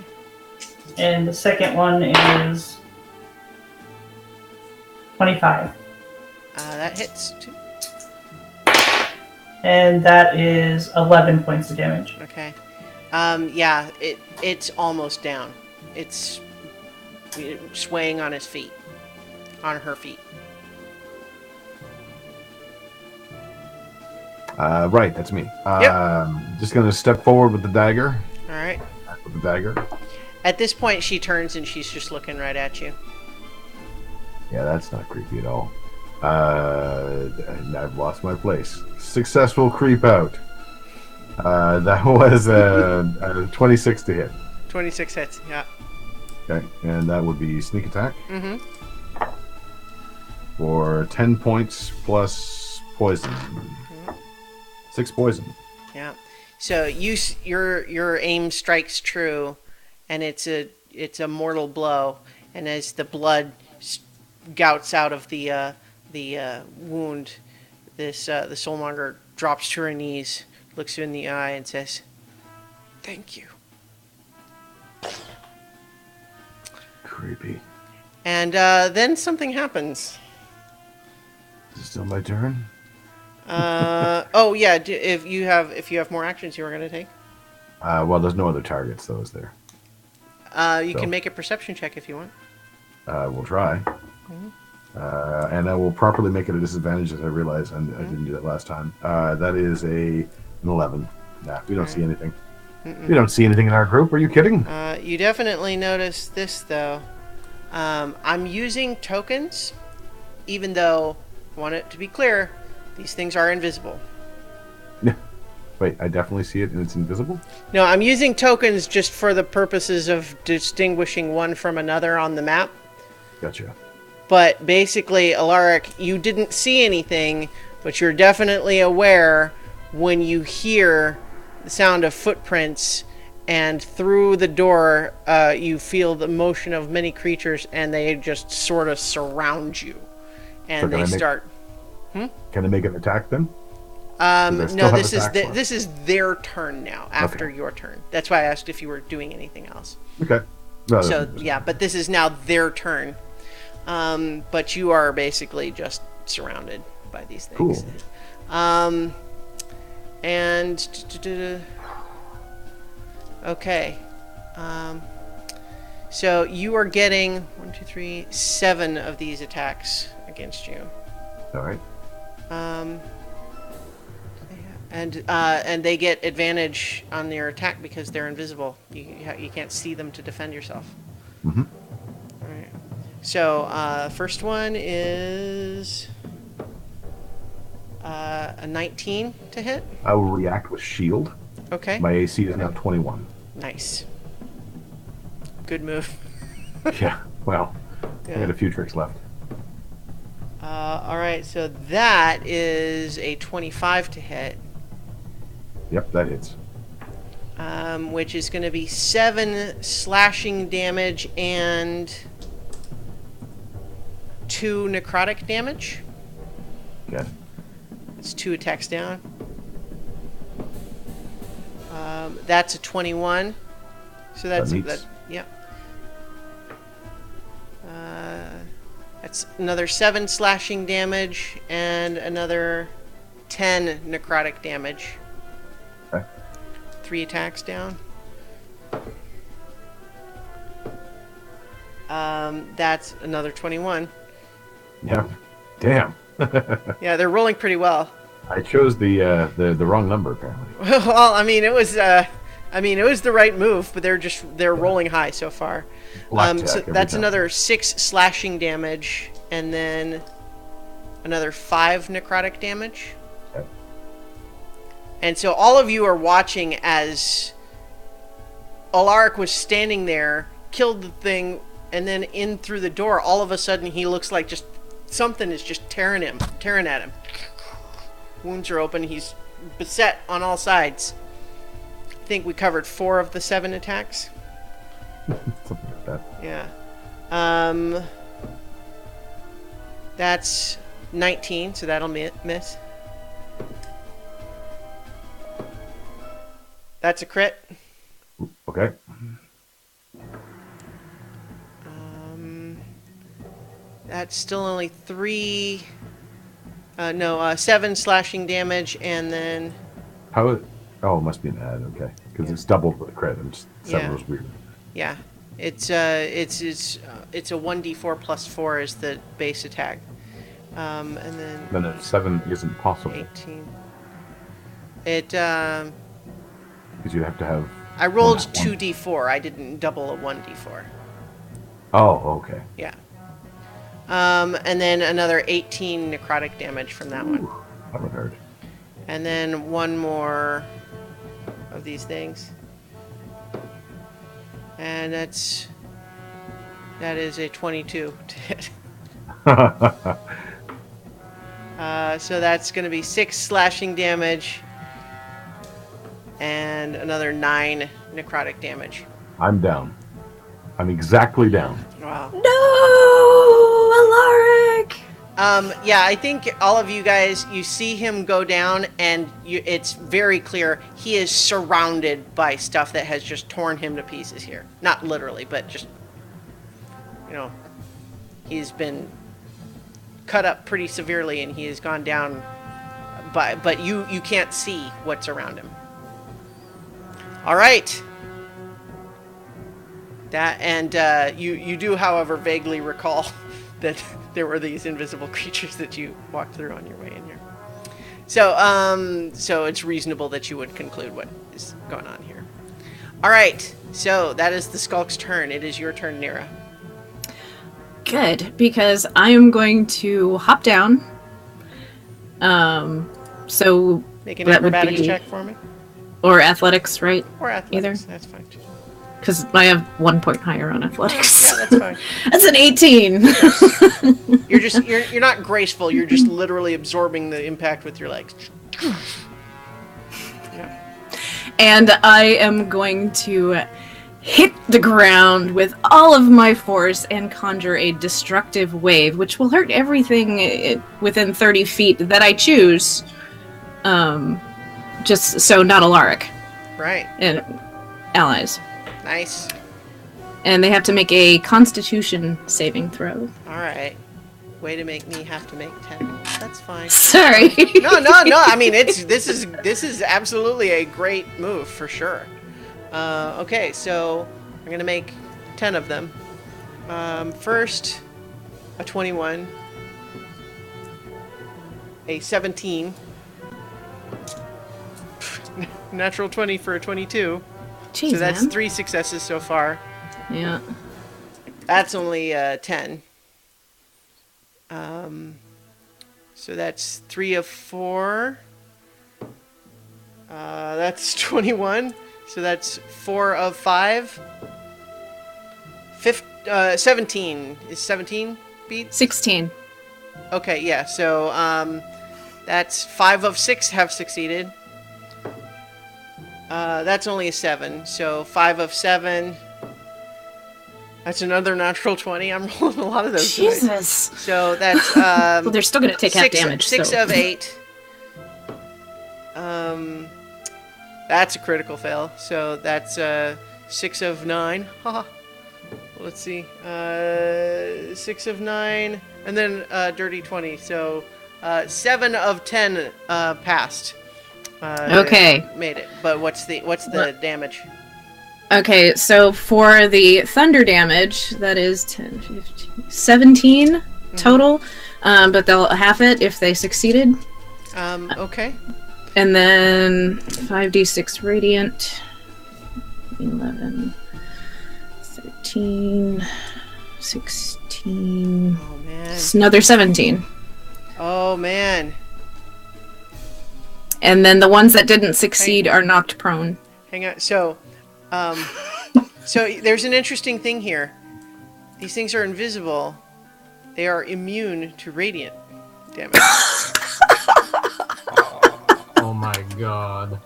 And the second one is 25. That hits too. And that is 11 points of damage. Okay. Yeah, it's almost down. It's swaying on his feet. On her feet. Right, that's me. Yep. Just going to step forward with the dagger. All right. With the dagger. At this point, she turns and she's just looking right at you. Yeah, that's not creepy at all. I've lost my place. Successful creep out. That was a 26 to hit. 26 hits, yeah. Okay, and that would be sneak attack. Mm-hmm. For 10 points plus poison. 6 poison. Yeah. So your aim strikes true, and it's a mortal blow. And as the blood gouts out of the wound, the Soulmonger drops to her knees, looks you in the eye, and says, "Thank you." Creepy. And then something happens. Is it still my turn? Oh yeah. If you have more actions you were going to take. Well, there's no other targets, though, is there? You can make a perception check if you want. We'll try. Mm-hmm. And I will properly make it a disadvantage, as I realize, and I didn't do that last time. That is an 11. Nah, we don't see anything. Mm-mm. We don't see anything in our group. Are you kidding? You definitely notice this, though. I'm using tokens, even though, I want it to be clear, these things are invisible. Yeah. Wait, I definitely see it, and it's invisible? No, I'm using tokens just for the purposes of distinguishing one from another on the map. Gotcha. But basically, Alaric, you didn't see anything, but you're definitely aware when you hear the sound of footprints, and through the door, you feel the motion of many creatures, and they just sort of surround you. And So they start... Can I make an attack then? No, this is their turn now, after your turn. That's why I asked if you were doing anything else. Okay. No, So, yeah, but this is now their turn. But you are basically just surrounded by these things. Cool. Okay. So you are getting 1, 2, 3, 7 of these attacks against you. All right. And they get advantage on their attack because they're invisible. You can't see them to defend yourself. Mm-hmm. All right. So first one is a 19 to hit. I will react with shield. Okay. My AC is now 21. Nice. Good move. Yeah. Well, I got a few tricks left. All right, so that is a 25 to hit. Yep, that hits. Which is going to be 7 slashing damage and 2 necrotic damage. Okay. It's 2 attacks down. That's a 21. So that's meets. yeah. That's another 7 slashing damage and another 10 necrotic damage. Okay. 3 attacks down. That's another 21. Yeah. Damn. Yeah, they're rolling pretty well. I chose the wrong number apparently. Well, I mean, it was the right move, but they're rolling high so far. Blackjack So every that's time. another 6 slashing damage, and then another 5 necrotic damage. Okay. And so all of you are watching as Alaric was standing there, killed the thing, and then in through the door, all of a sudden he looks like just something is just tearing at him. Wounds are open. He's beset on all sides. I think we covered 4 of the 7 attacks. Something like that. Yeah. That's 19, so that'll miss. That's a crit. Okay. That's still only 7 slashing damage, and then How? Oh, it must be an add. Okay, because it's double for the crit. I'm just 7 Yeah. was weird. yeah, it's a 1d4 plus 4 is the base attack, and then Then a 7 isn't possible 18. It because you have to have. I rolled one. 2d4. I didn't double a 1d4. Oh, okay. Yeah. And then another 18 necrotic damage from that one. That would hurt. And then one more of these things. And that is a 22 to hit. So that's going to be 6 slashing damage and another 9 necrotic damage. I'm down. I'm exactly down. Wow. No, Alaric. Yeah, I think all of you guys, you see him go down, and it's very clear he is surrounded by stuff that has just torn him to pieces here. Not literally, but just, he's been cut up pretty severely, and he has gone down. But you can't see what's around him. All right. You do, however, vaguely recall that there were these invisible creatures that you walked through on your way in here. So it's reasonable that you would conclude what is going on here. All right, so that is the Skulk's turn. It is your turn, Nira. Good, because I am going to hop down. So Make an that would acrobatics be- check for me. or athletics, right? Or athletics, Either. that's fine too. Because I have 1 point higher on athletics. Yeah, that's fine. That's an 18. You're not graceful, you're just literally absorbing the impact with your legs. Yeah. And I am going to hit the ground with all of my force and conjure a destructive wave, which will hurt everything within 30 feet that I choose. Just so not Alaric Right. and allies. Nice. And they have to make a Constitution saving throw. All right. Way to make me have to make 10 rolls. That's fine. Sorry. No. I mean, this is absolutely a great move for sure. Okay, so I'm gonna make 10 of them. First, a 21, a 17, natural 20 for a 22. Jeez, So that's man. 3 successes so far. Yeah. That's only 10. So that's 3 of 4. That's 21. So that's 4 of 5. 17. Is 17 beat? 16. Okay, yeah. So that's 5 of 6 have succeeded. That's only a 7. So 5 of 7. That's another natural 20. I'm rolling a lot of those. Jesus. Tonight. So that's Well, they're still going to take half damage. 6 so. of 8. That's a critical fail. So that's 6 of 9. Haha. Let's see. 6 of 9, and then dirty 20. So 7 of 10 passed. Okay. Made it. But what's the damage? Okay, so for the thunder damage, that is 10, 15, 17 total, but they'll half it if they succeeded. Okay. And then 5d6 radiant, 11, 13, 16, Oh man. it's another 17. Oh man. And then the ones that didn't succeed are knocked prone. Hang on. So there's an interesting thing here. These things are invisible. They are immune to radiant damage. Oh my god.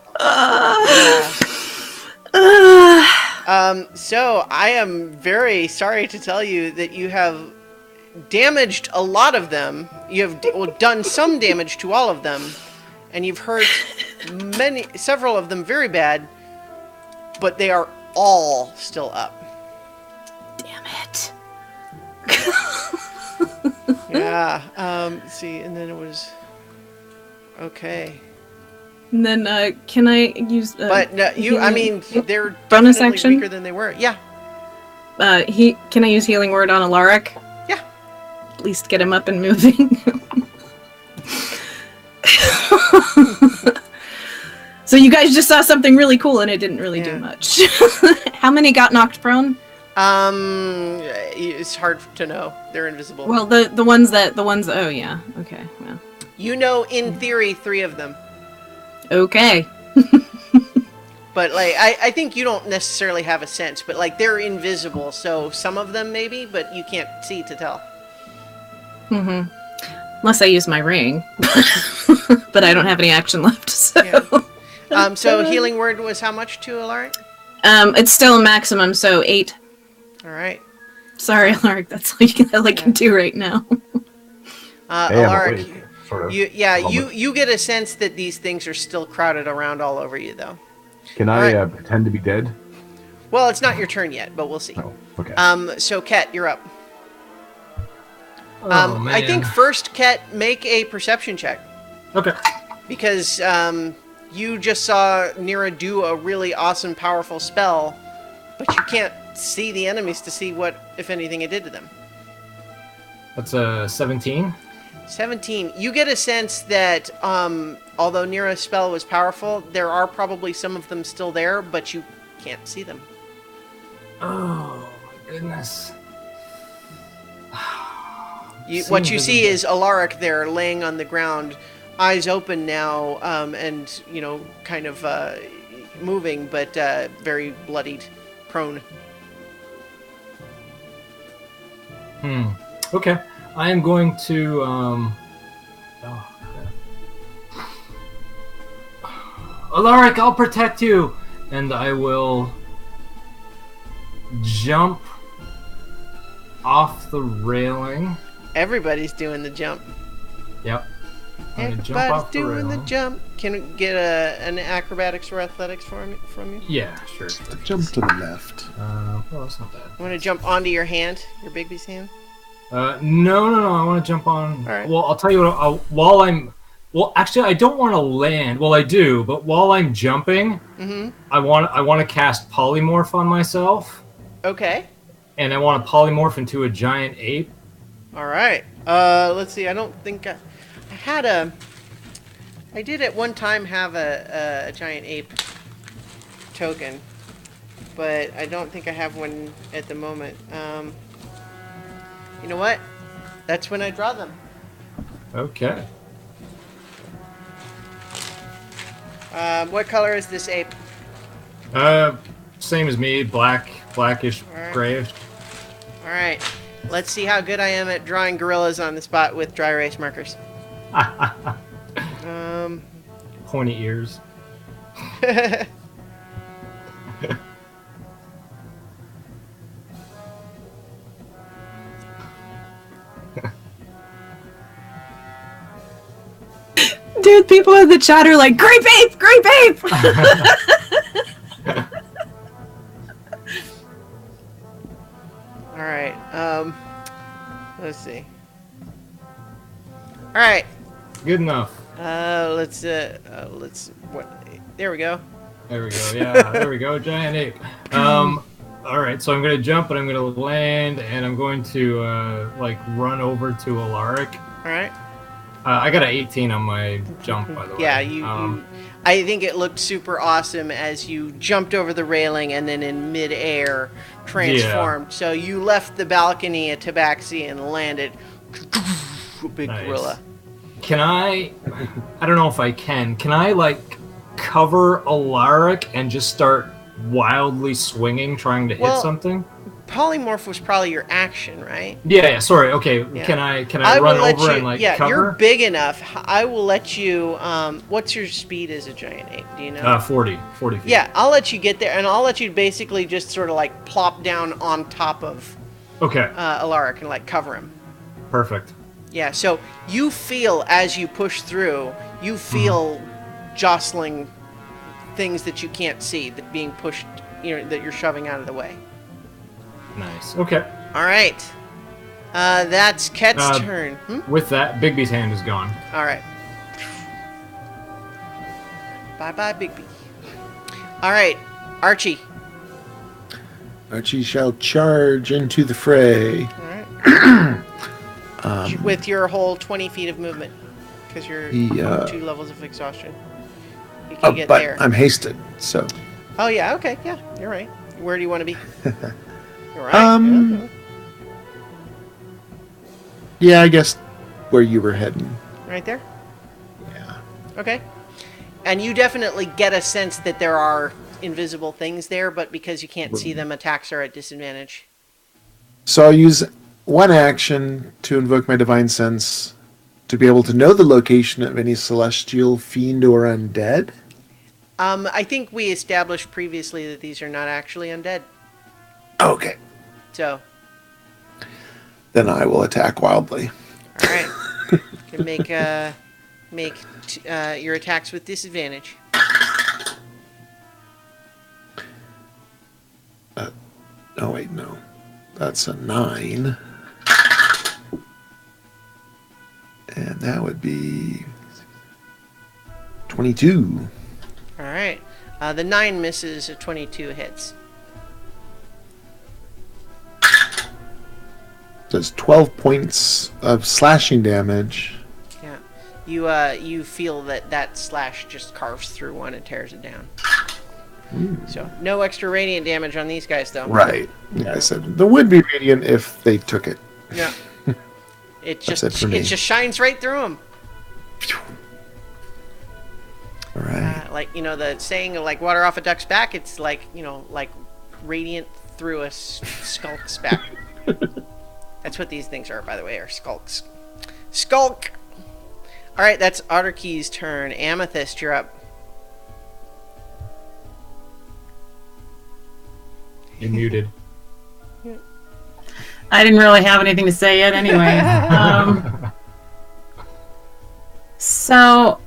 So I am very sorry to tell you that you have damaged a lot of them. You have done some damage to all of them, and you've hurt several of them very bad, but they are all still up. Damn it. Yeah. See, and then it was okay. And then can I use? But no, I mean, they're bonus definitely action weaker than they were. Yeah. Can I use healing word on Alaric? Yeah. At least get him up and moving. So you guys just saw something really cool and it didn't really do much. How many got knocked prone? It's hard to know. They're invisible. Well, the ones oh yeah. Okay. Well. You know, in theory, 3 of them. Okay. But like, I think you don't necessarily have a sense, but like they're invisible, so some of them maybe, but you can't see to tell. Mm-hmm. Unless I use my ring, but I don't have any action left. So. Yeah. So healing word was how much to Alaric? It's still a maximum, so 8. All right. Sorry, Alaric. That's all I can do right now. Alaric, Sort of. you get a sense that these things are still crowded around all over you, though. Can I pretend to be dead? Well, it's not your turn yet, but we'll see. Oh, okay. So Ket, you're up. Oh, man. I think first, Ket, make a perception check. Okay. Because you just saw Nira do a really awesome, powerful spell, but you can't see the enemies to see what, if anything, it did to them. That's a 17. 17. You get a sense that, although Nira's spell was powerful, there are probably some of them still there, but you can't see them. Oh, my goodness. What you see is Alaric there laying on the ground, eyes open now, and, kind of moving, but very bloodied, prone. Okay. I am going to, Alaric, I'll protect you! And I will jump off the railing. Everybody's doing the jump. Yep. I'm gonna jump Everybody's off the doing the railing. jump. Can we get an acrobatics or athletics from you? Yeah, sure. Jump to the left. Well, that's not bad. You want to jump onto your hand, your Bigby's hand? No. I want to jump on. All right. Well, I'll tell you what. Well, actually, I don't want to land. Well, I do, but while I'm jumping, I want to cast polymorph on myself, Okay. and I want to polymorph into a giant ape. All right. Let's see. I don't think I did at one time have a giant ape token, but I don't think I have one at the moment. You know what? That's when I draw them. Okay. What color is this ape? Same as me, blackish, Alright. grayish. All right. Let's see how good I am at drawing gorillas on the spot with dry erase markers. Pointy ears. Dude, people in the chat are like, "Grape ape, grape ape." All right. Let's see. All right. Good enough. Let's what? There we go. There we go. Yeah, there we go. Giant ape. All right. So I'm gonna jump, and I'm gonna land, and I'm going to like run over to Alaric. All right. I got an 18 on my jump, by the way. Yeah, I think it looked super awesome as you jumped over the railing and then in midair transformed. Yeah. So you left the balcony at Tabaxi and landed. Big nice. gorilla. Can I don't know if I can I like cover Alaric and just start wildly swinging trying to hit something? Polymorph was probably your action, right? Yeah, sorry. Okay, yeah. Can I run over and like cover? You're big enough. I will let you what's your speed as a giant ape? Do you know? 40 feet. Yeah, I'll let you get there, and I'll let you basically just sort of like plop down on top of Alaric and like cover him. Perfect. Yeah, so you feel as you push through, you feel jostling things that you can't see, that being pushed, that you're shoving out of the way. Nice. Okay. All right. That's Ket's turn. With that, Bigby's hand is gone. All right. Bye-bye, Bigby. All right, Archie. Archie shall charge into the fray. All right. With your whole 20 feet of movement, because you're 2 levels of exhaustion. You can get there. I'm hasted, so. Oh yeah. Okay. Yeah, you're right. Where do you want to be? Right. Yeah, I guess where you were heading. Right there? Yeah. Okay. And you definitely get a sense that there are invisible things there, but because you can't see them, attacks are at disadvantage. So I'll use one action to invoke my divine sense to be able to know the location of any celestial, fiend, or undead. I think we established previously that these are not actually undead. Okay. So. Then I will attack wildly. All right. You can make your attacks with disadvantage. Oh wait, no. That's a 9. And that would be 22. All right. The 9 misses, a 22 hits. Does 12 points of slashing damage. Yeah. You feel that slash just carves through one and tears it down. So no extra radiant damage on these guys, though. Right. Yeah, I said there would be radiant if they took it. Yeah. It just shines right through them. All right. Like the saying of like water off a duck's back. It's like like radiant through a skulk's back. That's what these things are, by the way, are skulks. Skulk! Alright, that's Otterkey's turn. Amethyst, you're up. You're muted. I didn't really have anything to say yet anyway. So,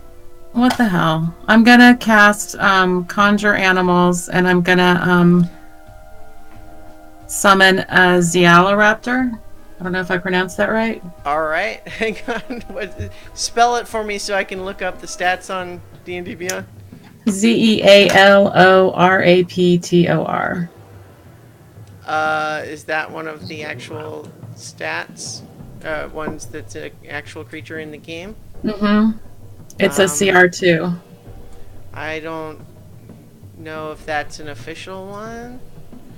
what the hell? I'm going to cast Conjure Animals, and I'm going to summon a Zealoraptor. I don't know if I pronounced that right. All right. Hang on. Spell it for me so I can look up the stats on D&D Beyond. Zealoraptor. Is that one of the actual stats? Ones that's an actual creature in the game? Mm-hmm. It's a CR2. I don't know if that's an official one.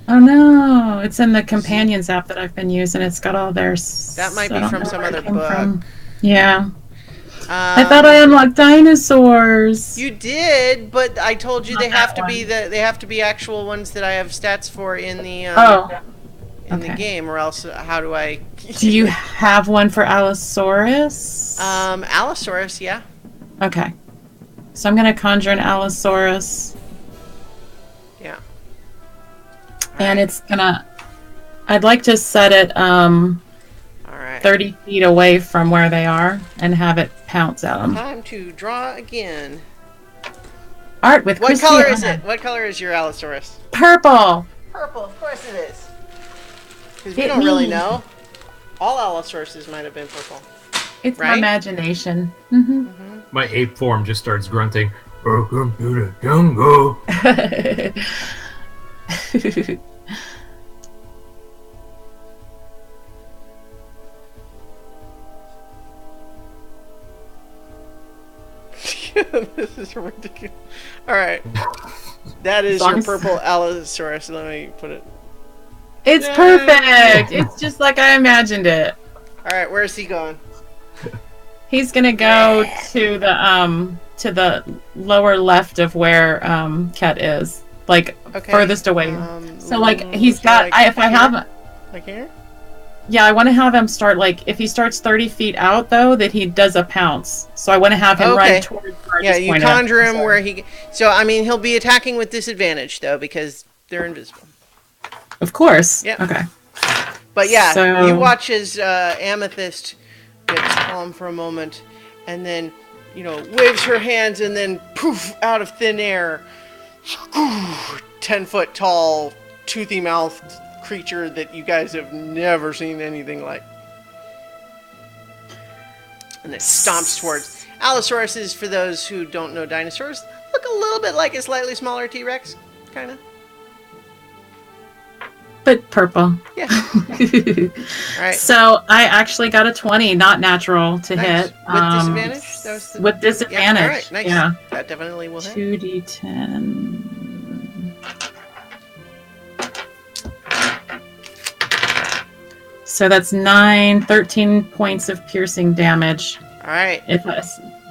Oh no, it's in the Companions app that I've been using. It's got all their... That might be from some other book. Yeah. I thought I unlocked dinosaurs. You did, but I told you they have to be actual ones that I have stats for in the in the game, or else how do I... Do you have one for Allosaurus? Allosaurus, yeah. Okay. So I'm going to conjure an Allosaurus. Yeah. And it's going to... I'd like to set it All right. 30 feet away from where they are and have it pounce at them. Time to draw again. Art with What color is Christiana. it? What color is your Allosaurus? Purple. Purple, of course it is. Because we Hit don't really me. know. All Allosauruses might have been purple. It's my Right? imagination. Hmm My ape form just starts grunting. Welcome to the jungle. This is ridiculous. Alright. That is As long your as- purple Allosaurus. Let me put it. It's Yay. perfect. It's just like I imagined it. Alright, where's he going? He's gonna go to the lower left of where Ket is, like Okay. furthest away. So like he's so, got. like, If I here? have, Like here? yeah, I want to have him start like if he starts 30 feet out though, that he does a pounce. So I want to have him Okay. run towards. where I Yeah, just you pointed out. conjure him Sorry. where he... So, I mean, he'll be attacking with disadvantage, though, because they're invisible. Of course. Yeah. Okay. But yeah, So- you watch as Amethyst gets calm for a moment, and then, waves her hands, and then poof, out of thin air, 10-foot tall, toothy-mouthed creature that you guys have never seen anything like. And it stomps towards. Allosauruses, for those who don't know dinosaurs, look a little bit like a slightly smaller T-Rex, kind of. But purple. Yeah. All right. So I actually got a 20, not natural to Nice. hit. With disadvantage? That was the... With disadvantage. Yeah, all right, nice. Yeah. That definitely will hit. 2d10. So that's 13 points of piercing damage. All right. If I,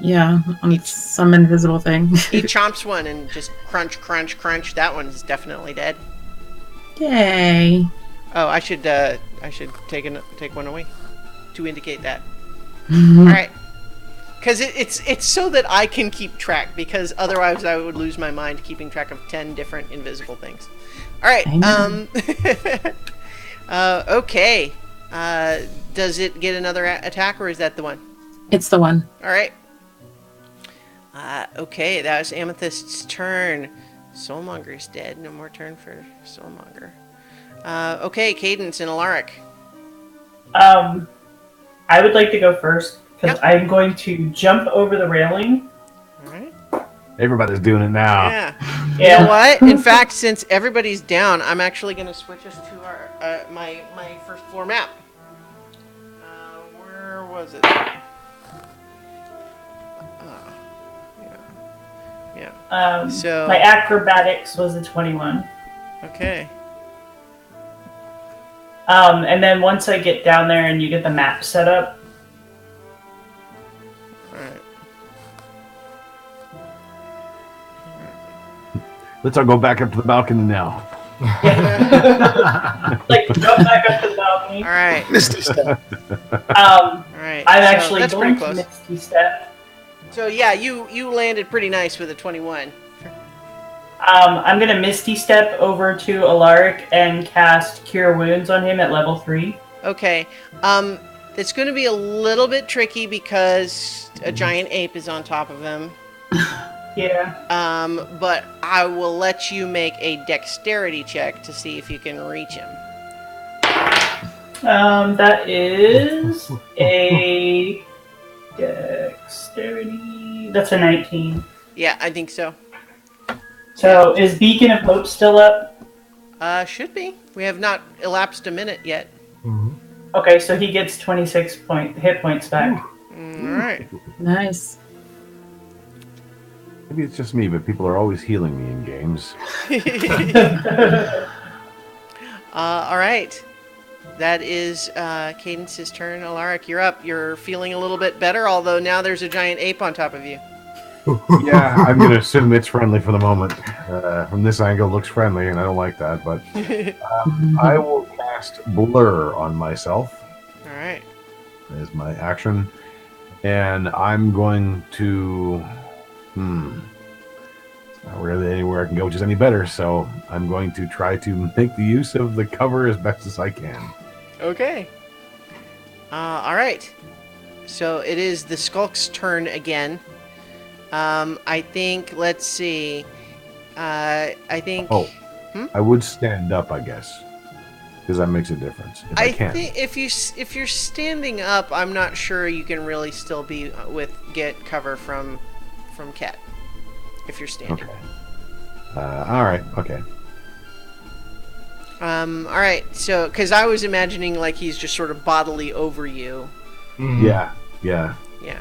yeah, on some invisible thing. He chomps one and just crunch, crunch, crunch. That one's definitely dead. Yay. Oh, I should take one away to indicate that. All right. Because it's so that I can keep track, because otherwise I would lose my mind keeping track of 10 different invisible things. All right. Okay. Does it get another attack, or is that the one? It's the one. All right. Okay, that was Amethyst's turn. Soulmonger's dead. No more turn for Soulmonger. Okay, Cadence and Alaric. I would like to go first because Yep. I'm going to jump over the railing. All right. Everybody's doing it now. Yeah. Yeah. You know what? In fact, since everybody's down, I'm actually going to switch us to our my first floor map. Where was it? Yeah. So- My acrobatics was a 21. Okay. And then once I get down there and you get the map set up, All right. Let's all go back up to the balcony now. like jump back up to the balcony. All right. Misty step. All right. I'm So actually that's going pretty to close. Misty Step. So yeah, you landed pretty nice with a 21. I'm going to Misty Step over to Alaric and cast Cure Wounds on him at level 3. Okay. It's going to be a little bit tricky because a giant ape is on top of him. Yeah. But I will let you make a dexterity check to see if you can reach him. That is a dexterity. That's a 19. Yeah, I think so. So is Beacon of Hope still up? Should be. We have not elapsed a minute yet. Okay, so he gets 26 hit points back. Alright. Nice. Maybe it's just me, but people are always healing me in games. Alright. That is Cadence's turn. Alaric, you're up. You're feeling a little bit better, although now there's a giant ape on top of you. Yeah, I'm going to assume it's friendly for the moment. From this angle, it looks friendly, and I don't like that. But I will cast cast Blur on myself. All right. Is my action. And I'm going to... It's not really anywhere I can go which is any better, so I'm going to try to make the use of the cover as best as I can. Okay. All right. So it is the Skulk's turn again. I think, let's see. I think... Oh, I would stand up, I guess. Because that makes a difference. If I can. think if you're standing up, I'm not sure you can really still be get cover from Cat. If you're standing. Okay. All right. Okay. All right. So, because I was imagining like he's just sort of bodily over you. Mhm. Yeah. Yeah. Yeah.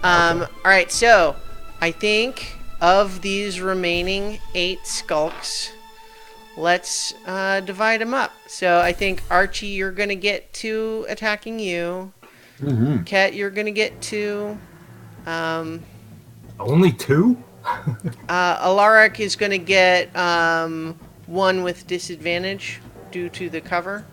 Okay. All right. So, I think of these remaining 8 skulks, let's divide them up. So, I think Archie, you're gonna get 2 attacking you. Mm-hmm. Cat, you're gonna get 2. Only 2? Alaric is gonna get 1 with disadvantage due to the cover.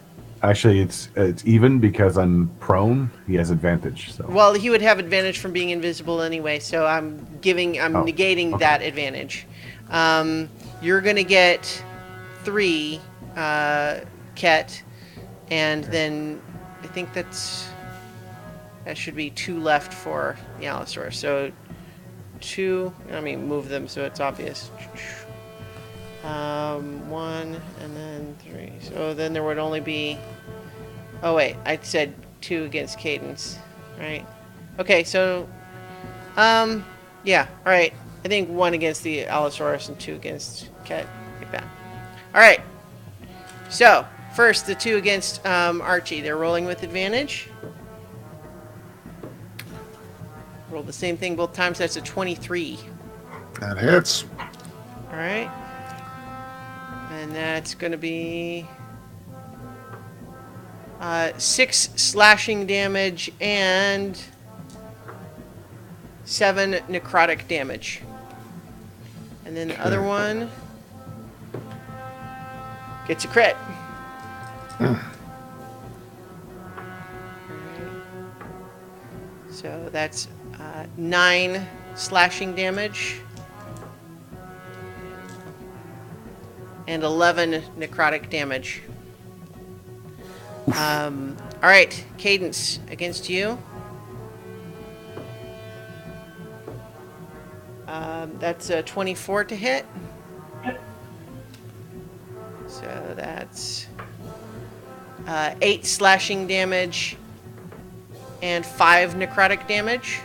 Actually, it's even because I'm prone. He has advantage. So. Well, he would have advantage from being invisible anyway, so I'm negating okay. that advantage. You're gonna get 3, Ket, and then I think that should be 2 left for the Allosaurus. So 2. Let me move them so it's obvious. 1 and then 3. So then there would only be. Oh wait, I said 2 against Cadence, right? Okay, so yeah, all right. I think 1 against the Allosaurus and 2 against Ket, like that. All right. So first, the 2 against Archie. They're rolling with advantage. Roll the same thing both times. That's a 23. That hits. All right. And that's going to be 6 slashing damage and 7 necrotic damage. And then the other one gets a crit. So that's 9 slashing damage and 11 necrotic damage. All right, Cadence, against you. That's a 24 to hit. So that's 8 slashing damage and 5 necrotic damage.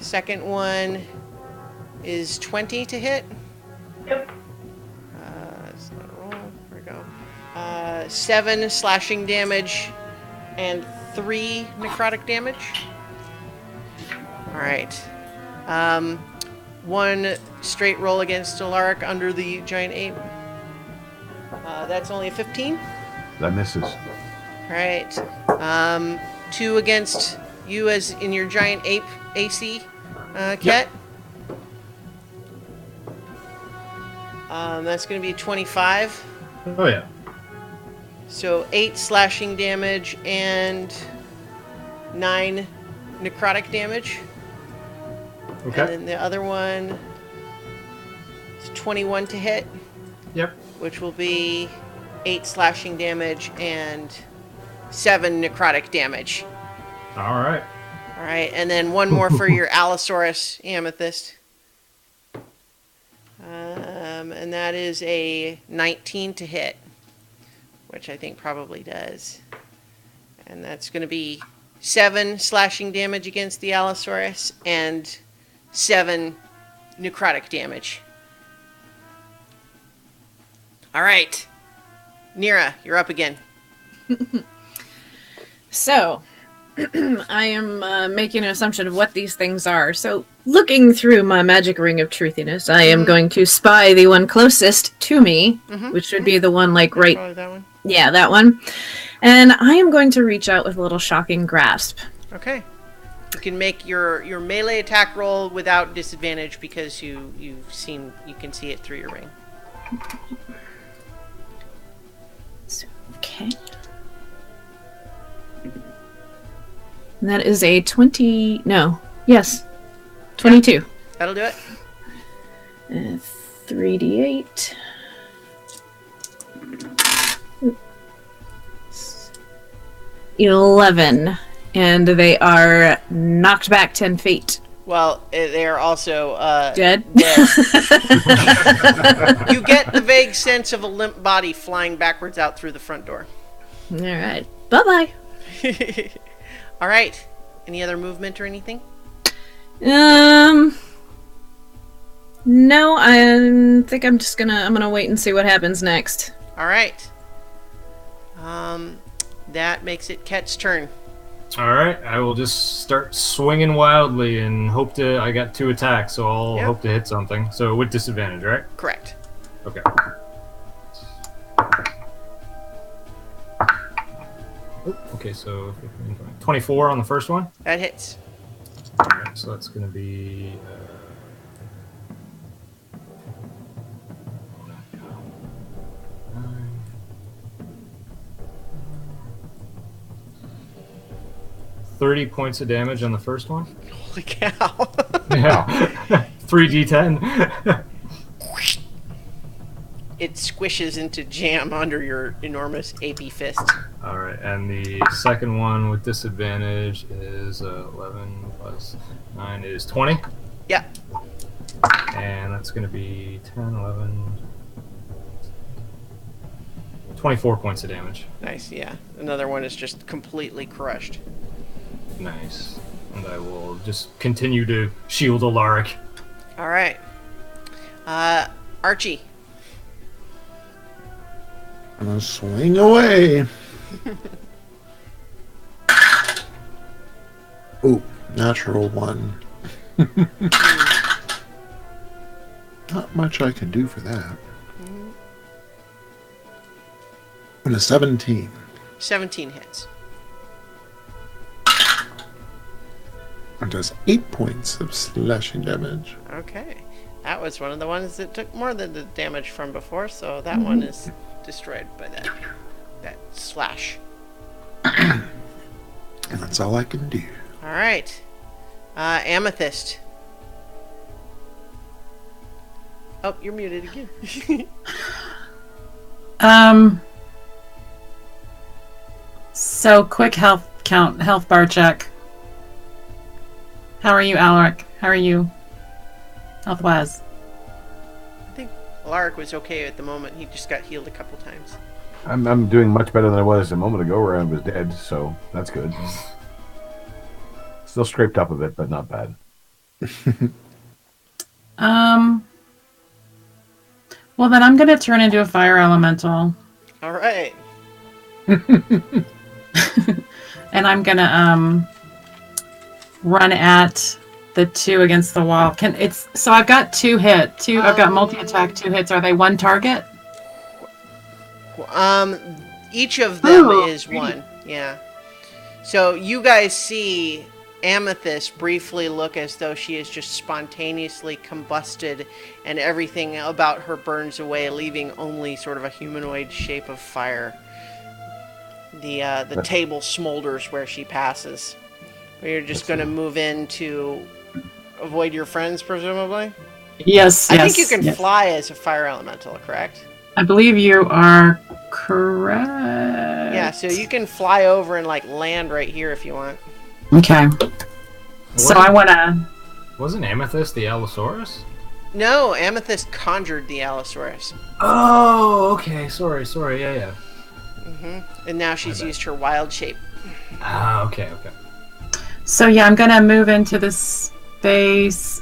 Second one is 20 to hit. Yep. That's not a roll. There we go. 7 slashing damage and 3 necrotic damage. All right. 1 straight roll against Alaric under the giant ape. That's only a 15. That misses. All right. 2 against you as in your giant ape AC, Ket. Yep. That's going to be 25. Oh, yeah. So 8 slashing damage and 9 necrotic damage. Okay. And then the other one is 21 to hit, Yep. which will be 8 slashing damage and 7 necrotic damage. All right. All right, and then one more for your Allosaurus Amethyst. And that is a 19 to hit, which I think probably does. And that's going to be 7 slashing damage against the Allosaurus and 7 necrotic damage. All right. Nira, you're up again. So, I am making an assumption of what these things are. So, looking through my magic ring of truthiness, I am going to spy the one closest to me, which would be the one like right... Probably that one. Yeah, that one. And I am going to reach out with a little shocking grasp. Okay. You can make your melee attack roll without disadvantage because you can see it through your ring. So, okay. Okay. And that is a 20. No. Yes. 22. That'll do it. 3d8. 11. And they are knocked back 10 feet. Well, they are also Dead? dead. You get the vague sense of a limp body flying backwards out through the front door. Alright. Bye-bye. All right. Any other movement or anything? No, I think I'm just gonna wait and see what happens next. All right. That makes it Ket's turn. All right, I will just start swinging wildly and hope to. I got 2 attacks, so I'll Yep. hope to hit something. So with disadvantage, right? Correct. Okay. Oop, okay, so 24 on the first one. That hits. All right, so that's going to be. 30 points of damage on the first one. Holy cow. Yeah. 3d10. It squishes into jam under your enormous AP fist. Alright, and the second one with disadvantage is 11 plus 9 is 20. Yeah. And that's going to be 10, 11, 24 points of damage. Nice, yeah. Another one is just completely crushed. Nice. And I will just continue to shield Alaric. All right. Archie. I'm gonna swing away. Ooh, natural 1. Not much I can do for that. And a 17. 17 hits. It does 8 points of slashing damage. Okay. That was one of the ones that took more than the damage from before, so that one is destroyed by that slash. And that's all I can do. All right. Amethyst. Oh, you're muted again. So quick health bar check. How are you, Alaric? How are you? Health-wise. I think Alaric was okay at the moment. He just got healed a couple times. I'm doing much better than I was a moment ago where I was dead, so that's good. Still scraped up a bit, but not bad. Well, then I'm going to turn into a fire elemental. All right. And I'm going to run at the 2 against the wall. So I've got 2 hit. I've got multi-attack 2 hits. Are they one target? Each of them is 1. Yeah. So you guys see Amethyst briefly look as though she is just spontaneously combusted and everything about her burns away, leaving only sort of a humanoid shape of fire. The table smolders where she passes. You're just going to move in to avoid your friends, presumably? Yes. I think you can fly as a fire elemental, correct? I believe you are correct. Yeah, so you can fly over and land right here if you want. Okay. So I want to... Wasn't Amethyst the Allosaurus? No, Amethyst conjured the Allosaurus. Oh, okay. Sorry. Yeah. And now she's used her wild shape. Ah, okay. So yeah, I'm going to move into this space.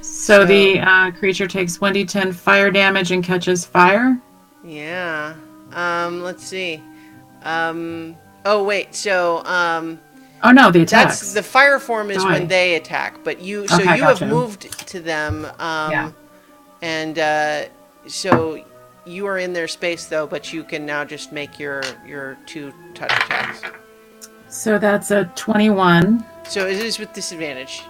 So the creature takes 1d10 fire damage and catches fire. Yeah. Let's see. Oh wait. So oh no, the attacks. That's the fire form is when they attack, but you. So okay, you gotcha. have moved to them. Yeah. And so you are in their space though, but you can now just make your 2 touch attacks. So that's a 21. So it is with disadvantage.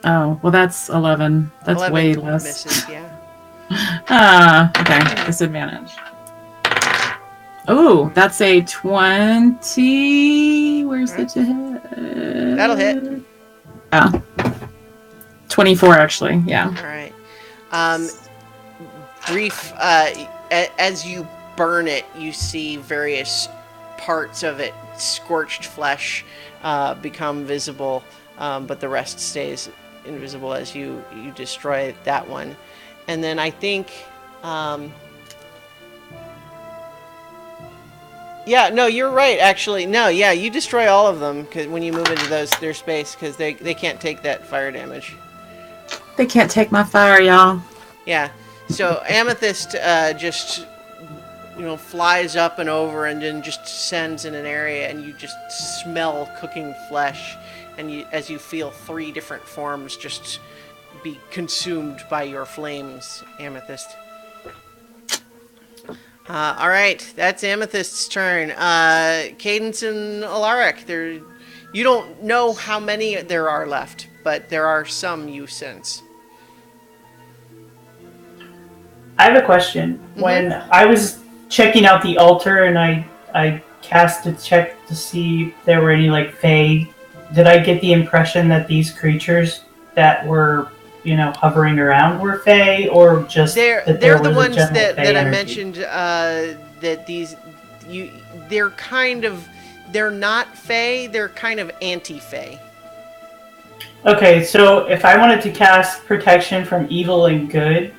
Oh, well, that's 11. That's 11 way less. misses, yeah. Okay. Disadvantage. Oh, that's a 20. Where's the hit? That'll hit. Oh. 24, actually. Yeah. All right. Brief, as you burn it, you see various parts of it, scorched flesh, become visible, but the rest stays invisible as you destroy that one. And then I think, yeah, no, you're right, actually. No, yeah, you destroy all of them when you move into their space, because they can't take that fire damage. They can't take my fire, y'all. Yeah. So Amethyst just, flies up and over and then just descends in an area, and you just smell cooking flesh, and as you feel 3 different forms just be consumed by your flames, Amethyst. All right, that's Amethyst's turn. Cadence and Alaric, you don't know how many there are left, but there are some you sense. I have a question. Mm-hmm. When I was checking out the altar and I cast a check to see if there were any fae, did I get the impression that these creatures that were hovering around were fae, or just they're the ones that I mentioned, that they're not fae, they're kind of anti-fae. Okay, so if I wanted to cast protection from evil and good,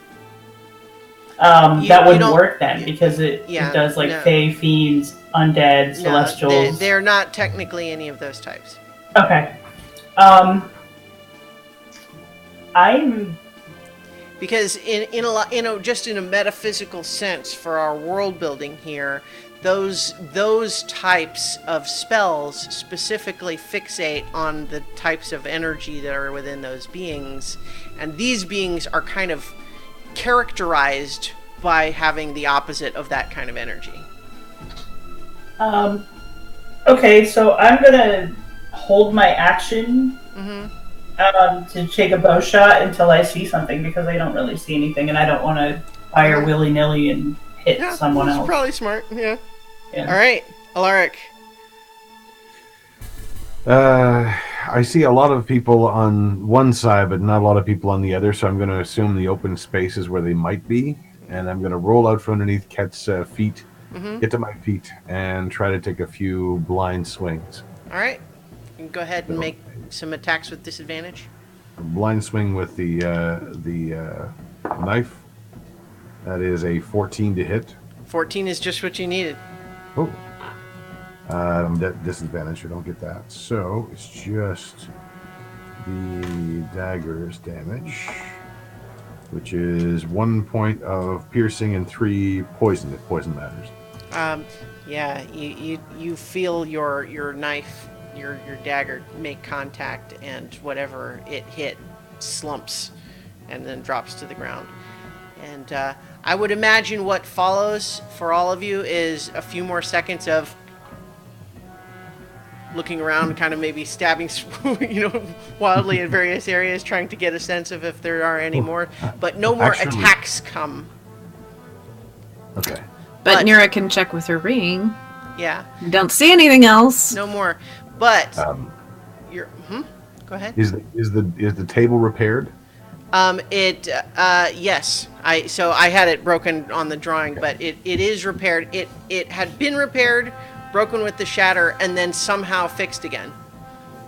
that wouldn't work then, because it does fae, fiends, undead, celestials. They're not technically any of those types. Okay. I'm because just in a metaphysical sense for our world building here, those types of spells specifically fixate on the types of energy that are within those beings, and these beings are kind of characterized by having the opposite of that kind of energy. Okay, so I'm gonna hold my action to take a bow shot until I see something, because I don't really see anything, and I don't want to fire willy-nilly and hit someone else. That's probably smart. Yeah. Yeah. All right, Alaric. I see a lot of people on one side, but not a lot of people on the other, so I'm going to assume the open space is where they might be, and I'm going to roll out from underneath Ket's feet, get to my feet, and try to take a few blind swings. All right. You can go ahead and make some attacks with disadvantage. A blind swing with the knife. That is a 14 to hit. 14 is just what you needed. Oh. Disadvantage, I don't get that. So it's just the dagger's damage, which is 1 point of piercing and 3 poison, if poison matters. Yeah, you feel your knife, your dagger make contact, and whatever it hit slumps and then drops to the ground. And I would imagine what follows for all of you is a few more seconds of looking around, kind of maybe stabbing, wildly in various areas, trying to get a sense of if there are any more. But no more attacks come. Okay. But Nira can check with her ring. Yeah. Don't see anything else. No more. But go ahead. Is the table repaired? Yes. I had it broken on the drawing, but it is repaired. It had been repaired, broken with the shatter, and then somehow fixed again.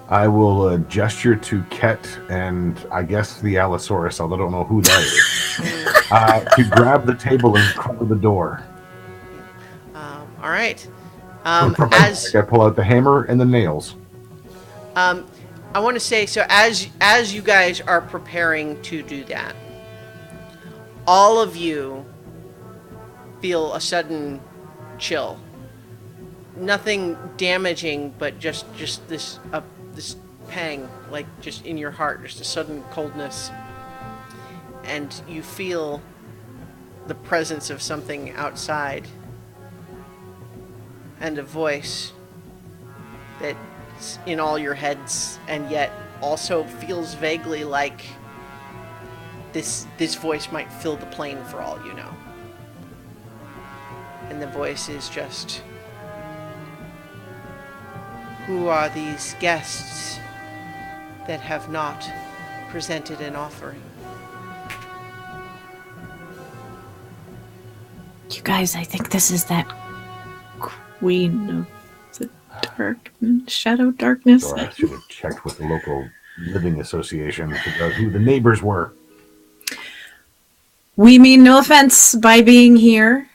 I will gesture to Ket and I guess the Allosaurus, although I don't know who that is, to grab the table and cover the door. All right. As I pull out the hammer and the nails. I want to say, so as you guys are preparing to do that, all of you feel a sudden chill. Nothing damaging, but just this pang, like just in your heart, just a sudden coldness, and you feel the presence of something outside, and a voice that's in all your heads, and yet also feels vaguely like this voice might fill the plane for all you know. And the voice is just, who are these guests that have not presented an offering? You guys, I think this is that queen of the shadow darkness. So I should have checked with the local living association to figure out who the neighbors were. We mean no offense by being here.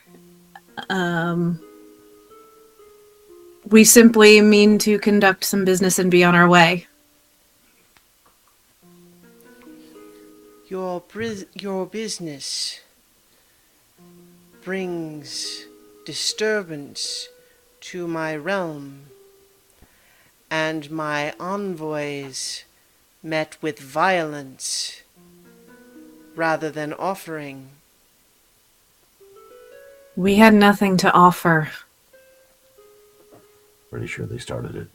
We simply mean to conduct some business and be on our way. Your business brings disturbance to my realm, and my envoys met with violence rather than offering. We had nothing to offer. Pretty sure they started it.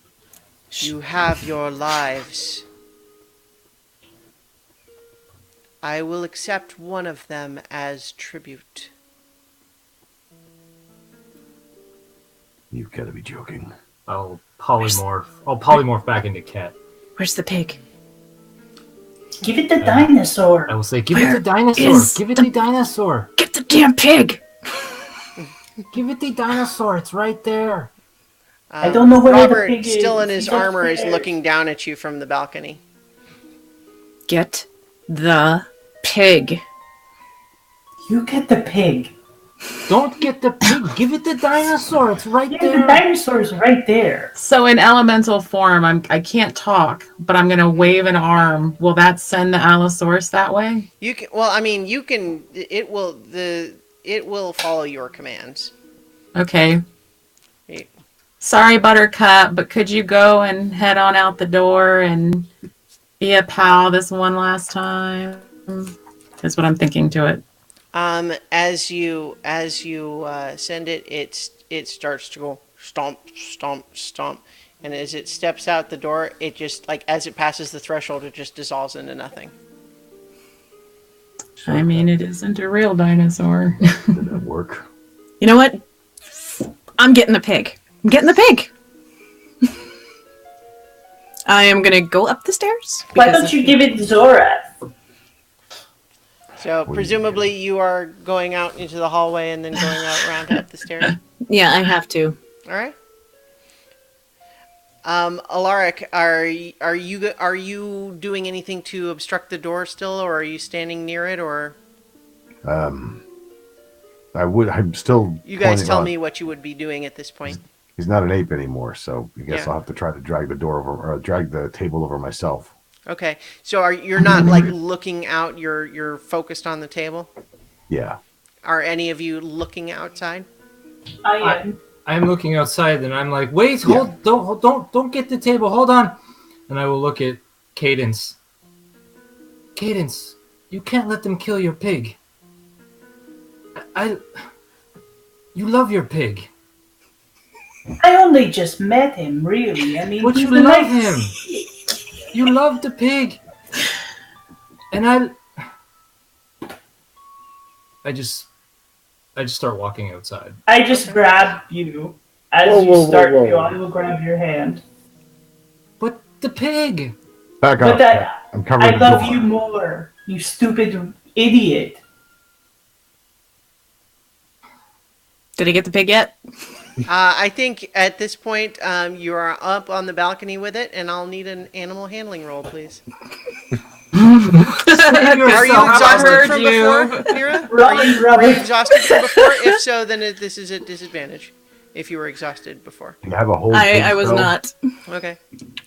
You have your lives. I will accept one of them as tribute. You've got to be joking. I'll polymorph back into cat. Where's the pig? Give it the dinosaur. I will say, give it the dinosaur. Give it the dinosaur. Get the damn pig! Give it the dinosaur. It's right there. I don't know where Robert, the pig is. still in his He's armor, is upstairs. looking down at you from the balcony. Get the pig. You get the pig. Don't get the pig. Give it the dinosaur. It's right Yeah, there. the dinosaur's right there. So in elemental form, I can't talk, but I'm gonna wave an arm. Will that send the Allosaurus that way? You can. Well, I mean, you can. It will follow your commands. Okay. Right. Sorry, Buttercup, but could you go and head on out the door and be a pal this one last time? Is what I'm thinking to it. As you send it, it starts to go stomp, stomp, stomp, and as it steps out the door, it just, like, as it passes the threshold, it just dissolves into nothing. I mean, it isn't a real dinosaur. Did that work? You know what? I'm getting the pig. I'm getting the pig. I am gonna go up the stairs. Why don't you give it Zorath? So presumably you are going out into the hallway and then going out around up the stairs. Yeah, I have to. All right. Alaric, are you doing anything to obstruct the door still, or are you standing near it, or? I'm still. You guys pointing tell on- me what you would be doing at this point. He's not an ape anymore, so I guess Yeah. I'll have to try to drag the door over, or drag the table over myself. Okay, so you're not like looking out. You're focused on the table. Yeah. Are any of you looking outside? I am. I'm looking outside, and I'm like, wait, don't get the table. Hold on. And I will look at Cadence. Cadence, you can't let them kill your pig. You love your pig. I only just met him, really. I mean, But he's you a love nice- him. You love the pig. And I just start walking outside. I just grab you. As Whoa, you whoa, whoa, start whoa. to, I will grab your hand. But the pig. Back But up. that, I'm covering I the love door. you more, you stupid idiot. Did I get the pig yet? I think at this point you are up on the balcony with it, and I'll need an animal handling roll, please. Are you exhausted from before, Mira? Were you exhausted from before? If so, then this is a disadvantage. If you were exhausted before. You have a whole. I was not. Okay.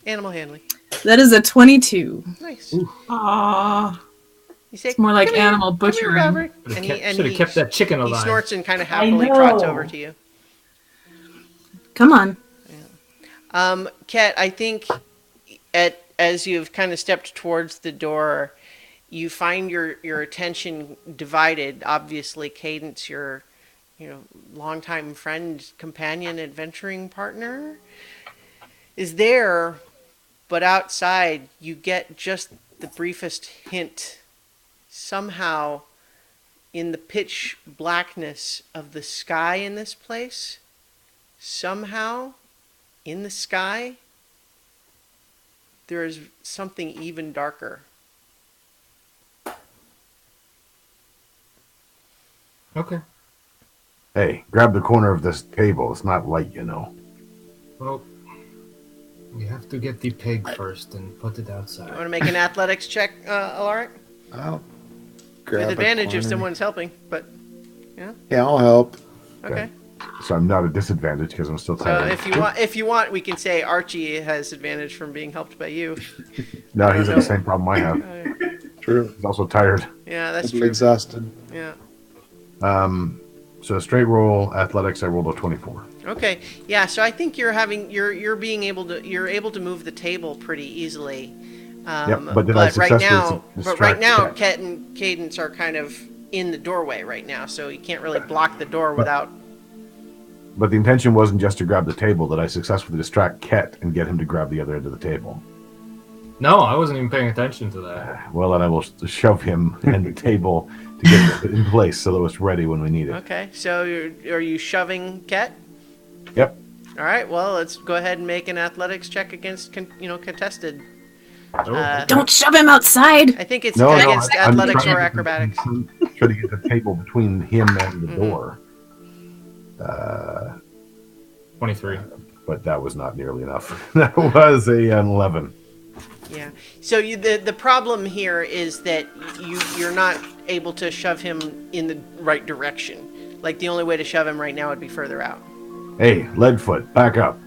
Animal handling. That is a 22. Nice. Aww. You say, It's more like "Come here, animal come here, butchering." Robert." Should And have he kept that chicken he alive. snorts and kind of I happily know. trots over to you. Come on. Kat, I think as you've kind of stepped towards the door, you find your attention divided. Obviously, Cadence, your longtime friend, companion, adventuring partner, is there, But outside, you get just the briefest hint. Somehow, in the pitch blackness of the sky in this place, somehow, in the sky, there is something even darker. Okay. Hey, grab the corner of this table. It's not light, you know. Well, we have to get the pig first and put it You outside. want to make an athletics check, Alaric? I'll grab With a advantage if corner. someone's helping, but Yeah, I'll help. okay. So I'm not at disadvantage because I'm still So tired. if you want, we can say Archie has advantage from being helped by you. No, he's got the same problem I have. True. He's also tired. Yeah, that's I'm true. exhausted. Yeah. So straight roll athletics, I rolled a 24. Okay. Yeah. So I think you're able to move the table pretty easily. Yep, but did I successfully right now, Ket? Ket and Cadence are kind of in the doorway right now, so you can't really block the door without. But the intention wasn't just to grab the table, that I successfully distract Ket and get him to grab the other end of the table. No, I wasn't even paying attention to that. Well, then I will shove him and the table to get it in place so that it's ready when we need it. Okay. So are you shoving Ket? Yep. All right. Well, let's go ahead and make an athletics check against contested. Don't shove him outside. I think it's No, against I'm athletics trying or to- acrobatics. Try to get the table between him and the door. 23. But that was not nearly enough. That was an 11. Yeah. So the problem here is that you're not able to shove him in the right direction. Like the only way to shove him right now would be further out. Hey, Leadfoot, back up.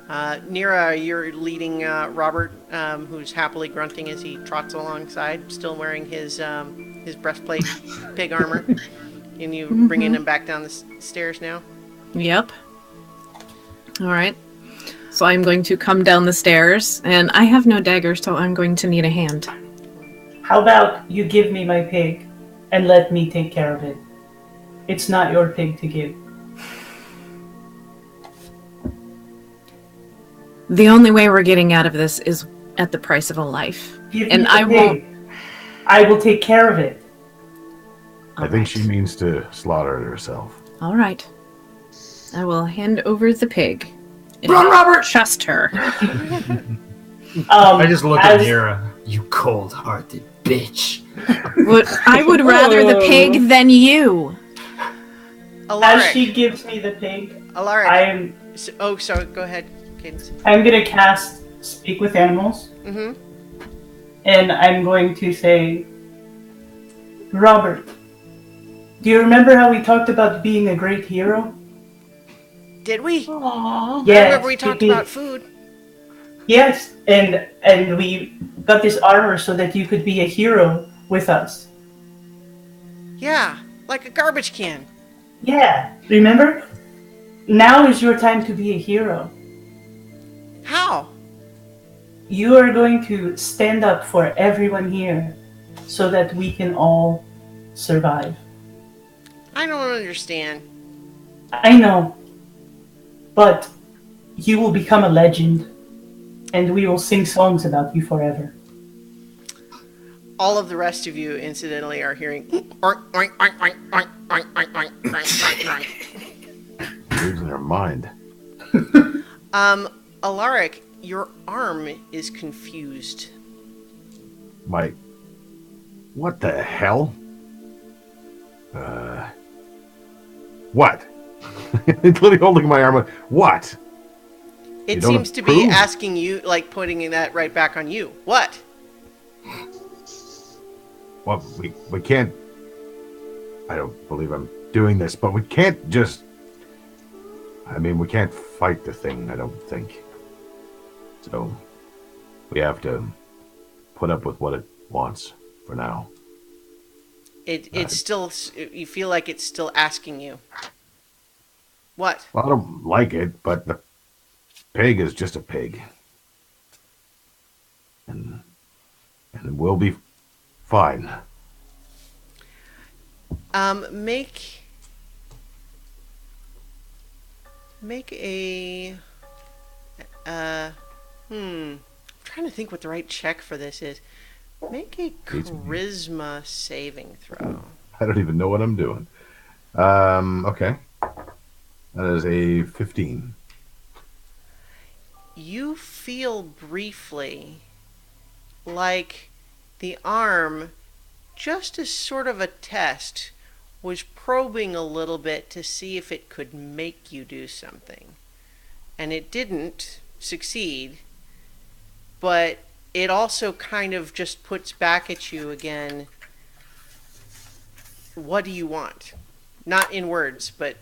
Nira, you're leading Robert, who's happily grunting as he trots alongside, still wearing his breastplate, pig armor. And you bringing him back down the stairs now? Yep. All right. So I'm going to come down the stairs, and I have no daggers, so I'm going to need a hand. How about you give me my pig and let me take care of it? It's not your pig to give. The only way we're getting out of this is at the price of a life. Give And me the I pig. won't. I will take care of it. I think she means to slaughter it herself. All right. I will hand over the pig. And Run, Robert! Trust her. I just look at as- Nira. You cold-hearted bitch. I would rather the pig than you. As she Alaric. gives me the pig, Alaric. Sorry. Go ahead, Cadence. I'm gonna cast Speak with Animals, Mm-hmm. and I'm going to say, Robert, do you remember how we talked about being a great hero? Did we? Aww. Yes. I remember we talked about food. Yes, and we got this armor so that you could be a hero with us. Yeah, like a garbage can. Yeah, remember? Now is your time to be a hero. How? You are going to stand up for everyone here so that we can all survive. I don't understand. I know, but you will become a legend, and we will sing songs about you forever. All of the rest of you, incidentally, are hearing oink, oink, oink, oink, oink, oink, oink, oink, oink, oink, Losing her mind. oink. Alaric, your arm is confused. Mike, what the hell? What? Literally holding my arm. What? It You don't seems to be approve? asking you, like pointing that right back on you. What? Well, we can't. I don't believe I'm doing this, but we can't just. I mean, we can't fight the thing, I don't think. So, we have to put up with what it wants for now. It's still, you feel like it's still asking you. What? Well, I don't like it, but the pig is just a pig. And we'll be fine. Make a, trying trying to think what the right check for this is. Make a charisma saving throw. I don't even know what I'm doing. Okay. That is a 15. You feel briefly like the arm, just as sort of a test, was probing a little bit to see if it could make you do something. And it didn't succeed, but it also kind of just puts back at you again, what do you want? Not in words, but...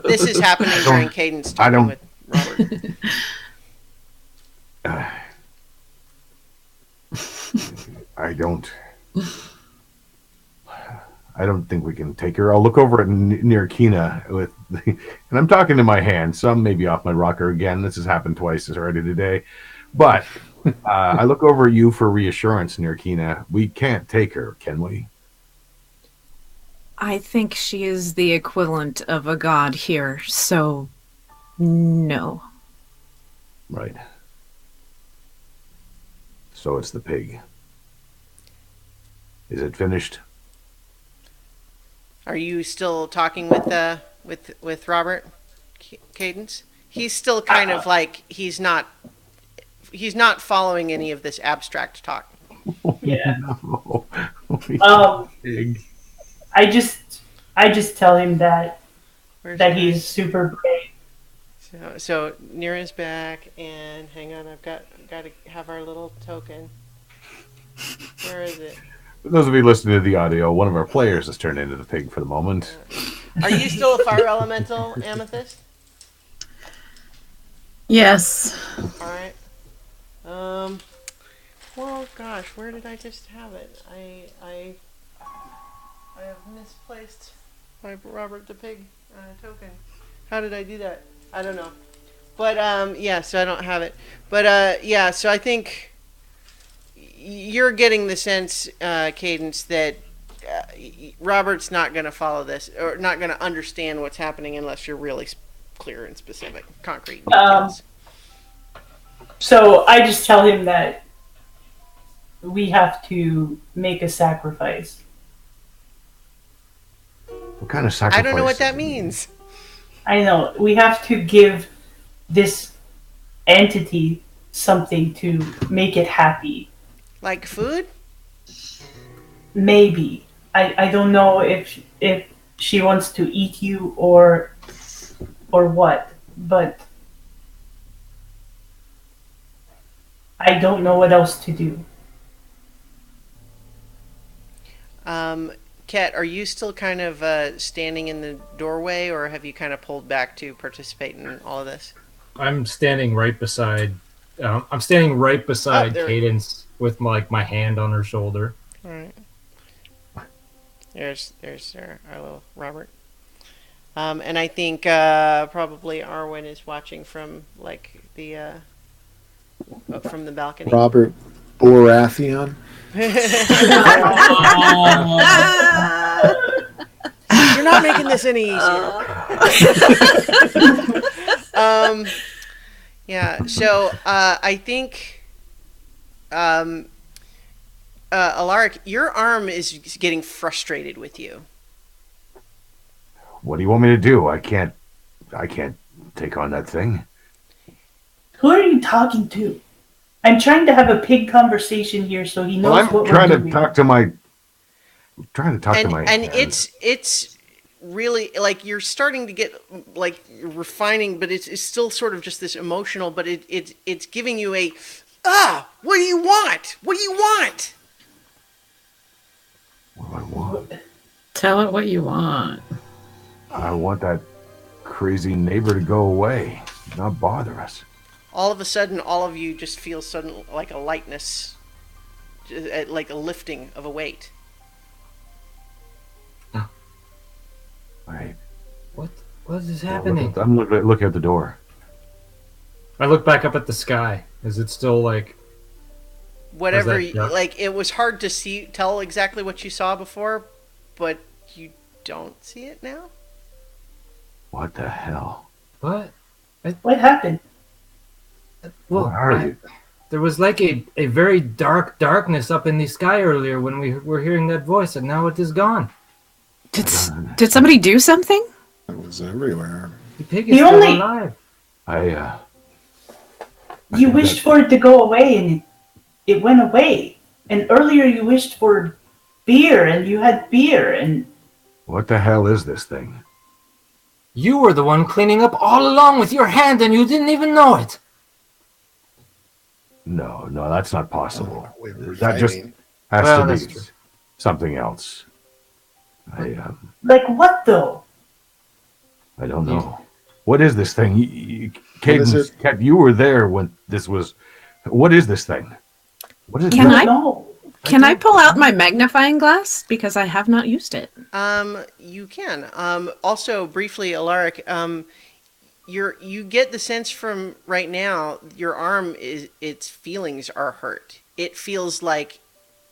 This is happening during Cadence talking with Robert. I don't think we can take her. I'll look over at near Kina and I'm talking to my hand, so I'm maybe off my rocker again. This has happened twice already today. But I look over at you for reassurance near Kina. We can't take her, can we? I think she is the equivalent of a god here, so no. Right. So it's the pig. Is it finished? Are you still talking with Robert Cadence? He's still kind of like he's not following any of this abstract talk. Yeah. No. Pig. I just tell him that Where's he's super brave. So Nira's back, and hang on, I've got to have our little token. Where is it? For those of you listening to the audio, one of our players has turned into the pig for the moment. Are you still a fire elemental, Amethyst? Yes. All right. Well, gosh, where did I just have it? I have misplaced my Robert the Pig token. How did I do that? I don't know. But yeah, so I don't have it. But yeah, so I think you're getting the sense, Cadence, that Robert's not going to follow this or not going to understand what's happening unless you're really clear and specific, concrete details. So I just tell him that we have to make a sacrifice. What kind of sacrifice? I don't know what that means. I know. We have to give this entity something to make it happy. Like food? Maybe. I don't know if she wants to eat you or what, but I don't know what else to do. Kat, are you still kind of standing in the doorway, or have you kind of pulled back to participate in all of this? I'm standing right beside Cadence with my hand on her shoulder. All right. There's our little Robert. And I think probably Arwen is watching from like the from the balcony. Robert Borathian. You're not making this any easier. Yeah, so I think Alaric, your arm is getting frustrated with you. What do you want me to do? I can't take on that thing. Who are you talking to? I'm trying to have a pig conversation here so he knows what we're doing. I'm trying to talk to my And hand. it's really like you're starting to get like refining, but it's still sort of just this emotional, but it's giving you a what do you want? What do you want? What do I want? Tell it what you want. I want that crazy neighbor to go away, not bother us. All of a sudden, all of you just feel sudden like a lightness, like a lifting of a weight. Right. What is happening? I'm looking at the door. I look back up at the sky. Is it still like whatever? Like it was hard to tell exactly what you saw before, but you don't see it now. What the hell? What? What happened? Well, What are you? there was like a very darkness up in the sky earlier when we were hearing that voice, and now it is gone. Did somebody do something? It was everywhere. The pig is You still only- alive. You wished for it to go away, and it went away. And earlier you wished for beer, and you had beer, and What the hell is this thing? You were the one cleaning up all along with your hand, and you didn't even know it. No, that's not possible. We were That just fighting. has Well, to that's be true. something else. like what though? I don't know. What is this thing? is it? Kat, you were there when this was. What is this thing? What is Can this? I- No. Can I pull out my magnifying glass? Because I have not used it. You can. Also, briefly, Alaric, you get the sense from right now your arm its feelings are hurt. It feels like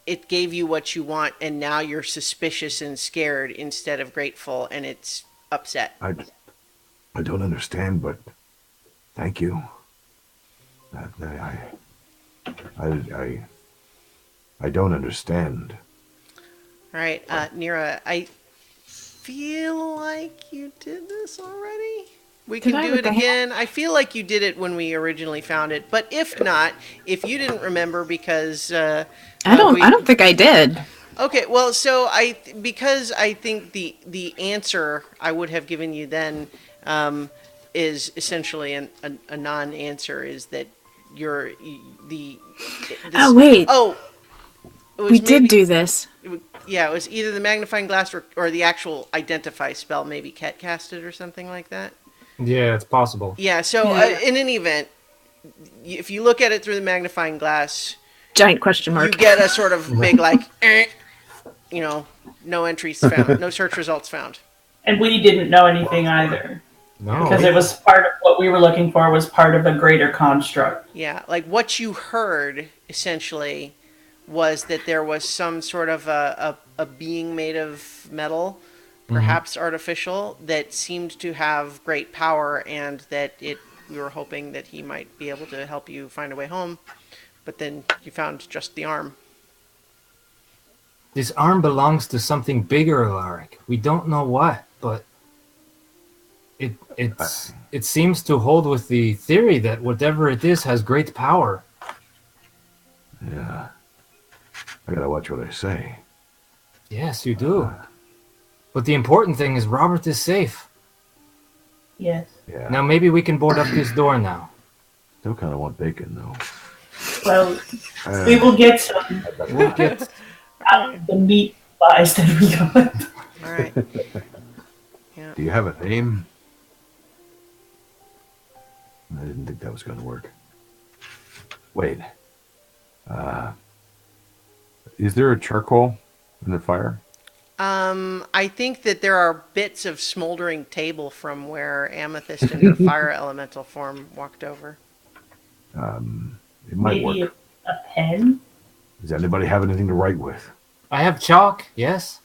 it gave you what you want, and now you're suspicious and scared instead of grateful, and it's upset. I don't understand, but thank you. I don't understand. All right, Nira, I feel like you did this already. We Did can I do with it the again. I feel like you did it when we originally found it, but if not, if you didn't remember because I don't think I did. Okay, well, so because I think the answer I would have given you then is essentially a non-answer. Is that you're the? Oh, wait. Oh, it was We did maybe- do this. Yeah, it was either the magnifying glass or the actual identify spell. Maybe Ket cast it or something like that. Yeah, it's possible. Yeah. So Yeah. in any event, if you look at it through the magnifying glass, Giant question mark. you get a sort of big like, no entries found, no search results found. And we didn't know anything either. No. Because it was part of what we were looking for was part of a greater construct. Yeah, like what you heard essentially was that there was some sort of a being made of metal, perhaps artificial, that seemed to have great power, and that we were hoping that he might be able to help you find a way home. But then you found just the arm. This arm belongs to something bigger, Alaric. We don't know what, but it seems to hold with the theory that whatever it is has great power. Yeah. I gotta watch what I say. Yes, you do. But the important thing is Robert is safe. Yes. Yeah. Now maybe we can board up this door now. Still kind of want bacon though. Well, we will get some We'll get out of the meat buys that we got. All right. Do you have a name? I didn't think that was going to work. Wait. Is there a charcoal in the fire? I think that there are bits of smoldering table from where Amethyst in her fire elemental form walked over. It might Maybe work. a pen? Does anybody have anything to write with? I have chalk, yes.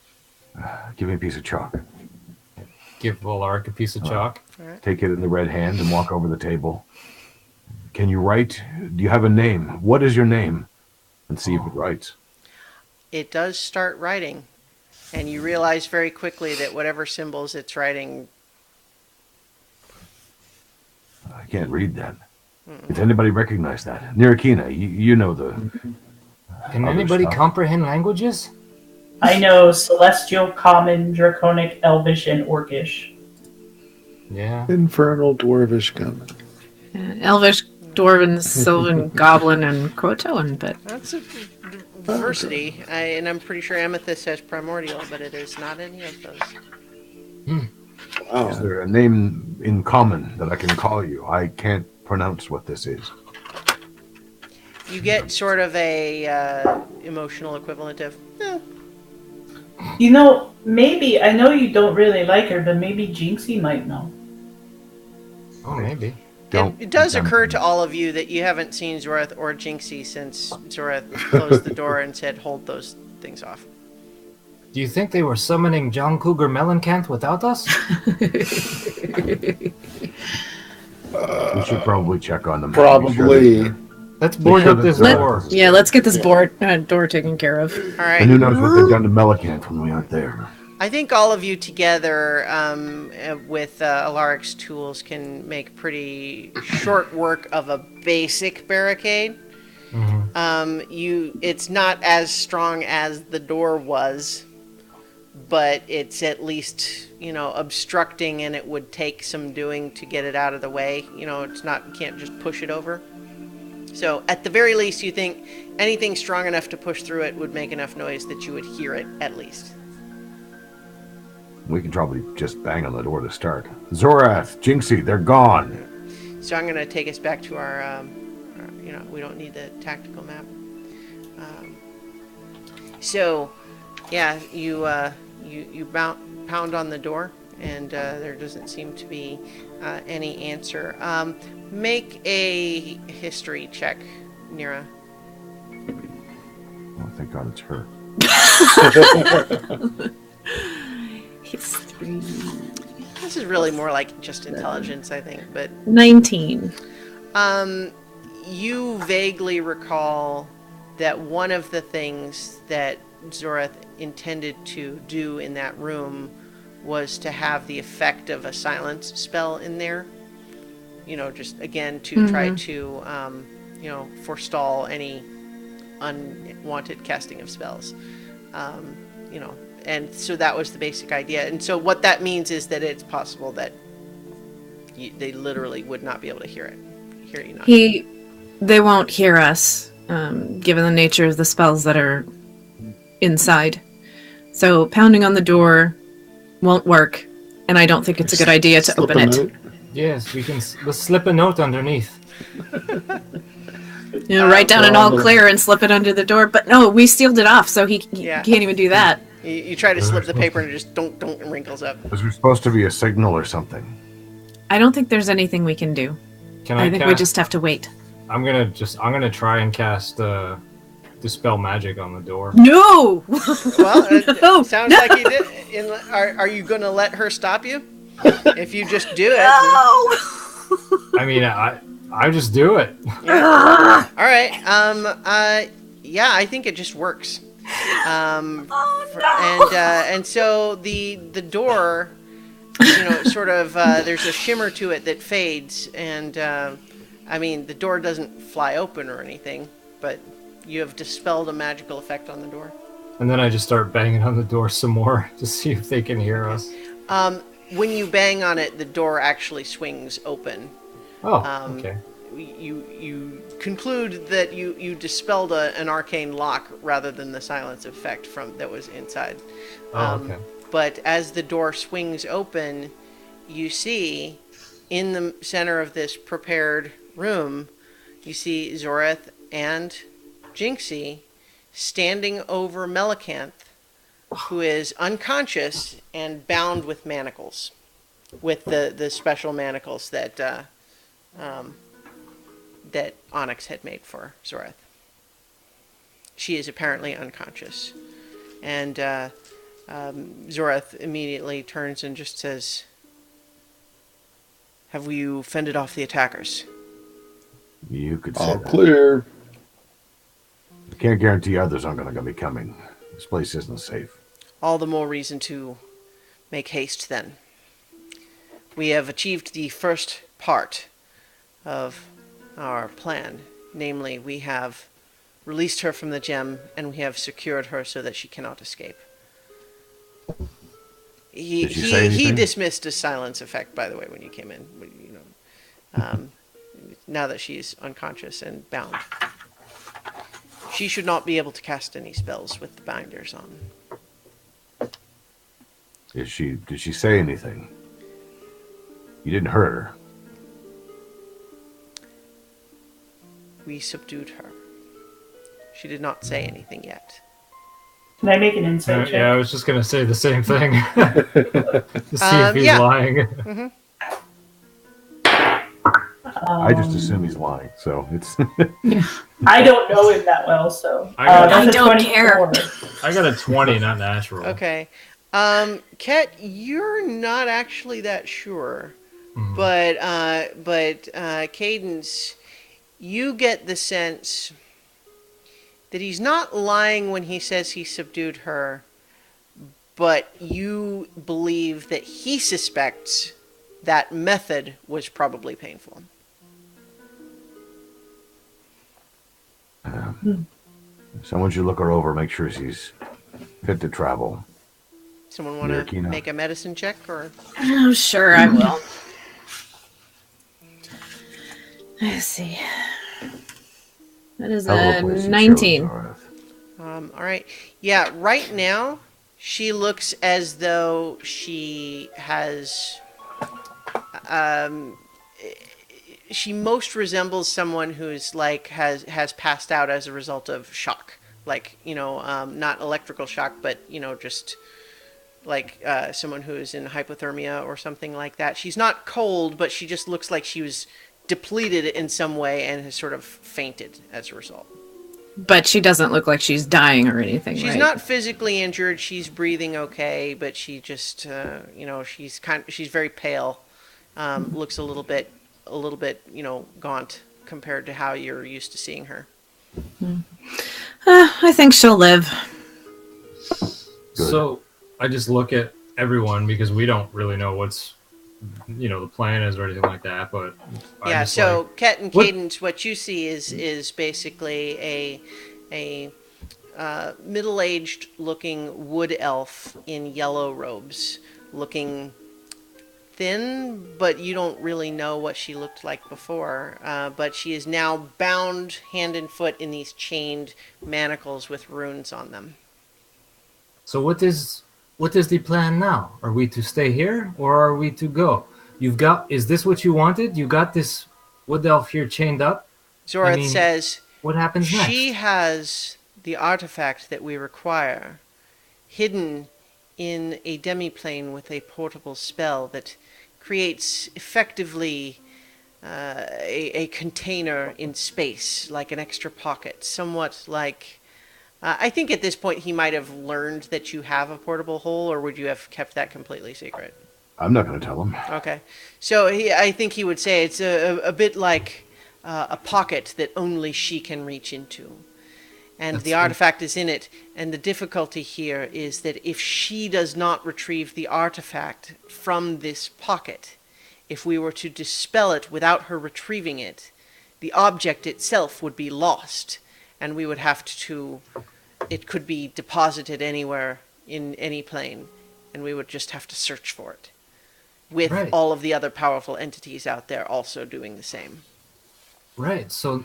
Give me a piece of chalk. Give Alaric a piece of chalk. Take it in the red hand and walk over the table. Can you write? Do you have a name? What is your name? And see if it writes. It does start writing, and you realize very quickly that whatever symbols it's writing. I can't read that. Does anybody recognize that? Nirakina, you know the... Can other anybody stuff. comprehend languages? I know Celestial, Common, Draconic, Elvish, and Orcish. Yeah. Infernal, Dwarvish, Common. Elvish, Dwarven, Sylvan, Goblin, and Croatoan, but That's a diversity, and I'm pretty sure Amethyst has Primordial, but it is not any of those. Is Wow. there a name in common that I can call you? I can't pronounce what this is. You get sort of a emotional equivalent of, You know, maybe, I know you don't really like her, but maybe Jinxie might know. Oh, maybe. it does occur to all of you that you haven't seen Zorath or Jinxie since Zorath closed the door and said, hold those things off. Do you think they were summoning John Cougar Mellencamp without us? We should probably check on them. Be Probably. sure Let's board up this door. Yeah, let's get this door taken care of. All and right. who knows what they've done to Mellencamp when we aren't there. I think all of you together with Alaric's tools can make pretty short work of a basic barricade. It's not as strong as the door was, but it's at least, obstructing, and it would take some doing to get it out of the way. It's not, you can't just push it over. So at the very least, you think anything strong enough to push through it would make enough noise that you would hear it at least. We can probably just bang on the door to start. Zorath, Jinxie, they're gone. So I'm going to take us back to our we don't need the tactical map. You pound on the door, and there doesn't seem to be any answer. Make a history check, Nira. Oh, thank God it's her. History. This is really more like just intelligence, I think. But 19. You vaguely recall that one of the things that Zorath intended to do in that room was to have the effect of a silence spell in there. Just again to try to, forestall any unwanted casting of spells. And so that was the basic idea. And so what that means is that it's possible that they literally would not be able to hear you not. They won't hear us, given the nature of the spells that are inside. So pounding on the door won't work, and I don't think it's a good idea to open it. Yes, let's slip a note underneath. Write down an all clear and slip it under the door. But no, we sealed it off, so he can't even do that. You try to slip the paper and it just don't and wrinkles up. Was there supposed to be a signal or something? I don't think there's anything we can do. I think we just have to wait. I'm gonna try and cast dispel magic on the door. No. Well, it sounds like you did. Are you gonna let her stop you? If you just do it. No. I mean, I just do it. Yeah. All right. Yeah, I think it just works. And so the door, sort of, there's a shimmer to it that fades, and the door doesn't fly open or anything, but you have dispelled a magical effect on the door. And then I just start banging on the door some more to see if they can hear us. When you bang on it, the door actually swings open. Oh, okay. You conclude that you dispelled an arcane lock rather than the silence effect that was inside. Okay. But as the door swings open, you see in the center of this prepared room, you see Zorath and Jinxie standing over Mellecanth, who is unconscious and bound with manacles, with the special manacles that that Onyx had made for Zorath. She is apparently unconscious, and Zorath immediately turns and just says, "Have you fended off the attackers?" You could say All that. clear. Can't guarantee others aren't going to be coming. This place isn't safe. All the more reason to make haste then. We have achieved the first part of our plan. Namely, we have released her from the gem, and we have secured her so that she cannot escape. Did she say He anything? dismissed a silence effect, by the way, when you came in. Now that she's unconscious and bound. She should not be able to cast any spells with the binders on. Did she say anything? You didn't hurt her. We subdued her. She did not say anything yet. Can I make an insight check? Yeah, I was just gonna say the same thing. To see if he's lying. I just assume he's lying. So it's. I don't know him that well, so I that's a don't 24. care. I got a 20, not natural. Okay. Ket, you're not actually that sure. Mhm. But Cadence, you get the sense that he's not lying when he says he subdued her, but you believe that he suspects that method was probably painful. Someone should look her over, make sure she's fit to travel. Someone want to Mirkina. make a medicine check, or Oh, sure, I will. Let's see. That is How a well placed you chose, 19. Zareth. all right. Yeah, right now she looks as though she has she most resembles someone who's like has passed out as a result of shock, like not electrical shock, but just like someone who is in hypothermia or something like that. She's not cold, but she just looks like she was depleted in some way and has sort of fainted as a result. But she doesn't look like she's dying or anything, She's right? not physically injured. She's breathing okay, but she just she's very pale. Looks a little bit gaunt compared to how you're used to seeing her. I think she'll live. Good. So I just look at everyone because we don't really know what's the plan is or anything like that. But Yeah. I just So Ket and what- Cadence, what you see is basically a middle-aged looking wood elf in yellow robes, looking thin, but you don't really know what she looked like before. But she is now bound hand and foot in these chained manacles with runes on them. So what is the plan now? Are we to stay here or are we to go? Is this what you wanted? You got this wood elf here chained up? Zorath says, What happens next? she has the artifact that we require, hidden in a demiplane with a portable spell that creates effectively a container in space, like an extra pocket, somewhat like... I think at this point he might have learned that you have a portable hole, or would you have kept that completely secret? I'm not going to tell him. Okay. So I think he would say it's a bit like a pocket that only she can reach into. And the artifact is in it. And the difficulty here is that if she does not retrieve the artifact from this pocket, if we were to dispel it without her retrieving it, the object itself would be lost. And we would have to... It could be deposited anywhere in any plane. And we would just have to search for it. With Right. all of the other powerful entities out there also doing the same. Right. So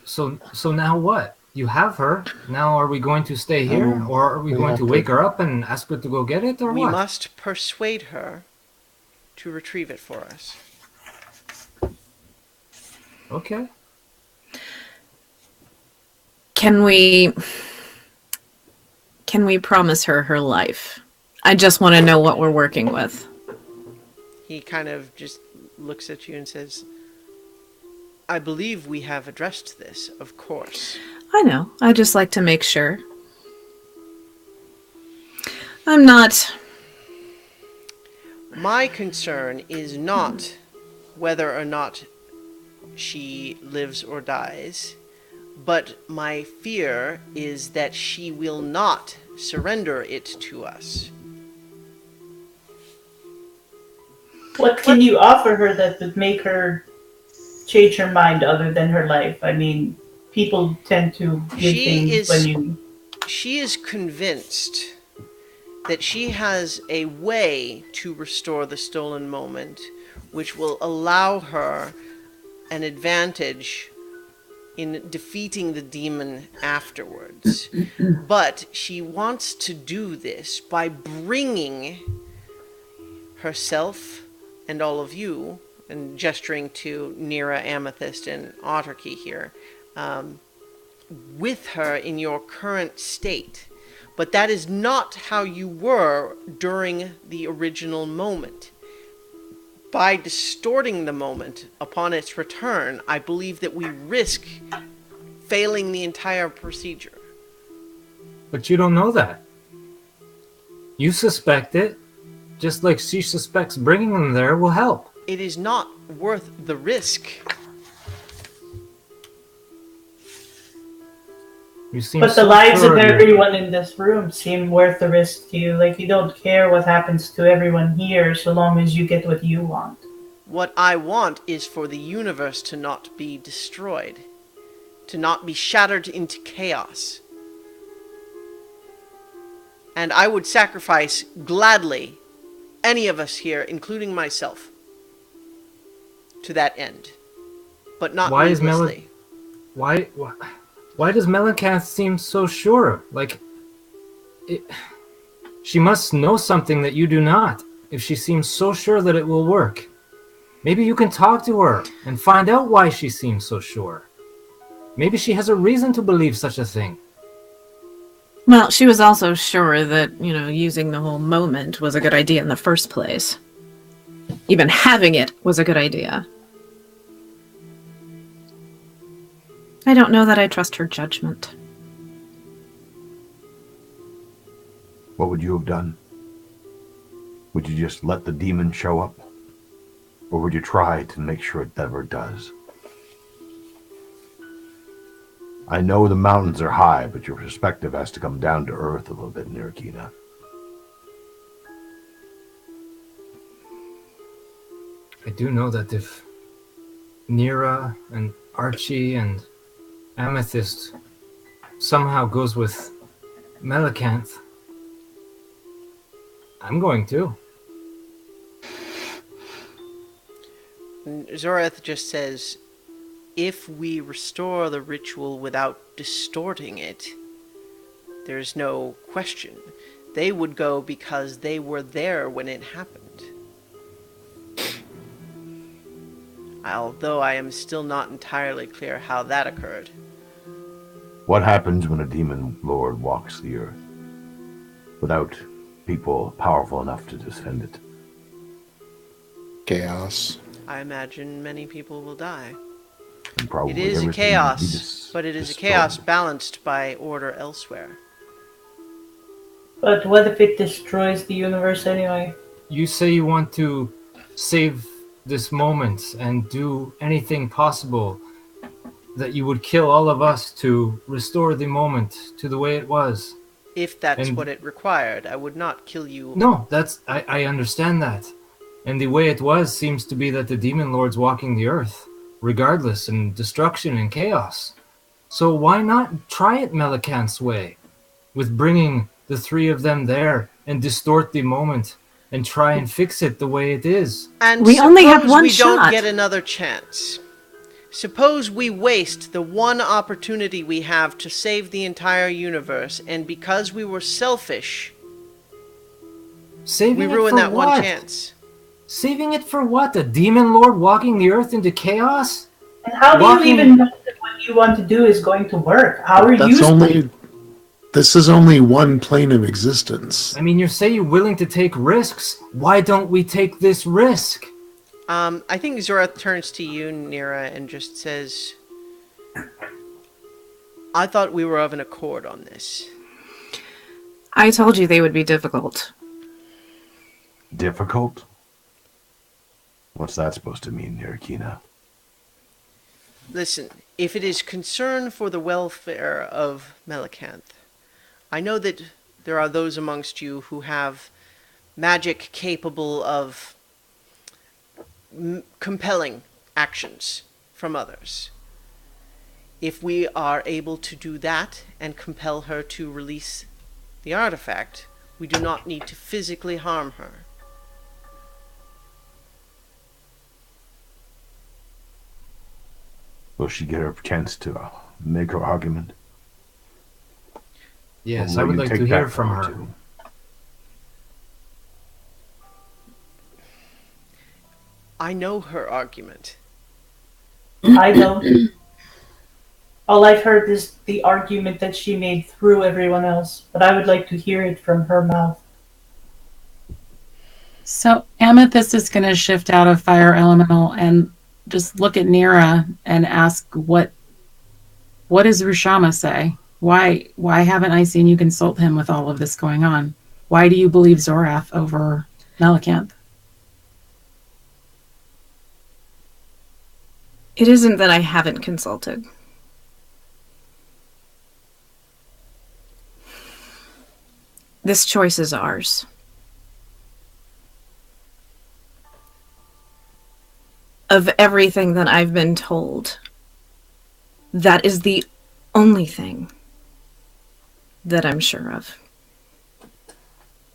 now what? You have her. Now are we going to stay here or are we going to wake her up and ask her to go get it or We what? must persuade her to retrieve it for us. Okay. Can we promise her life? I just want to know what we're working with. He kind of just looks at you and says, I believe we have addressed this, of course. I know. I just like to make sure. I'm not... My concern is not whether or not she lives or dies, but my fear is that she will not surrender it to us. What can you offer her that would make her change her mind other than her life? I mean, people tend to give things when you... She is convinced that she has a way to restore the stolen moment, which will allow her an advantage in defeating the demon afterwards. But she wants to do this by bringing herself and all of you, and gesturing to Nira, Amethyst, and Otterkey here, with her in your current state. But that is not how you were during the original moment. By distorting the moment upon its return, I believe that we risk failing the entire procedure. But you don't know that. You suspect it, just like she suspects bringing them there will help. It is not worth the risk. You seem But the so lives sure of you're- everyone in this room seem worth the risk to you. Like, you don't care what happens to everyone here so long as you get what you want. What I want is for the universe to not be destroyed, to not be shattered into chaos. And I would sacrifice gladly any of us here, including myself, to that end. But not Why is needlessly. Why does Melancanth seem so sure? She must know something that you do not, if she seems so sure that it will work. Maybe you can talk to her and find out why she seems so sure. Maybe she has a reason to believe such a thing. Well, she was also sure that, using the whole moment was a good idea in the first place. Even having it was a good idea. I don't know that I trust her judgment. What would you have done? Would you just let the demon show up? Or would you try to make sure it never does? I know the mountains are high, but your perspective has to come down to earth a little bit, Nirkina. I do know that if Nira and Archie and Amethyst somehow goes with Melicanth, I'm going to. Zoreth just says, if we restore the ritual without distorting it, there's no question. They would go because they were there when it happened. Although I am still not entirely clear how that occurred. What happens when a demon lord walks the earth without people powerful enough to defend it? Chaos. I imagine many people will die. And probably It is a everything chaos, but it is a destroyed. chaos balanced by order elsewhere. But what if it destroys the universe anyway? You say you want to save this moment and do anything possible, that you would kill all of us to restore the moment to the way it was. If that's And- what it required, I would not kill you. No, I understand that. And the way it was seems to be that the demon lord's walking the earth, regardless, and destruction and chaos. So why not try it Melicanth's way, with bringing the three of them there and distort the moment and try and fix it the way it is? And We only have suppose one we don't shot. get another chance. Suppose we waste the one opportunity we have to save the entire universe, and because we were selfish, Saving we it ruin for that what? one chance. Saving it for what? A demon lord walking the earth into chaos? And how do Walking- you even know that what you want to do is going to work? How are you? This is only one plane of existence. I mean, you say you're willing to take risks. Why don't we take this risk? I think Zorath turns to you, Nira, and just says, I thought we were of an accord on this. I told you they would be difficult. Difficult? What's that supposed to mean, Nirkina? Listen, if it is concern for the welfare of Melicanth, I know that there are those amongst you who have magic capable of compelling actions from others. If we are able to do that and compel her to release the artifact, we do not need to physically harm her. Will she get her chance to make her argument? Yes, Or I will would you like take to hear that from her. too? I know her argument. I don't. All I've heard is the argument that she made through everyone else, but I would like to hear it from her mouth. So Amethyst is going to shift out of Fire Elemental and just look at Nira and ask, what does Rushama say? Why haven't I seen you consult him with all of this going on? Why do you believe Zorath over Melicanth? It isn't that I haven't consulted. This choice is ours. Of everything that I've been told, that is the only thing that I'm sure of.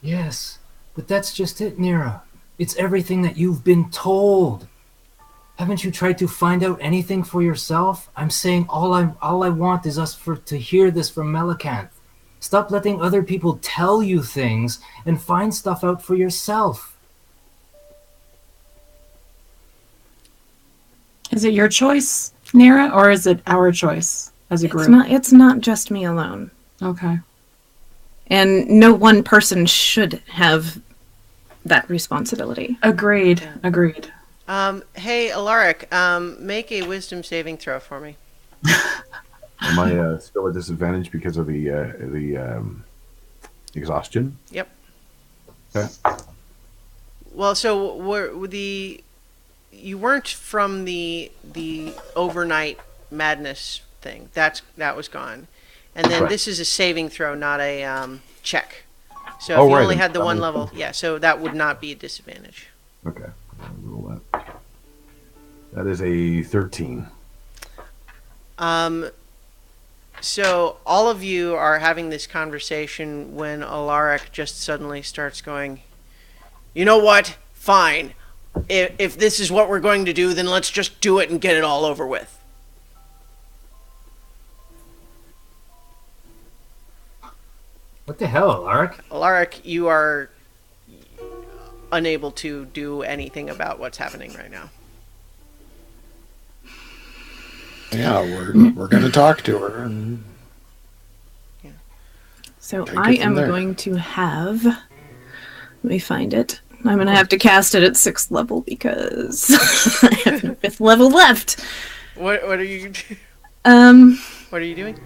Yes, but that's just it, Nira. It's everything that you've been told. Haven't you tried to find out anything for yourself? I'm saying all I want is us to hear this from Melicanth. Stop letting other people tell you things and find stuff out for yourself. Is it your choice, Nira, or is it our choice as a group? It's not just me alone. Okay. And no one person should have that responsibility. Agreed. Hey, Alaric, make a wisdom saving throw for me. Am I still at disadvantage because of the exhaustion? Yep. Okay. Well, so you weren't from the overnight madness thing. That was gone, and then Right. This is a saving throw, not a check. So Oh, if you right, only then. had the one level, so that would not be a disadvantage. Okay. I'll roll that. That is a 13. So all of you are having this conversation when Alaric just suddenly starts going, "You know what? Fine. If this is what we're going to do, then let's just do it and get it all over with." What the hell, Alaric? Alaric, you are unable to do anything about what's happening right now. Yeah, we're going to talk to her. And So take it I from am there. going to have... Let me find it. I'm going to have to cast it at 6th level because I have no 5th level left. What are you? What are you doing?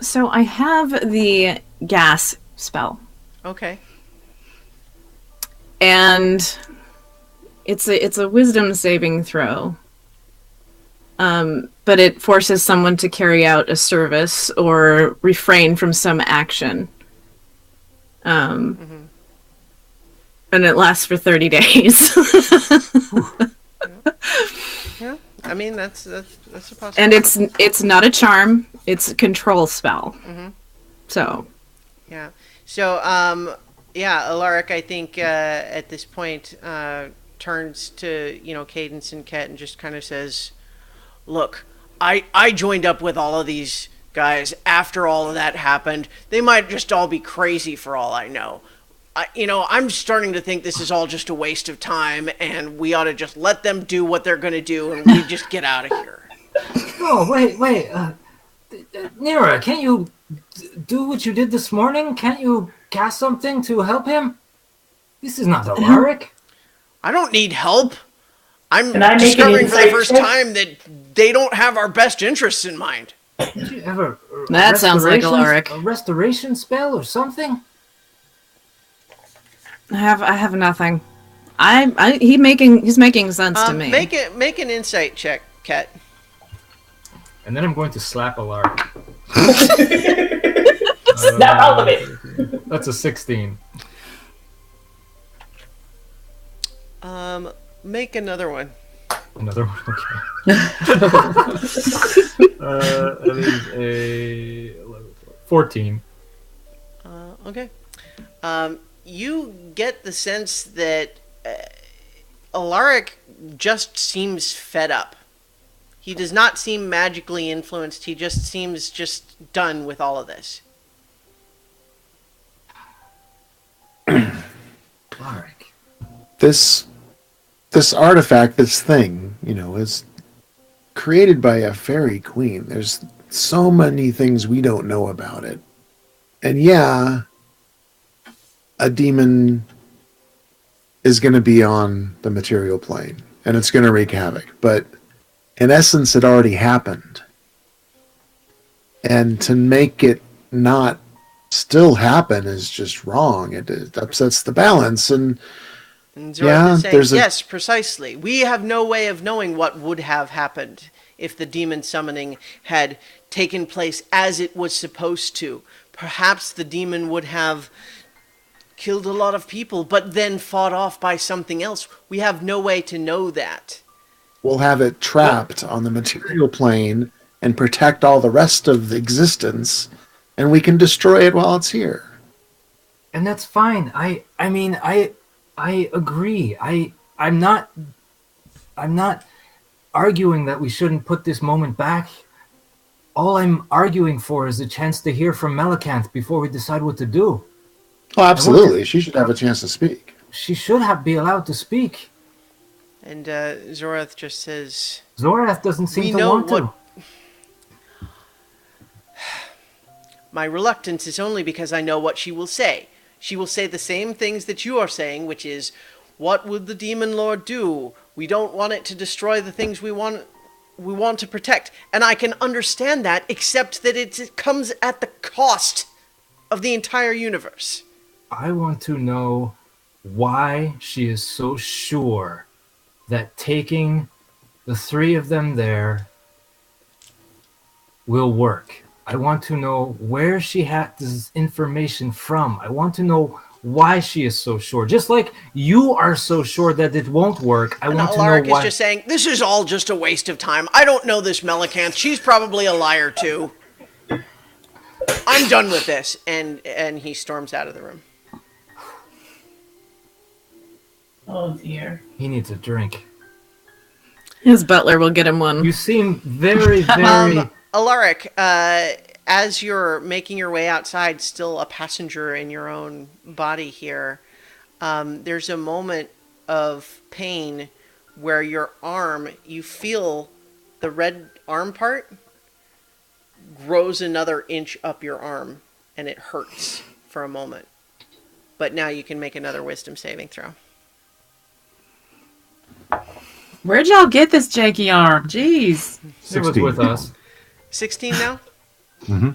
So I have the gas spell, Okay. and it's a wisdom saving throw. But it forces someone to carry out a service or refrain from some action. And it lasts for 30 days. Yeah. I mean that's a possibility. And it's not a charm, it's a control spell. So Yeah. So, Alaric, I think at this point turns to Cadence and Ket and just kind of says, "Look, I joined up with all of these guys after all of that happened. They might just all be crazy for all I know. I'm starting to think this is all just a waste of time, and we ought to just let them do what they're going to do, and we just get out of here." Oh, wait. Nira, can't you do what you did this morning? Can't you cast something to help him? This is not Alaric. I don't need help. I'm Can I make an discovering for the insight first check? time that they don't have our best interests in mind. Did you ever... That sounds like Alaric. A restoration spell or something? I have nothing. He's making sense to me. Make an insight check, Ket. And then I'm going to slap Alaric. Snap out of it. That's a 16. Make another one. Another one? Okay. That is a 14. Okay. You get the sense that Alaric just seems fed up. He does not seem magically influenced. He just seems just done with all of this. Alaric. this artifact, this thing, is created by a fairy queen. There's so many things we don't know about it. And yeah, a demon is going to be on the material plane, and it's going to wreak havoc. But in essence, it already happened. And to make it not still happen is just wrong. It upsets the balance. And Zorath is saying, yes, precisely. We have no way of knowing what would have happened if the demon summoning had taken place as it was supposed to. Perhaps the demon would have killed a lot of people, but then fought off by something else. We have no way to know that. We'll have it trapped on the material plane and protect all the rest of the existence, and we can destroy it while it's here. And that's fine. I mean, I agree. I'm not arguing that we shouldn't put this moment back. All I'm arguing for is a chance to hear from Melicanth before we decide what to do. Oh, absolutely. She should have a chance to speak. She should be allowed to speak. And Zorath just says... Zorath doesn't seem to want to. My reluctance is only because I know what she will say. She will say the same things that you are saying, which is, what would the Demon Lord do? We don't want it to destroy the things we want to protect. And I can understand that, except that it comes at the cost of the entire universe. I want to know why she is so sure that taking the three of them there will work. I want to know where she had this information from. I want to know why she is so sure. Just like you are so sure that it won't work, I want to know why. Alaric is just saying, this is all just a waste of time. I don't know this Melicanth. She's probably a liar too. I'm done with this. And he storms out of the room. Oh dear. He needs a drink. His butler will get him one. You seem very, very... Alaric, as you're making your way outside, still a passenger in your own body here, there's a moment of pain where your arm, you feel the red arm part grows another inch up your arm, and it hurts for a moment. But now you can make another wisdom saving throw. Where'd y'all get this janky arm? Jeez. 16. It was with us. 16 now? Mm-hmm.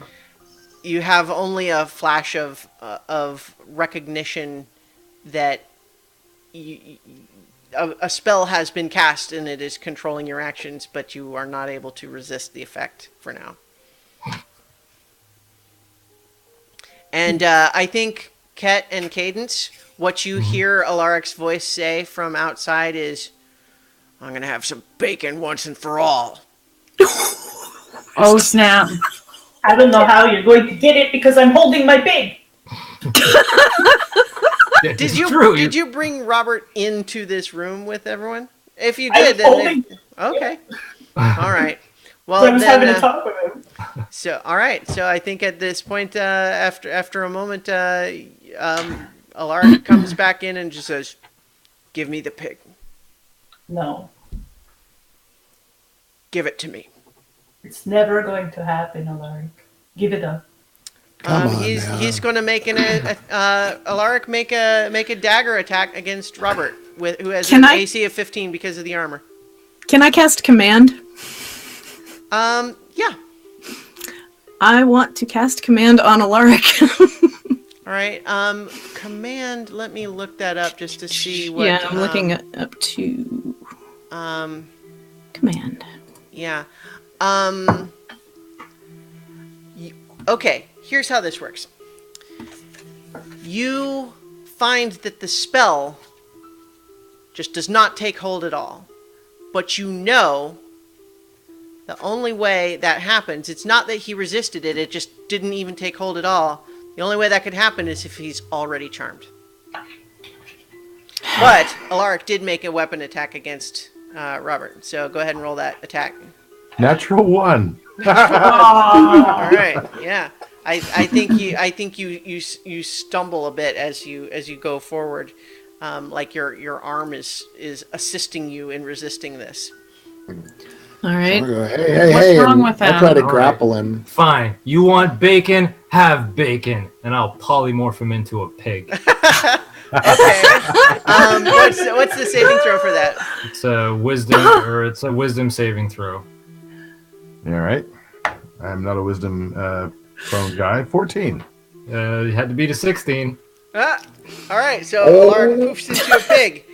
You have only a flash of recognition that a spell has been cast and it is controlling your actions, but you are not able to resist the effect for now. And I think, Ket and Cadence, what you hear Alaric's voice say from outside is, I'm going to have some bacon once and for all. Oh, snap. I don't know how you're going to get it because I'm holding my pig. Did you bring Robert into this room with everyone? If you did, then okay. All right. Well, I was having a talk with him. So, all right. So, I think at this point, after a moment, Alaric comes back in and just says, "Give me the pig." No. Give it to me. It's never going to happen, Alaric. Give it up. He's going to make Alaric make a dagger attack against Robert, who has an AC of 15 because of the armor. Can I cast command? Yeah. I want to cast command on Alaric. All right. Command. Let me look that up just to see what. Yeah, I'm looking up to. Command. Yeah. Okay. Here's how this works. You find that the spell just does not take hold at all, but you know the only way that happens, it's not that he resisted it, it just didn't even take hold at all. The only way that could happen is if he's already charmed. But Alaric did make a weapon attack against Robert, so go ahead and roll that attack. Natural 1. All right, yeah. I think you stumble a bit as you go forward, like your arm is assisting you in resisting this. All right. So hey, What's wrong with that? I'll try to grapple him. Fine. You want bacon? Have bacon, and I'll polymorph him into a pig. Okay. What's the saving throw for that? It's a wisdom saving throw. All right. I'm not a wisdom prone guy. 14. You had to beat a 16. All right, so Lark poofs into a pig.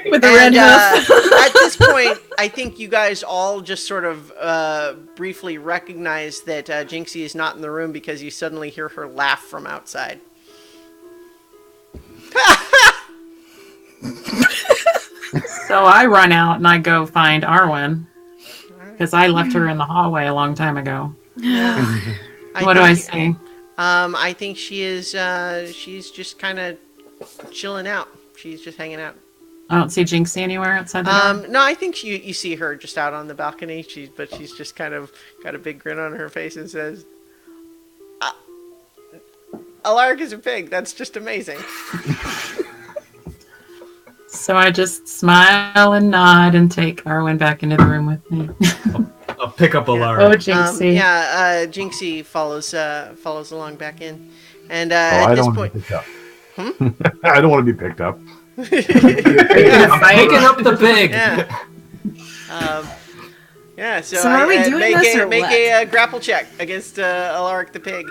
With a red hoof. At this point, I think you guys all just sort of briefly recognize that Jinxie is not in the room because you suddenly hear her laugh from outside. So I run out and I go find Arwen because I left her in the hallway a long time ago. What do I say? I think she is. She's just kind of chilling out. She's just hanging out. I don't see Jinxie anywhere outside the door. No, I think you see her just out on the balcony. But she's just kind of got a big grin on her face and says, "Alark is a pig. That's just amazing." So I just smile and nod and take Arwen back into the room with me. I'll pick up Alara. Oh, Jinxie. Jinxie follows along back in, and I at this don't point, want to be picked up. I don't want to be picked up. I'm picking up the pig. Yeah. So are we doing make this or make what? a grapple check against Alark the pig.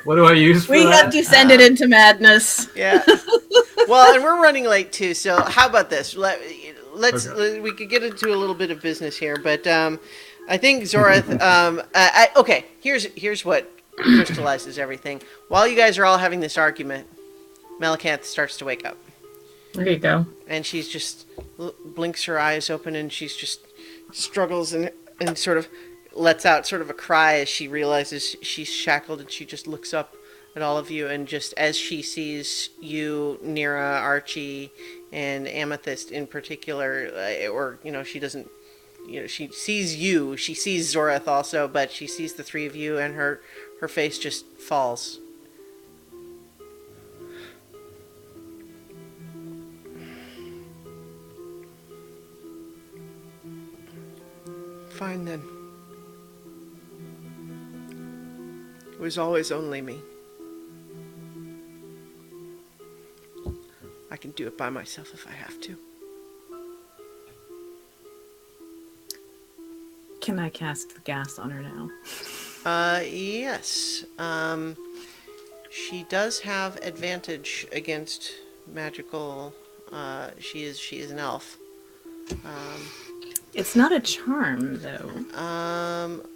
What do I use for We that? have descended into madness. Yeah. Well, and we're running late too. So how about this? We could get into a little bit of business here, but I think Zorath. Okay, here's what crystallizes everything. While you guys are all having this argument, Melicanth starts to wake up, There you go. and she's just blinks her eyes open, and she's just struggles and sort of lets out sort of a cry as she realizes she's shackled, and she just looks up at all of you, and just as she sees you, Nira, Archie, and Amethyst in particular, she doesn't, she sees you, she sees Zorath also, but she sees the three of you, and her face just falls. Fine then. It was always only me. I can do it by myself if I have to. Can I cast the gas on her now? Yes. She does have advantage against magical. She is an elf. It's not a charm, though.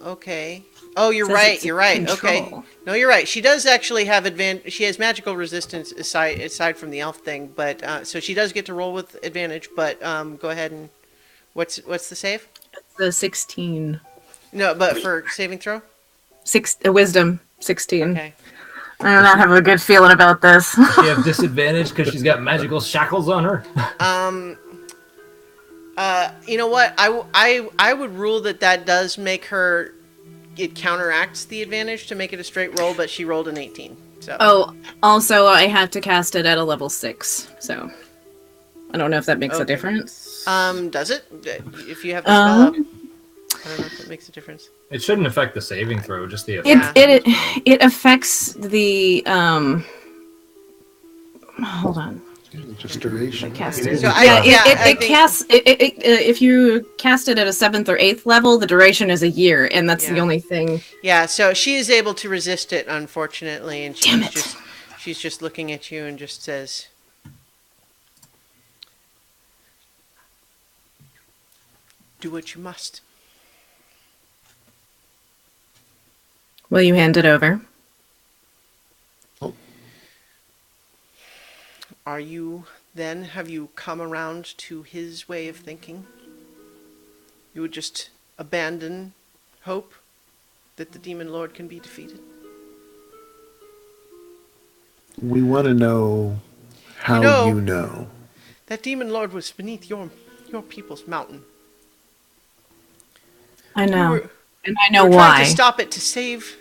Okay. Oh, you're Says right. it's Right. Okay. control. No, you're right. She does actually have advantage. She has magical resistance aside from the elf thing, but so she does get to roll with advantage. But go ahead and what's the save? It's the 16. No, but for saving throw. Wisdom 16. Okay. I do not have a good feeling about this. She have disadvantage because she's got magical shackles on her. You know what? I would rule that does make her. It counteracts the advantage to make it a straight roll, but she rolled an 18. So. Oh, also I have to cast it at a level 6, so I don't know if that makes a difference. Does it? If you have the spell up, I don't know if it makes a difference. It shouldn't affect the saving throw, just the effect. It affects the hold on. Just duration. Casted. So it casts. If you cast it at a 7th or 8th level, the duration is a year, and that's the only thing. Yeah, so she is able to resist it, unfortunately, and she's just looking at you and just says, "Do what you must." Will you hand it over? Have you come around to his way of thinking? You would just abandon hope that the Demon Lord can be defeated? We want to know how you know. That Demon Lord was beneath your people's mountain. I know. And I You know were why. trying to stop it to save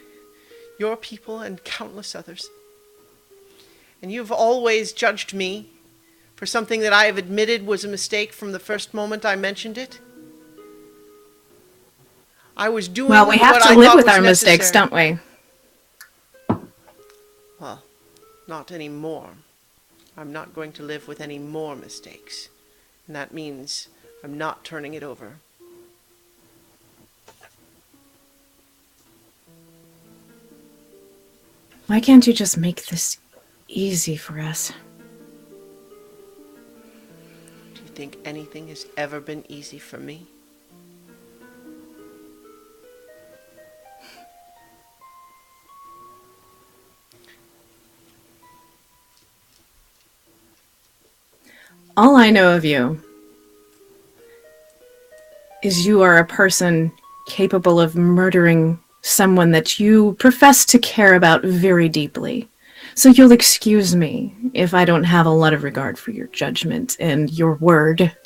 your people and countless others. And you've always judged me for something that I have admitted was a mistake from the first moment I mentioned it. I was doing Well, we have what to I live thought with was our mistakes, necessary. don't we? Well, not anymore. I'm not going to live with any more mistakes. And that means I'm not turning it over. Why can't you just make this easy for us? Do you think anything has ever been easy for me? All I know of you is you are a person capable of murdering someone that you profess to care about very deeply. So you'll excuse me if I don't have a lot of regard for your judgment and your word.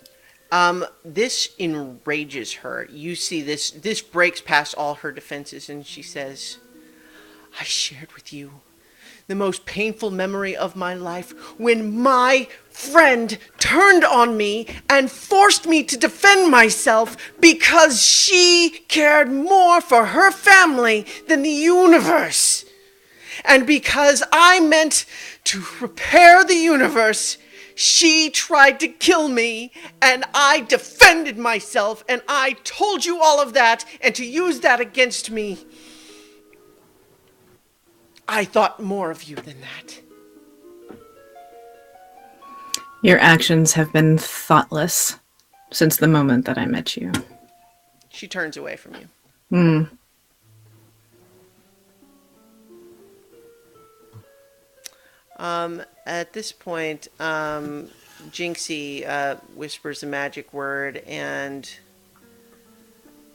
This enrages her. You see this breaks past all her defenses, and she says, I shared with you the most painful memory of my life when my friend turned on me and forced me to defend myself because she cared more for her family than the universe. And because I meant to repair the universe, she tried to kill me, and I defended myself, and I told you all of that, and to use that against me, I thought more of you than that. Your actions have been thoughtless since the moment that I met you. She turns away from you. At this point, Jinxie whispers a magic word, and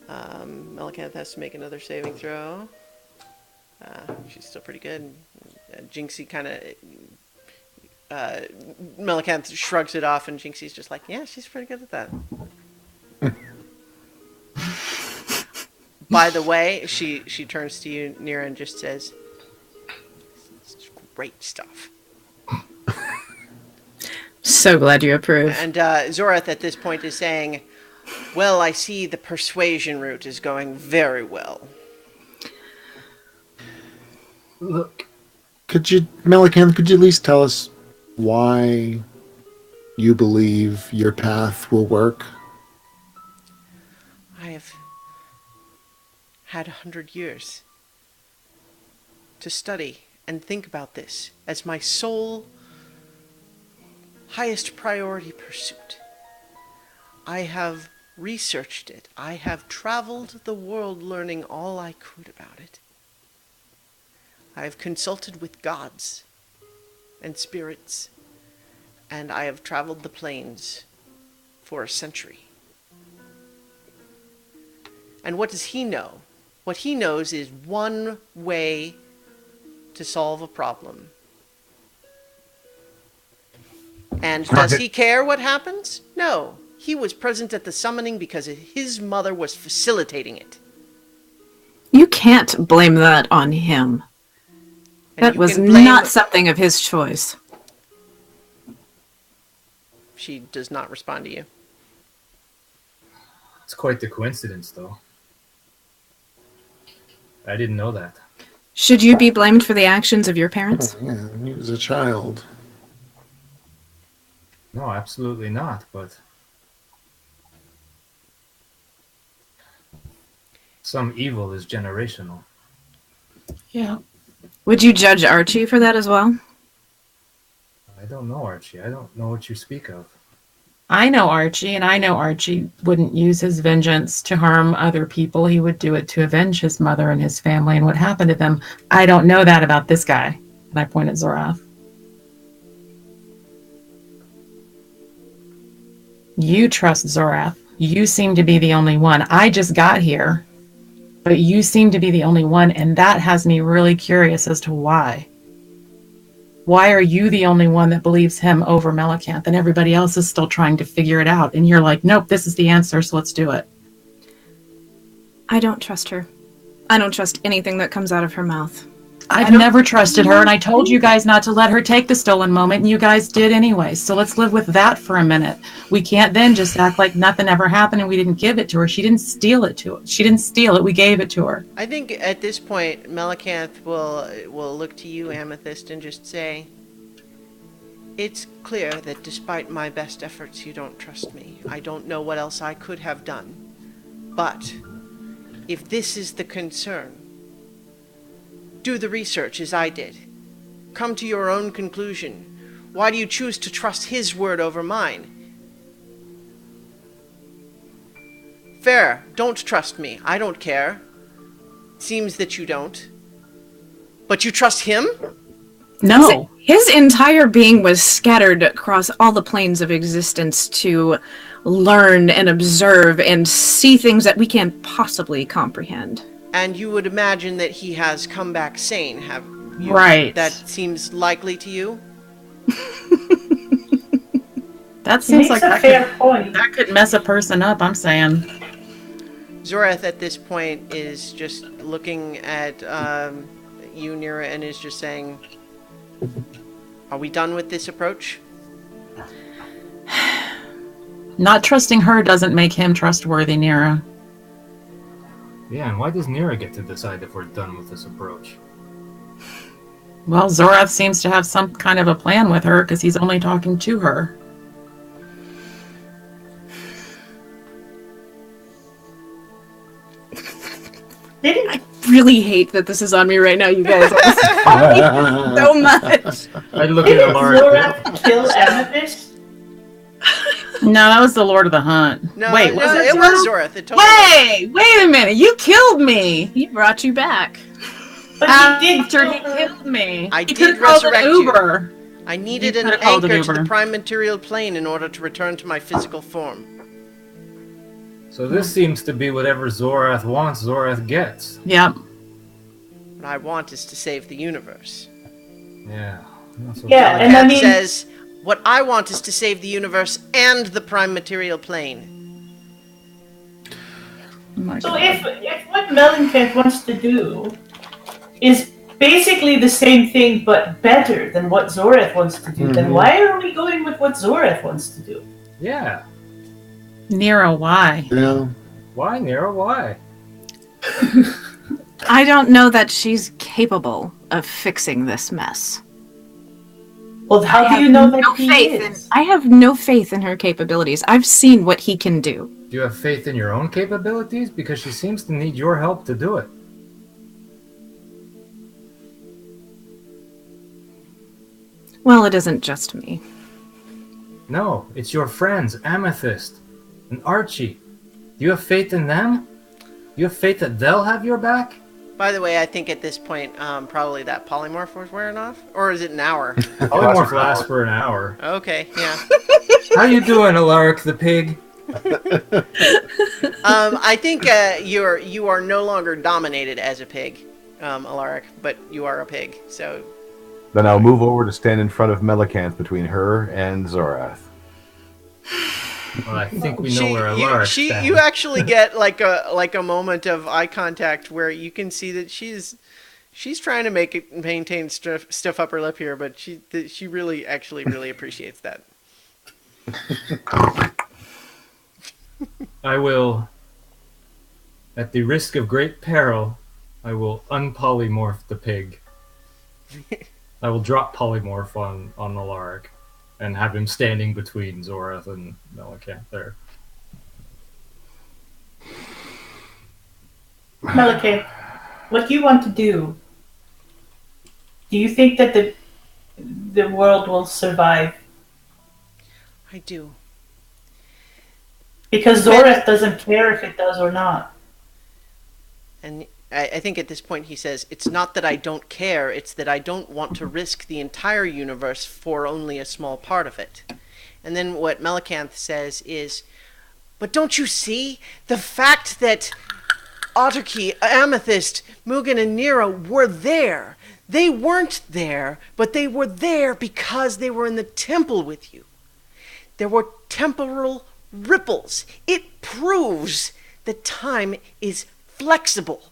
Melicanth has to make another saving throw. She's still pretty good. Jinxie kind of... Melicanth shrugs it off, and Jinxie's just like, yeah, she's pretty good at that. By the way, she turns to you, Nira, and just says, it's great stuff. So glad you approve. And Zorath at this point is saying, well, I see the persuasion route is going very well. Look, Melicanth, could you at least tell us why you believe your path will work? I have had 100 years to study and think about this as my sole highest priority pursuit. I have researched it. I have traveled the world learning all I could about it. I have consulted with gods and spirits, and I have traveled the plains for a century. And what does he know? What he knows is one way to solve a problem. And does he care what happens? No. He was present at the summoning because his mother was facilitating it. You can't blame that on him. And that you was can blame... not something of his choice. She does not respond to you. it's quite the coincidence, though. I didn't know that. Should you be blamed for the actions of your parents? Oh, yeah, he was a child. No, absolutely not, but... some evil is generational. Yeah. Would you judge Archie for that as well? I don't know, Archie. I don't know what you speak of. I know Archie, and I know Archie wouldn't use his vengeance to harm other people. He would do it to avenge his mother and his family and what happened to them. I don't know that about this guy. And I point at Zorath. You trust Zorath. You seem to be the only one. I just got here, but you seem to be the only one, and that has me really curious as to why. Why are you the only one that believes him over Melicanth, and everybody else is still trying to figure it out? And you're like, nope, this is the answer, so let's do it. I don't trust her. I don't trust anything that comes out of her mouth. I've never trusted her, and I told you guys not to let her take the stolen moment, and you guys did anyway. So let's live with that for a minute. We can't then just act like nothing ever happened and we didn't give it to her. She didn't steal it to us. She didn't steal it. We gave it to her. I think at this point, Melicanth will look to you, Amethyst, and just say, It's clear that despite my best efforts, you don't trust me. I don't know what else I could have done. But if this is the concern, do the research as I did. Come to your own conclusion. Why do you choose to trust his word over mine? Fair, don't trust me. I don't care. Seems that you don't. But you trust him? No. His entire being was scattered across all the planes of existence to learn and observe and see things that we can't possibly comprehend. And you would imagine that he has come back sane, have you? Right. That seems likely to you? That He seems makes like a fair point. that could mess a person up, I'm saying. Zorath at this point is just looking at you, Nira, and is just saying, are we done with this approach? Not trusting her doesn't make him trustworthy, Nira. Yeah, and why does Nira get to decide if we're done with this approach? Well, Zorath seems to have some kind of a plan with her because he's only talking to her. I really hate that this is on me right now, you guys. So much. I look at Didn't Alara. Zorath kill Amethyst? No, that was the Lord of the Hunt. No, Wait, no, was it it was Zorath? Zorath. It totally was. Wait a minute! You killed me He brought you back. But he did after kill he her. killed me. I He did could've called an resurrect you. Uber. I needed You an could've called an anchor to the Uber. prime material plane in order to return to my physical form. So this seems to be whatever Zorath wants, Zorath gets. Yep. What I want is to save the universe. Yeah. That's what Yeah, Zorath- and I Cat mean- says, what I want is to save the universe and the prime material plane. Oh my So God. if what Mellencamp wants to do is basically the same thing but better than what Zorath wants to do, then why are we going with what Zorath wants to do? Yeah. Nero, why? Yeah. Why, Nira? Why? I don't know that she's capable of fixing this mess. Well, how I do you have know that no he faith is? I have no faith in her capabilities. I've seen what he can do. Do you have faith in your own capabilities? Because she seems to need your help to do it. Well, it isn't just me. No, it's your friends, Amethyst and Archie. Do you have faith in them? Do you have faith that they'll have your back? By the way, I think at this point, probably that polymorph was wearing off. Or is it an hour? Polymorph lasts for an hour. Okay, yeah. How you doing, Alaric the pig? I think you are no longer dominated as a pig, Alaric, but you are a pig. So Then I'll move over to stand in front of Melicanth between her and Zorath. Well, I think we know where Alaric stands. you actually get like a moment of eye contact where you can see that she's trying to maintain stiff upper lip here, but she really really appreciates that. I will, at the risk of great peril, I will unpolymorph the pig. I will drop polymorph on Alaric and have him standing between Zorath and Melicanth there. Mellencamp, what do you want to do? Do you think that the world will survive? I do. Because Zorath doesn't care if it does or not. And I think at this point he says, it's not that I don't care, it's that I don't want to risk the entire universe for only a small part of it. And then what Melicanth says is, but don't you see? The fact that Autarky, Amethyst, Mugen, and Nero were there. They weren't there, but they were there because they were in the temple with you. There were temporal ripples. It proves that time is flexible.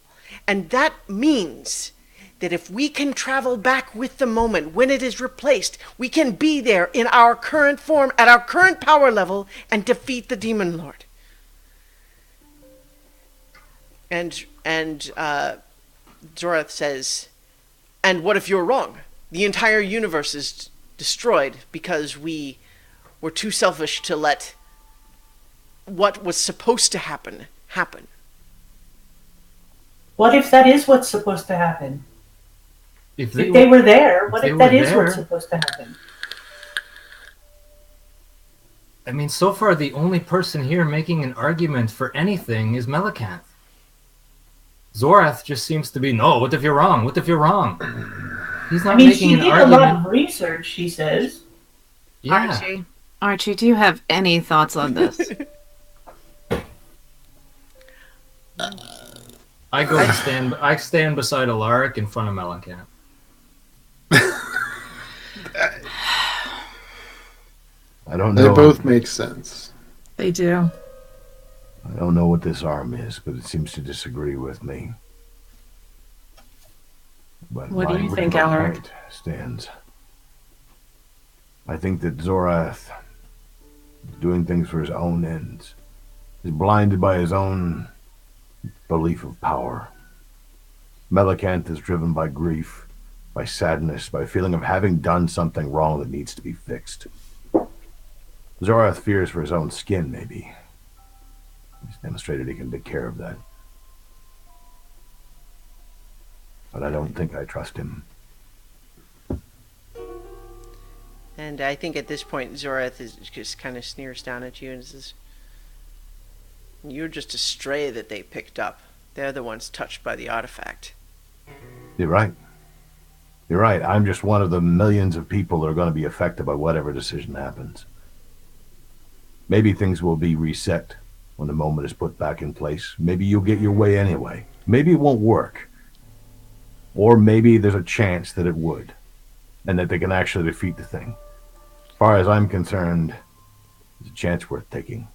And that means that if we can travel back with the moment when it is replaced, we can be there in our current form, at our current power level, and defeat the Demon Lord. And Zorath says, and what if you're wrong? The entire universe is destroyed because we were too selfish to let what was supposed to happen. What if that is what's supposed to happen? If If they were there, if what they if that were is what's there- supposed to happen? I mean, so far the only person here making an argument for anything is Melicanth. Zorath just seems to be, no, what if you're wrong? What if you're wrong? He's not I mean, making she an did argument. a lot of research, she says. Yeah. Archie, do you have any thoughts on this? I stand beside Alaric in front of Melicanth. I don't They know. both make sense. They do. I don't know what this arm is, but it seems to disagree with me. But What do my you think, original Alaric? point stands. I think that Zorath, doing things for his own ends, is blinded by his own belief of power. Melicanth is driven by grief, by sadness, by a feeling of having done something wrong that needs to be fixed. Zorath fears for his own skin, maybe. He's demonstrated he can take care of that. But I don't think I trust him. And I think at this point, Zorath is just kind of sneers down at you and says, "You're just a stray that they picked up. They're the ones touched by the artifact." You're right. You're right. I'm just one of the millions of people that are going to be affected by whatever decision happens. Maybe things will be reset when the moment is put back in place. Maybe you'll get your way anyway. Maybe it won't work. Or maybe there's a chance that it would, and that they can actually defeat the thing. As far as I'm concerned, it's a chance worth taking.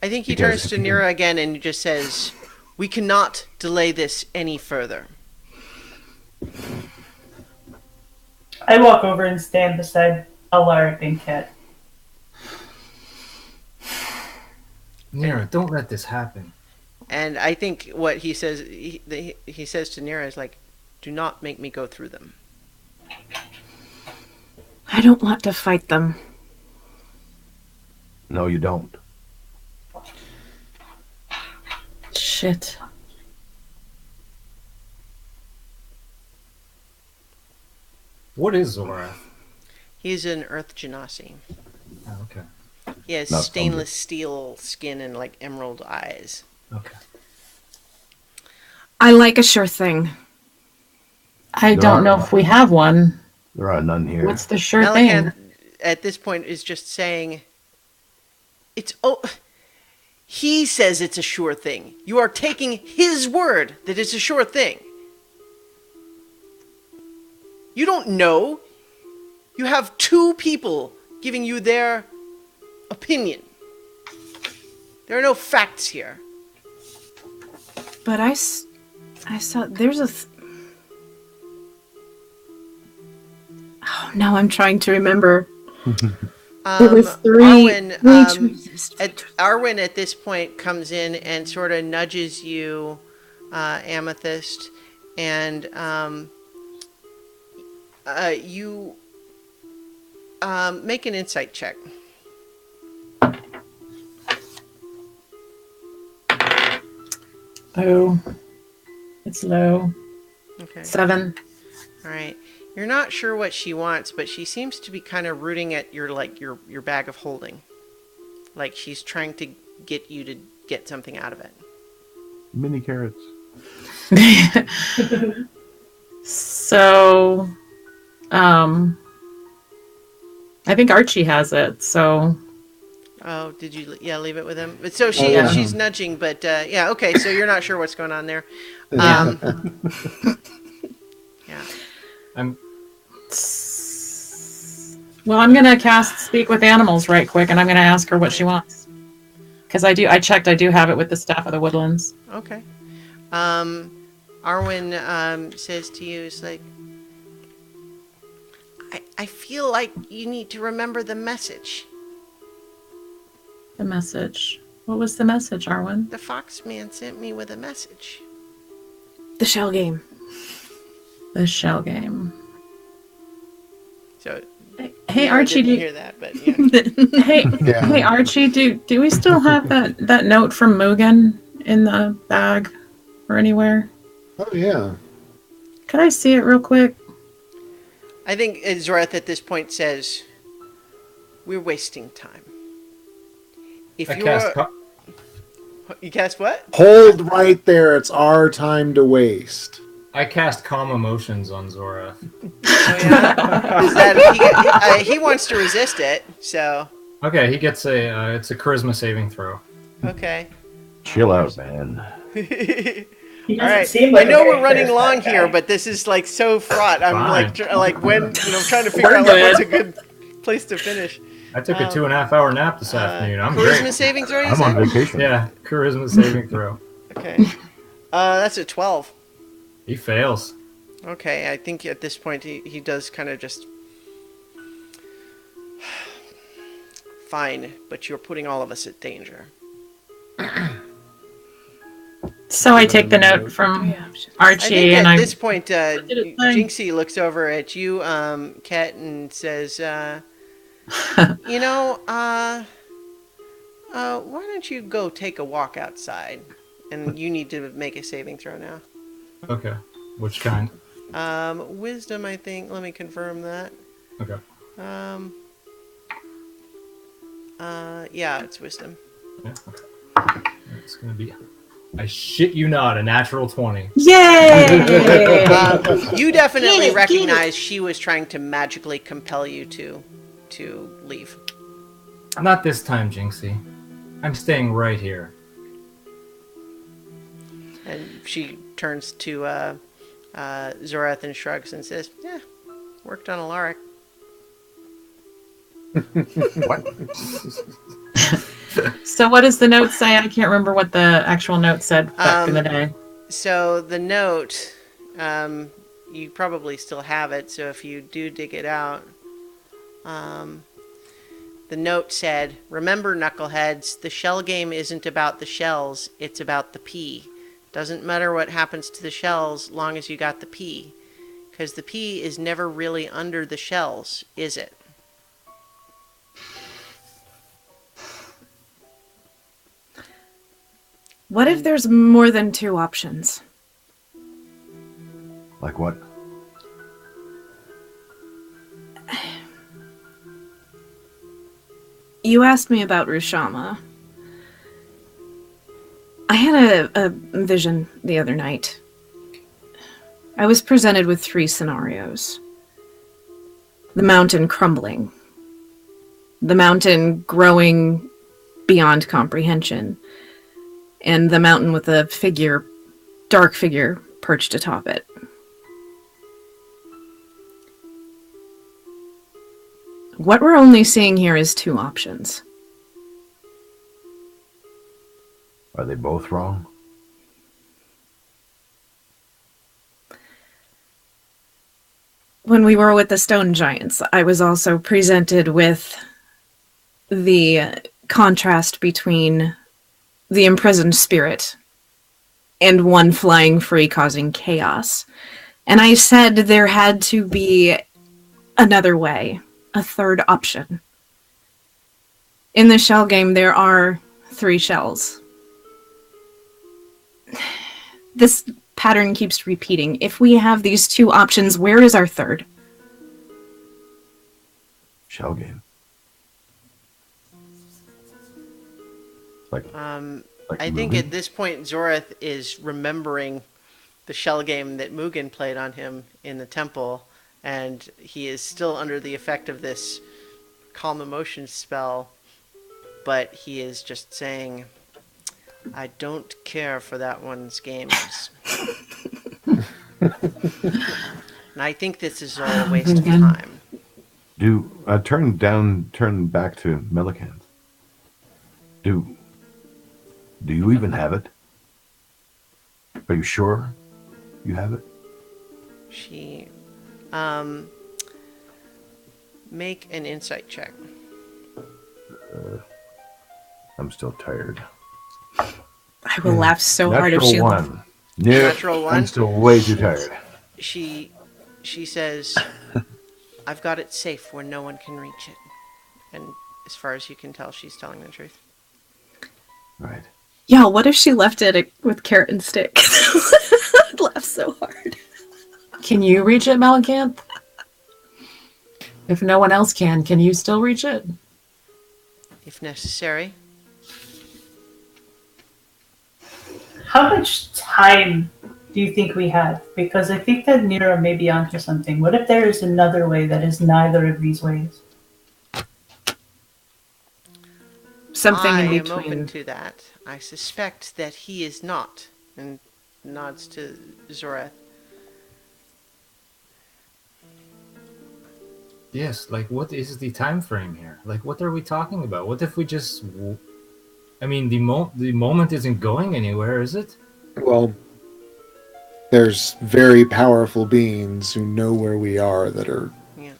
I think he Because turns to if you- Nira again and just says, "We cannot delay this any further." I walk over and stand beside Alaric and Ket. Nira, don't let this happen. And I think what he says, he says to Nira is like, "Do not make me go through them." I don't want to fight them. No, you don't. Shit. What is Zorath? He's an Earth Genasi. Oh, okay. He has Not stainless steel skin and like emerald eyes. Okay. I like a sure thing. I There don't are- know if we have one. There are none here. What's the sure thing? Melican at this point is just saying, he says it's a sure thing. You are taking his word that it's a sure thing. You don't know. You have two people giving you their opinion. There are no facts here. But I saw there's a. Oh, now I'm trying to remember. It was three Arwen at this point comes in and sort of nudges you, Amethyst, and you make an insight check. Oh, it's low. Okay. 7. All right. You're not sure what she wants, but she seems to be kind of rooting at your bag of holding. Like she's trying to get you to get something out of it. Mini carrots. So, I think Archie has it. So, Oh, did you? Yeah, leave it with him. But so Yeah. she's nudging, but yeah, okay. So you're not sure what's going on there. Yeah. Yeah. well, I'm gonna cast Speak with Animals right quick, and I'm gonna ask her what she wants. Because I checked. I do have it with the Staff of the Woodlands. Okay. Arwen says to you, "It's like I feel like you need to remember the message. The message. What was the message, Arwen? The Foxman sent me with a message." The shell game. The shell game. So Hey I Archie, didn't do hear that, but yeah. hey Archie, do we still have that note from Mugen in the bag or anywhere? Oh yeah. Could I see it real quick? I think Zorath at this point says, "We're wasting time. If I cast. you cast what? Hold right there. It's our time to waste. I cast calm emotions on Zora. Oh, yeah? Is that he wants to resist it? So Okay, he gets it's a charisma saving throw. okay. Chill out, man. He All doesn't right. seem like I know a very we're running long charismatic guy. here, but this is like so fraught. I'm Fine. like when trying to figure out like, what's a good place to finish. I took a 2.5 hour nap this afternoon. I'm Charisma great. saving throw. You I'm on said? vacation. Yeah, charisma saving throw. Okay. That's a 12. He fails. Okay, I think at this point he does kind of just fine, but you're putting all of us at danger. So I take the note from I Archie think and at I this point, did it say? Jinxie looks over at you, Ket, and says, "You know, why don't you go take a walk outside? And you need to make a saving throw now. Okay. Which kind? Wisdom, I think. Let me confirm that. Okay. Yeah, it's wisdom. Yeah, okay. It's gonna be. I shit you not, a natural 20. Yay! You definitely recognize she was trying to magically compel you to leave. Not this time, Jinxie. I'm staying right here. And she turns to Zorath and shrugs and says, "Yeah, worked on Alaric." So what does the note say? I can't remember what the actual note said back in the day. So the note, you probably still have it. So if you do dig it out, the note said, "Remember, knuckleheads, the shell game isn't about the shells. It's about the pea. Doesn't matter what happens to the shells, long as you got the pea, because the pea is never really under the shells, is it?" What if there's more than two options? Like what? You asked me about Rushama. I had a vision the other night. I was presented with 3 scenarios. The mountain crumbling. The mountain growing beyond comprehension. And the mountain with a figure, dark figure, perched atop it. What we're only seeing here is 2 options. Are they both wrong? When we were with the stone giants, I was also presented with the contrast between the imprisoned spirit and one flying free causing chaos. And I said there had to be another way, a third option. In the shell game, there are 3 shells. This pattern keeps repeating. If we have these 2 options, where is our third? Shell game. Like I think at this point, Zorath is remembering the shell game that Mugen played on him in the temple, and he is still under the effect of this calm emotion spell, but he is just saying, "I don't care for that one's games." And I think this is all a waste of time. Do turn back to Melicant. Do you even have it? Are you sure you have it? She, make an insight check. I'm still tired. I will laugh so hard if she... Natural 1. Yeah, Natural 1? I'm still way too tired. She says, I've got it safe where no one can reach it. And as far as you can tell, she's telling the truth. Right. Yeah, what if she left it with carrot and stick? I'd laugh so hard. Can you reach it, Malacanth? If no one else can you still reach it? If necessary. How much time do you think we have? Because I think that Nira may be onto something. What if there is another way that is neither of these ways? Something I in am between. open to that. I suspect that he is not. And nods to Zoreth. Yes, like what is the time frame here? Like what are we talking about? What if we just I mean the moment isn't going anywhere, is it? Well, there's very powerful beings who know where we are that are Yeah.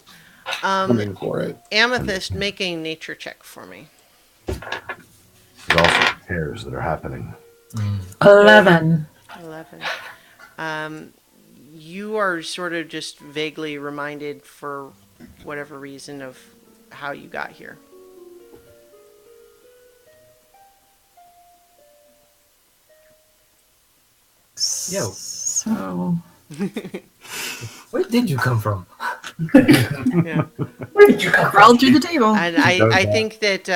coming for it. Amethyst, make a nature check for me. There's also tears that are happening. 11. 11. You are sort of just vaguely reminded for whatever reason of how you got here. Yo, So where did you come from? Yeah. Where did you come from? Crawled through the table. And I think that,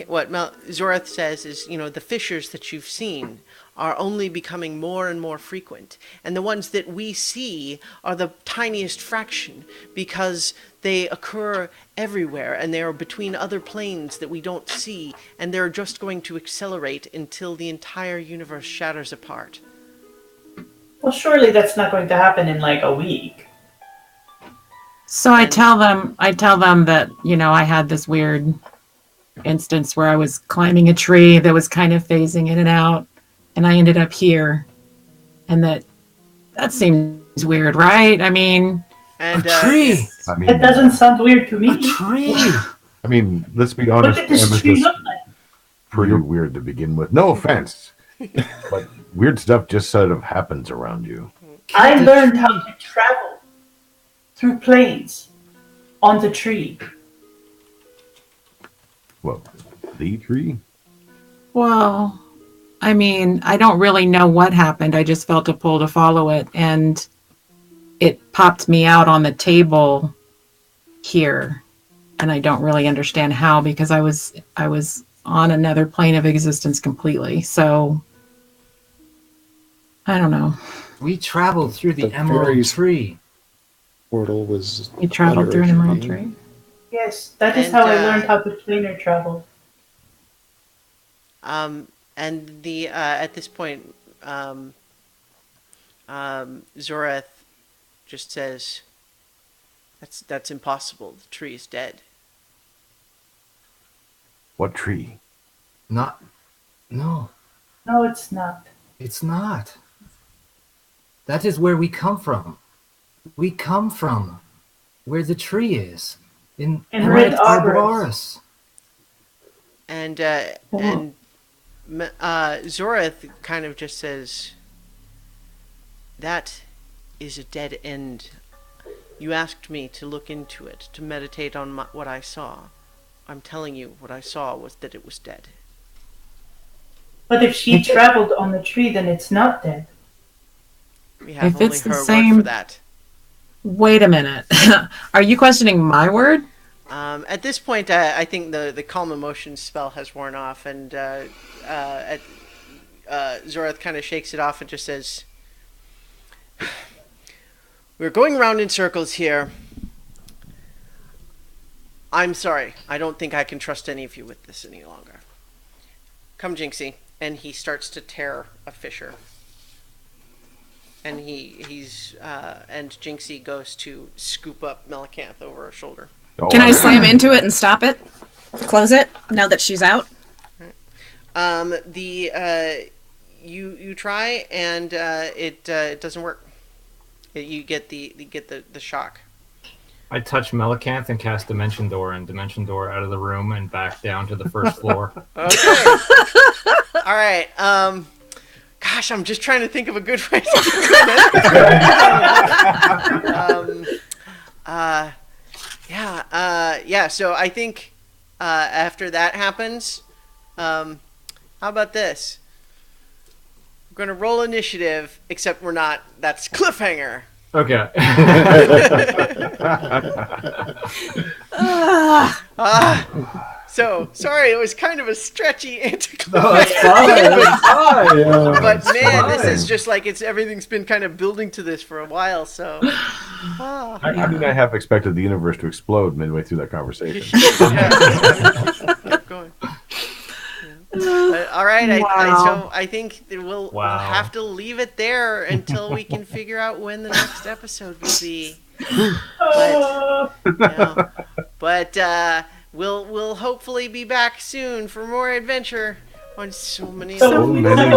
what Zoreth says is, the fissures that you've seen are only becoming more and more frequent. And the ones that we see are the tiniest fraction because they occur everywhere and they are between other planes that we don't see. And they're just going to accelerate until the entire universe shatters apart. Well, surely that's not going to happen in like a week. So I tell them that, I had this weird instance where I was climbing a tree that was kind of phasing in and out, and I ended up here. And that seems weird, right? I mean, And A tree! I It mean, doesn't sound weird to A me. tree! I mean, let's be What honest. did this Emma's tree just look like? pretty weird to begin with. No offense, but weird stuff just sort of happens around you. I learned how to travel through planes on the tree. Well, the tree. well, I mean, I don't really know what happened. I just felt a pull to follow it, and it popped me out on the table here. And I don't really understand how, because I was on another plane of existence completely. So I don't know. We traveled through the The emerald fairies- tree. Portal was We traveled under through a an emerald tree. tree. Yes, that is And, how I learned how to planar travel. And the at this point, Zoreth just says, "That's impossible. The tree is dead." What tree? No, No, it's not. it's not. That is where we come from. We come from where the tree is. In Red Red Arborist. Arboris. And Oh. Zoreth kind of just says, "That is a dead end. You asked me to look into it, to meditate on what I saw. I'm telling you, what I saw was that it was dead." But if she traveled on the tree, then it's not dead. We have If only it's the her word same- for that. Wait a minute. Are you questioning my word? At this point, I think the calm emotion spell has worn off, and Zoreth kind of shakes it off and just says, "We're going around in circles here. I'm sorry. I don't think I can trust any of you with this any longer. Come, Jinxie." And he starts to tear a fissure. And and Jinxie goes to scoop up Melicanth over her shoulder. Oh, Can I slam into it and stop it? Close it now that she's out? You try and it doesn't work. You get the shock. I touch Melicanth and cast Dimension Door, and Dimension Door out of the room and back down to the first floor. Okay. All right. Gosh, I'm just trying to think of a good way to do this. Yeah. So I think after that happens, how about this? We're gonna roll initiative, except we're not. That's cliffhanger. Okay. So sorry, it was kind of a stretchy No, anticlimax. it's fine. It's fine. Yeah. But man, this fine. is just like everything's been kind of building to this for a while. So, I mean, I have expected the universe to explode midway through that conversation. Kept going. All right, so I think we'll have to leave it there until we can figure out when the next episode will be. But we'll hopefully be back soon for more adventure on so many. So many.